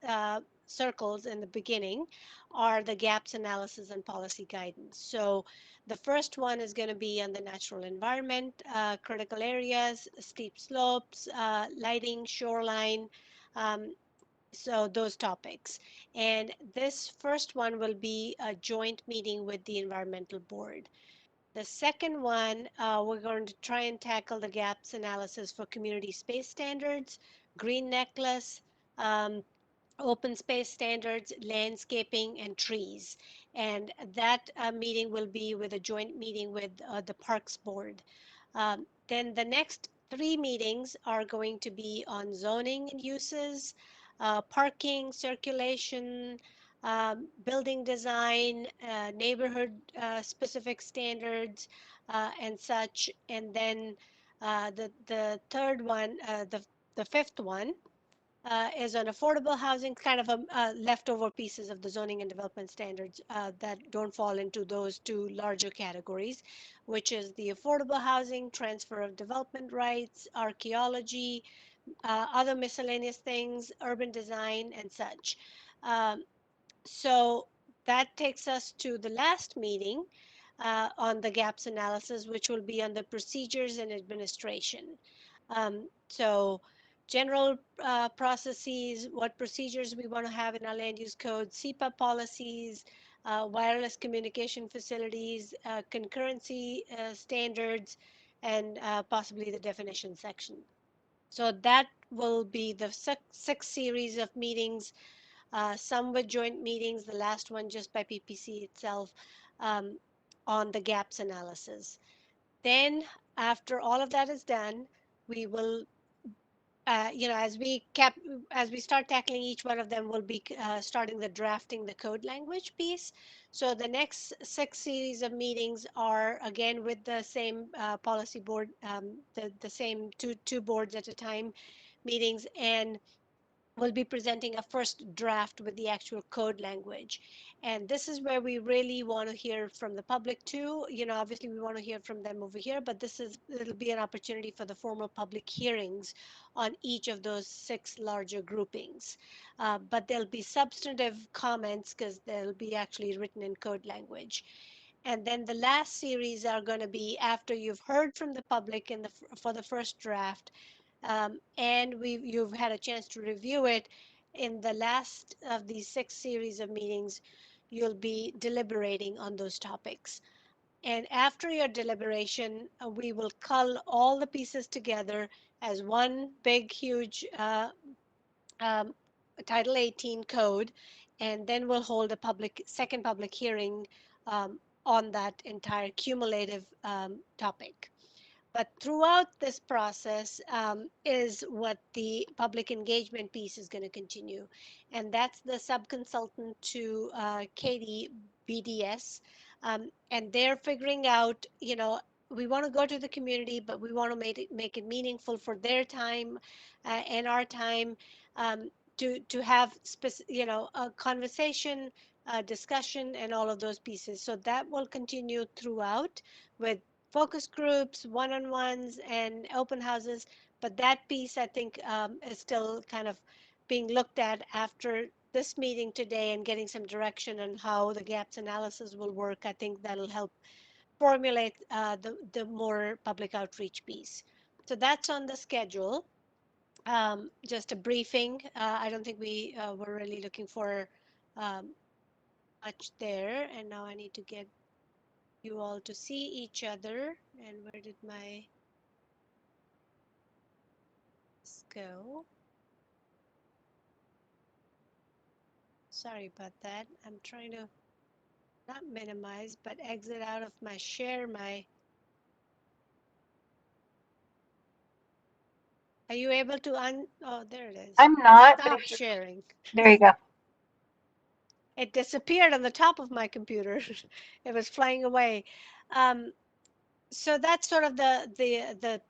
E: circles in the beginning are the gaps analysis and policy guidance. So the first one is going to be on the natural environment, critical areas, steep slopes, lighting, shoreline, so those topics. And this first one will be a joint meeting with the environmental board. The second one, we're going to try and tackle the gaps analysis for community space standards, green necklace, open space standards, landscaping, and trees. And that meeting will be with a joint meeting with the Parks Board. Then the next three meetings are going to be on zoning and uses, parking, circulation, building design, neighborhood specific standards, and such. And then the third one, the fifth one, is on affordable housing, kind of a leftover pieces of the zoning and development standards that don't fall into those two larger categories, which is the affordable housing, transfer of development rights, archaeology, other miscellaneous things, urban design, and such. So that takes us to the last meeting on the gaps analysis, which will be on the procedures and administration. So general processes, what procedures we want to have in our land use code, SEPA policies, wireless communication facilities, concurrency standards, and possibly the definition section. So that will be the six series of meetings, some with joint meetings, the last one just by PPC itself, on the gaps analysis. Then after all of that is done, we will as we start tackling each one of them, we'll be starting the drafting the code language piece. So the next six series of meetings are again with the same policy board, the same two boards at a time meetings, and we'll be presenting a first draft with the actual code language. And this is where we really want to hear from the public too. Obviously we want to hear from them over here, but it'll be an opportunity for the formal public hearings on each of those six larger groupings. But there'll be substantive comments because they'll be actually written in code language. And then the last series are going to be after you've heard from the public for the first draft, and you've had a chance to review it. In the last of these six series of meetings, you'll be deliberating on those topics. And after your deliberation, we will cull all the pieces together as one big, huge Title 18 code, and then we'll hold a second public hearing on that entire cumulative topic. But throughout this process is what the public engagement piece is going to continue. And that's the sub-consultant to Katie BDS. And they're figuring out, we want to go to the community, but we want to make it meaningful for their time and our time to have, a conversation, discussion, and all of those pieces. So that will continue throughout with focus groups, one-on-ones, and open houses. But that piece, I think, is still kind of being looked at after this meeting today and getting some direction on how the gaps analysis will work. I think that'll help formulate the more public outreach piece. So that's on the schedule. Just a briefing. I don't think we were really looking for much there. And now I need to get you all to see each other. And where did my go? Sorry about that. I'm trying to not minimize, but exit out of my share. Are you able to oh, there it is.
B: I'm not, but
E: Stop
B: if you,
E: sharing.
B: there you go.
E: It disappeared on the top of my computer. It was flying away. So that's sort of the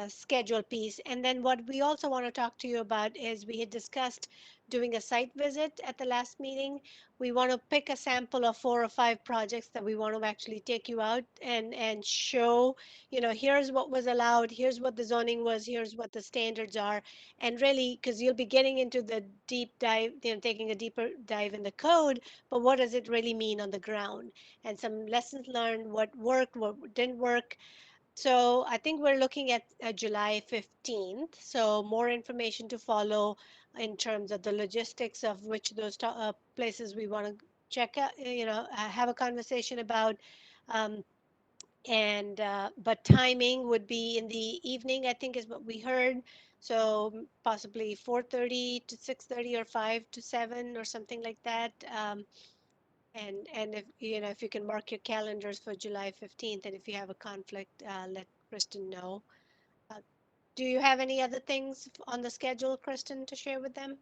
E: schedule piece. And then what we also want to talk to you about is we had discussed doing a site visit at the last meeting. We want to pick a sample of 4 or 5 projects that we want to actually take you out and show, here's what was allowed, here's what the zoning was, here's what the standards are. And really, because you'll be getting into the deep dive, taking a deeper dive in the code, but what does it really mean on the ground? And some lessons learned, what worked, what didn't work. So I think we're looking at July 15th. So more information to follow in terms of the logistics of which those places we want to check out, have a conversation about. Um, and but timing would be in the evening, I think is what we heard. So possibly 4:30 to 6:30 or 5 to 7 or something like that. And if you can mark your calendars for July 15th, and if you have a conflict, let Kristen know. Uh, do you have any other things on the schedule, Kristen, to share with them?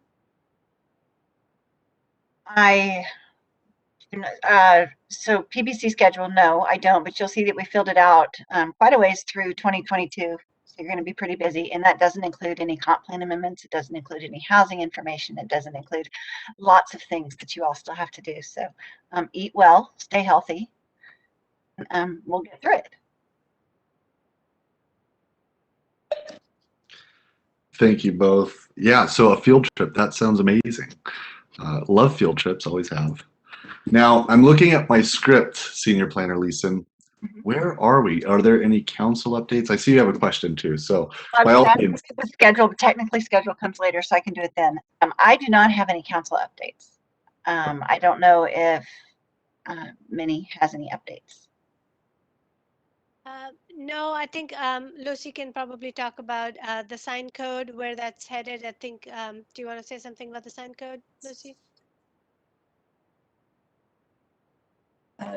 B: So PBC schedule, no, I don't, but you'll see that we filled it out quite a ways through 2022. So you're going to be pretty busy, and that doesn't include any comp plan amendments. It doesn't include any housing information. It doesn't include lots of things that you all still have to do. So eat well, stay healthy, and we'll get through it.
A: Thank you both. Yeah, so a field trip, that sounds amazing. Love field trips, always have. Now, I'm looking at my script, Senior Planner Leeson. Where are we? Are there any council updates? I see you have a question too, so by all means.
B: The schedule, technically schedule comes later, so I can do it then. I do not have any council updates. I don't know if Minnie has any updates.
E: No, I think Lucy can probably talk about the sign code, where that's headed. I think, do you want to say something about the sign code, Lucy?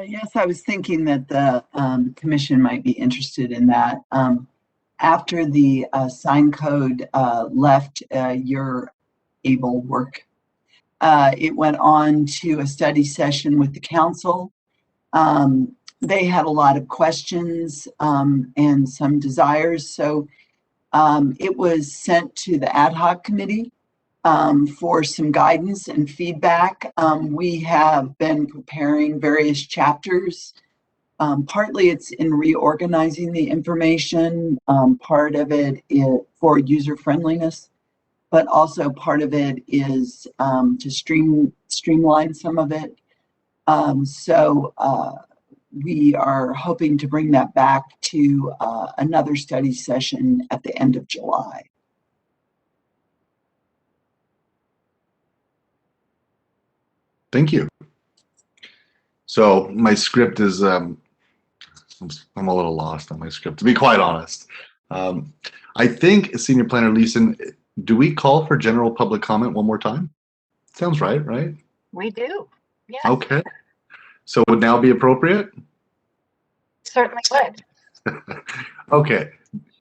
I: Yes, I was thinking that the commission might be interested in that. After the sign code left your able work, it went on to a study session with the council. They had a lot of questions and some desires, so it was sent to the ad hoc committee for some guidance and feedback. We have been preparing various chapters. Partly it's in reorganizing the information. Part of it is for user friendliness, but also part of it is to streamline some of it. So we are hoping to bring that back to another study session at the end of July.
A: Thank you. So my script is, I'm a little lost on my script, to be quite honest. I think, Senior Planner Leeson, do we call for general public comment one more time? Sounds right, right?
B: We do. Yes.
A: Okay. So would now be appropriate?
B: Certainly would.
A: Okay,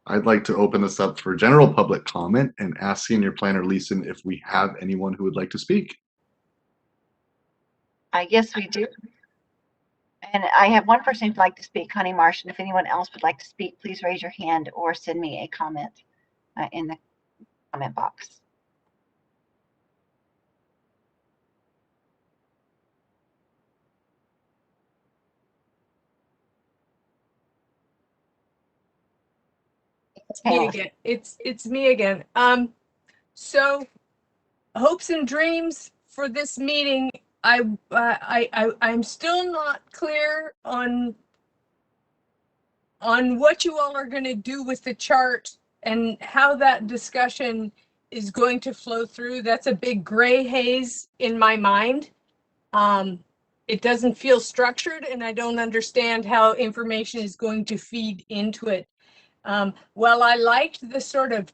A: I'd like to open this up for general public comment and ask Senior Planner Leeson if we have anyone who would like to speak.
B: I guess we do. And I have one person who'd like to speak, Connie Marsh, and if anyone else would like to speak, please raise your hand or send me a comment in the comment box.
F: It's me again. It's me again. So hopes and dreams for this meeting. I'm still not clear on what you all are going to do with the chart and how that discussion is going to flow through. That's a big gray haze in my mind. It doesn't feel structured, and I don't understand how information is going to feed into it. Well, I liked the sort of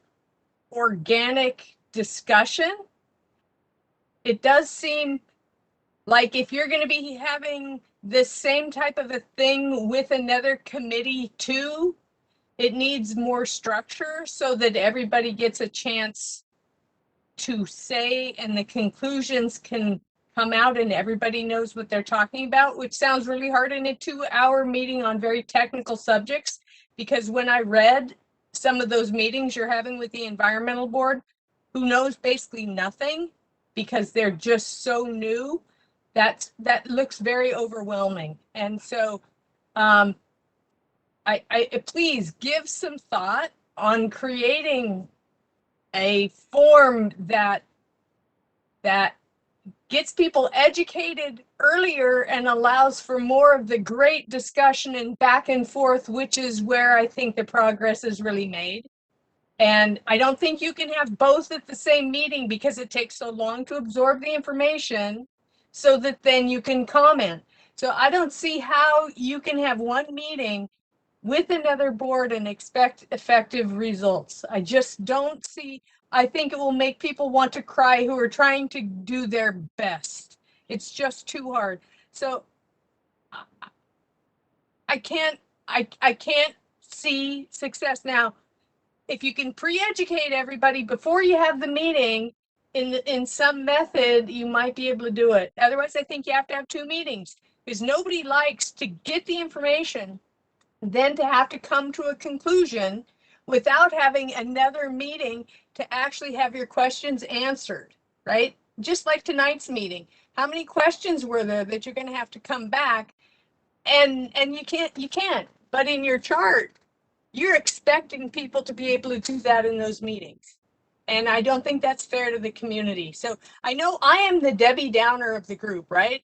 F: organic discussion. It does seem like if you're going to be having the same type of a thing with another committee too, it needs more structure so that everybody gets a chance to say and the conclusions can come out and everybody knows what they're talking about, which sounds really hard in a 2-hour meeting on very technical subjects. Because when I read some of those meetings you're having with the environmental board, who knows basically nothing because they're just so new, that looks very overwhelming. And so I please give some thought on creating a form that gets people educated earlier and allows for more of the great discussion and back and forth, which is where I think the progress is really made. And I don't think you can have both at the same meeting because it takes so long to absorb the information so that then you can comment. So I don't see how you can have one meeting with another board and expect effective results. I just don't see. I think it will make people want to cry who are trying to do their best. It's just too hard. So I can't see success. Now, if you can pre-educate everybody before you have the meeting in some method, you might be able to do it. Otherwise, I think you have to have 2 meetings because nobody likes to get the information, then to have to come to a conclusion without having another meeting to actually have your questions answered, right? Just like tonight's meeting. How many questions were there that you're going to have to come back and you can't. But in your chart, you're expecting people to be able to do that in those meetings. And I don't think that's fair to the community. So I know I am the Debbie Downer of the group, right?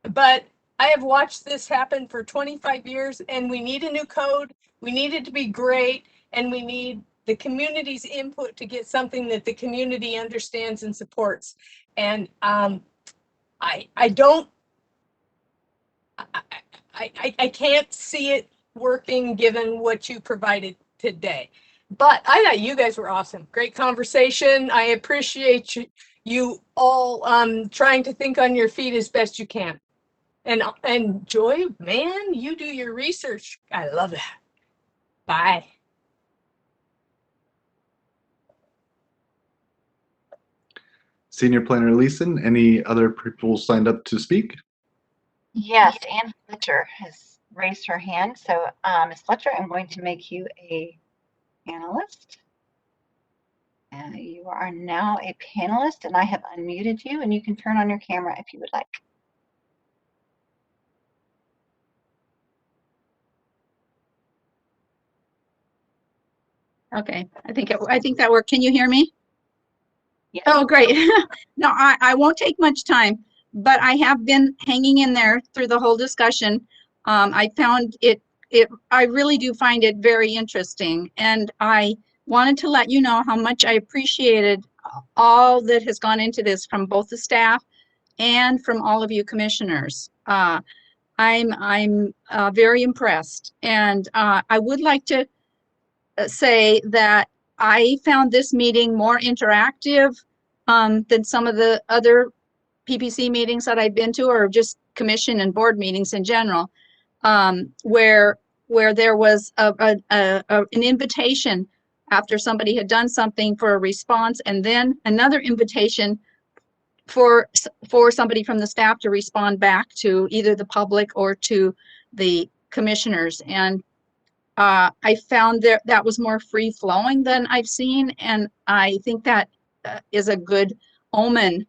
F: But I have watched this happen for 25 years and we need a new code. We need it to be great. And we need the community's input to get something that the community understands and supports. And I can't see it working given what you provided today. But I thought you guys were awesome. Great conversation. I appreciate you all trying to think on your feet as best you can. And Joy, man, you do your research. I love that. Bye.
A: Senior Planner Leeson, any other people signed up to speak?
B: Yes, Ann Fletcher has raised her hand. So Ms. Fletcher, I'm going to make you a panelist. You are now a panelist and I have unmuted you and you can turn on your camera if you would like.
D: Okay, I think that worked. Can you hear me?
B: Yes.
D: Oh, great. No, I won't take much time, but I have been hanging in there through the whole discussion. I found I really do find it very interesting. And I wanted to let you know how much I appreciated all that has gone into this from both the staff and from all of you commissioners. I'm very impressed. And I would like to say that I found this meeting more interactive than some of the other PPC meetings that I've been to, or just commission and board meetings in general, where where there was an invitation after somebody had done something for a response, and then another invitation for somebody from the staff to respond back to either the public or to the commissioners. And I found that was more free flowing than I've seen, and I think that is a good omen.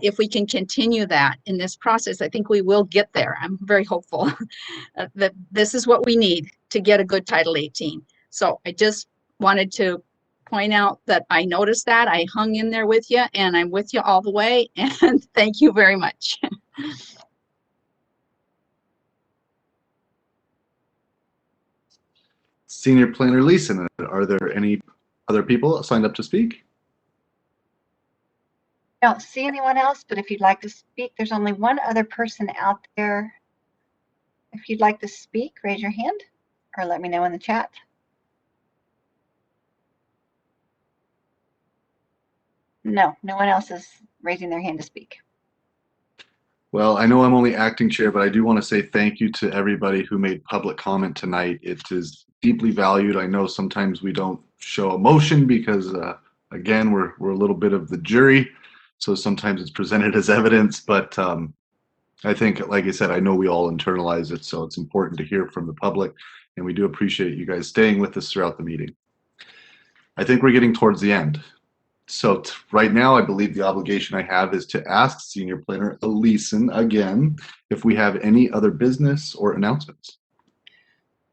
D: If we can continue that in this process, I think we will get there. I'm very hopeful that this is what we need to get a good Title 18. So I just wanted to point out that I noticed that. I hung in there with you, and I'm with you all the way. And thank you very much.
A: Senior Planner Leeson, are there any other people signed up to speak?
B: I don't see anyone else, but if you'd like to speak, there's only one other person out there. If you'd like to speak, raise your hand or let me know in the chat. No, no one else is raising their hand to speak.
A: Well, I know I'm only acting chair, but I do want to say thank you to everybody who made public comment tonight. It is deeply valued. I know sometimes we don't show emotion because, again, we're a little bit of the jury, so sometimes it's presented as evidence. But I think, like I said, I know we all internalize it, so it's important to hear from the public, and we do appreciate you guys staying with us throughout the meeting. I think we're getting towards the end. So right now, I believe the obligation I have is to ask Senior Planner Leeson again if we have any other business or announcements.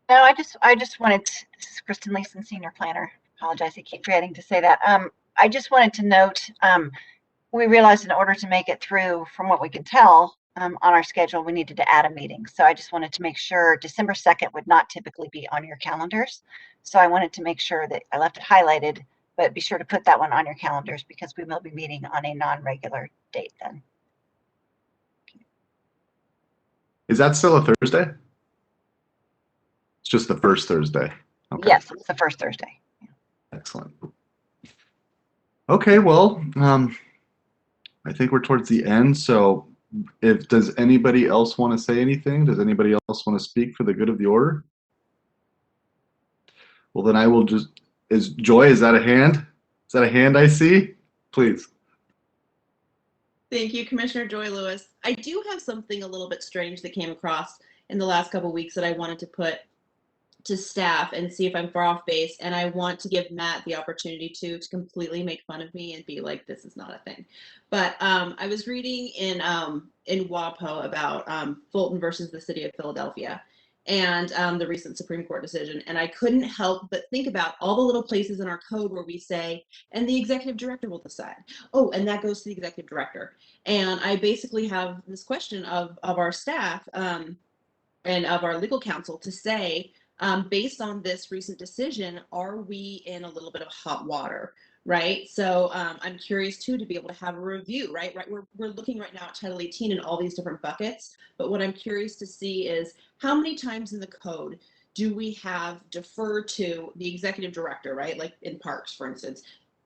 B: No, I just wanted to, this is Kristen Leeson, Senior Planner. Apologize, I keep forgetting to say that. I just wanted to note, we realized in order to make it through, from what we can tell, on our schedule, we needed to add a meeting. So I just wanted to make sure December 2nd would not typically be on your calendars. So I wanted to make sure that I left it highlighted, but be sure to put that one on your calendars because we will be meeting on a non-regular date then.
A: Is that still a Thursday? It's just the first Thursday. Okay.
B: Yes, it's the first Thursday.
A: Excellent. Okay, well, I think we're towards the end. So does anybody else want to say anything? Does anybody else want to speak for the good of the order? Well, then I will just, Joy, is that a hand? Is that a hand I see? Please.
C: Thank you, Commissioner Joy Lewis. I do have something a little bit strange that came across in the last couple of weeks that I wanted to put to staff and see if I'm far off base. And I want to give Matt the opportunity to completely make fun of me and be like, this is not a thing. But I was reading in WAPO about Fulton versus the city of Philadelphia and the recent Supreme Court decision. And I couldn't help but think about all the little places in our code where we say, and the executive director will decide. Oh, and that goes to the executive director. And I basically have this question of our staff and of our legal counsel to say, based on this recent decision, are we in a little bit of hot water, right? So I'm curious too to be able to have a review, right? We're looking right now at Title 18 in all these different buckets, but what I'm curious to see is how many times in the code do we have defer to the executive director, right? Like in parks, for instance.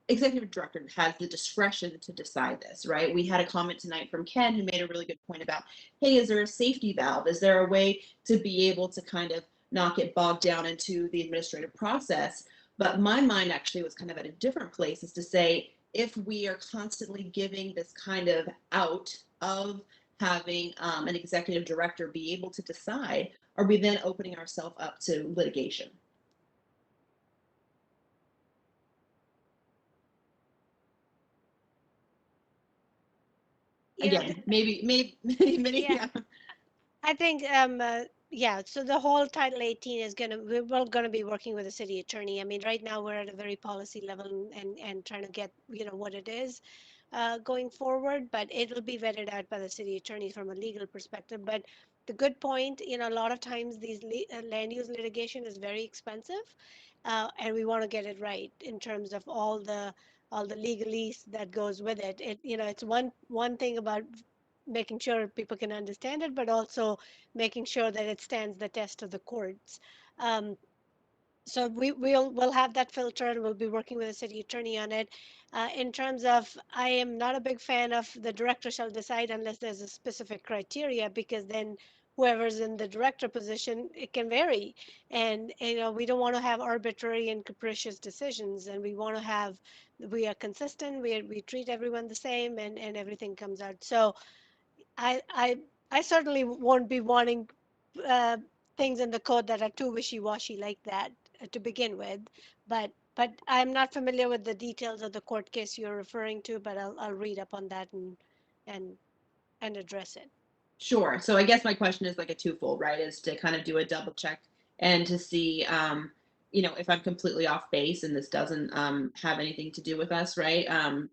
C: Executive director has the discretion to decide this, right? We had a comment tonight from Ken who made a really good point about, hey, is there a safety valve? Is there a way to be able to kind of not get bogged down into the administrative process? But my mind actually was kind of at a different place, is to say, if we are constantly giving this kind of out of having an executive director be able to decide, are we then opening ourselves up to litigation? Again, maybe,
E: Yeah. I think, yeah, so the whole Title 18 is we're going to be working with the city attorney. I mean, right now we're at a very policy level and trying to get, what it is going forward, but it will be vetted out by the city attorney from a legal perspective. But the good point, a lot of times these land use litigation is very expensive, and we want to get it right in terms of all the legalese that goes with it. It's one thing about making sure people can understand it, but also making sure that it stands the test of the courts. So we'll have that filter, and we'll be working with the city attorney on it. In terms of, I am not a big fan of the director shall decide unless there's a specific criteria, because then whoever's in the director position, it can vary. And, we don't want to have arbitrary and capricious decisions, and we are consistent, we treat everyone the same, and everything comes out. So I certainly won't be wanting uh, things in the code that are too wishy-washy like that to begin with. But I'm not familiar with the details of the court case you're referring to, but I'll read up on that and address it.
C: Sure. So I guess my question is like a twofold, right? Is to kind of do a double check and to see, if I'm completely off base and this doesn't have anything to do with us, right?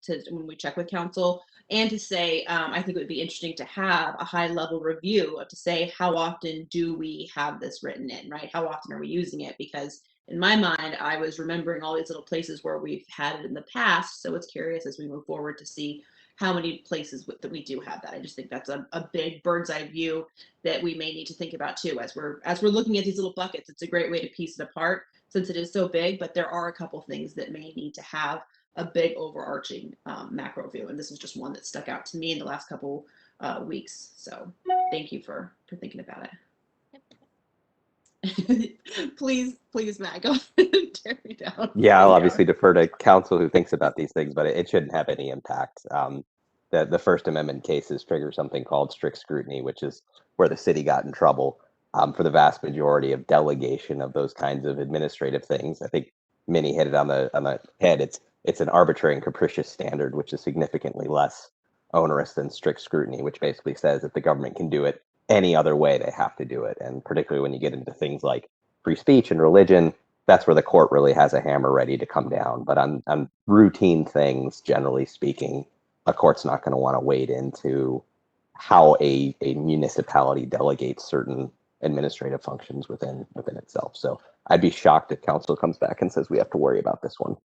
C: To when we check with counsel, and to say, I think it would be interesting to have a high level review of to say how often do we have this written in, right? How often are we using it? Because in my mind, I was remembering all these little places where we've had it in the past. So it's curious as we move forward to see how many places that we do have that. I just think that's a big bird's eye view that we may need to think about too as we're looking at these little buckets. It's a great way to piece it apart since it is so big, but there are a couple things that may need to have a big overarching macro view, and this is just one that stuck out to me in the last couple weeks. So thank you for thinking about it. Please, Matt, go tear me down.
K: Yeah, I'll obviously defer to counsel who thinks about these things, but it shouldn't have any impact. The First Amendment cases trigger something called strict scrutiny, which is where the city got in trouble for the vast majority of delegation of those kinds of administrative things. I think Minnie hit it on the head. It's an arbitrary and capricious standard, which is significantly less onerous than strict scrutiny, which basically says if the government can do it any other way, they have to do it. And particularly when you get into things like free speech and religion, that's where the court really has a hammer ready to come down. But on routine things, generally speaking, a court's not going to want to wade into how a municipality delegates certain administrative functions within itself. So I'd be shocked if counsel comes back and says we have to worry about this one.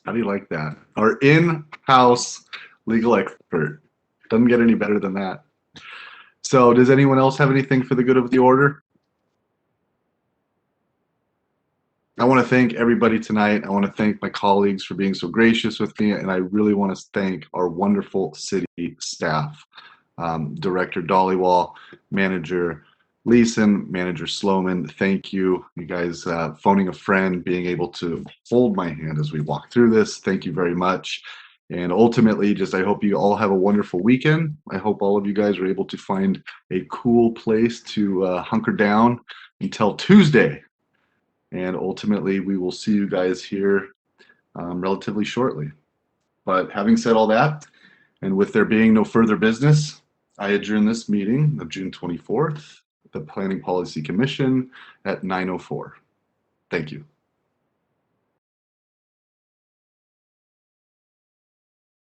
A: How do you like that? Our in-house legal expert. Doesn't get any better than that. So does anyone else have anything for the good of the order? I want to thank everybody tonight. I want to thank my colleagues for being so gracious with me, and I really want to thank our wonderful city staff. Director Dollywall, Manager Leeson, Manager Sloman, thank you. You guys phoning a friend, being able to hold my hand as we walk through this. Thank you very much. And ultimately, I hope you all have a wonderful weekend. I hope all of you guys are able to find a cool place to hunker down until Tuesday. And ultimately, we will see you guys here relatively shortly. But having said all that, and with there being no further business, I adjourn this meeting of June 24th, the Planning Policy Commission at 9:04. Thank you.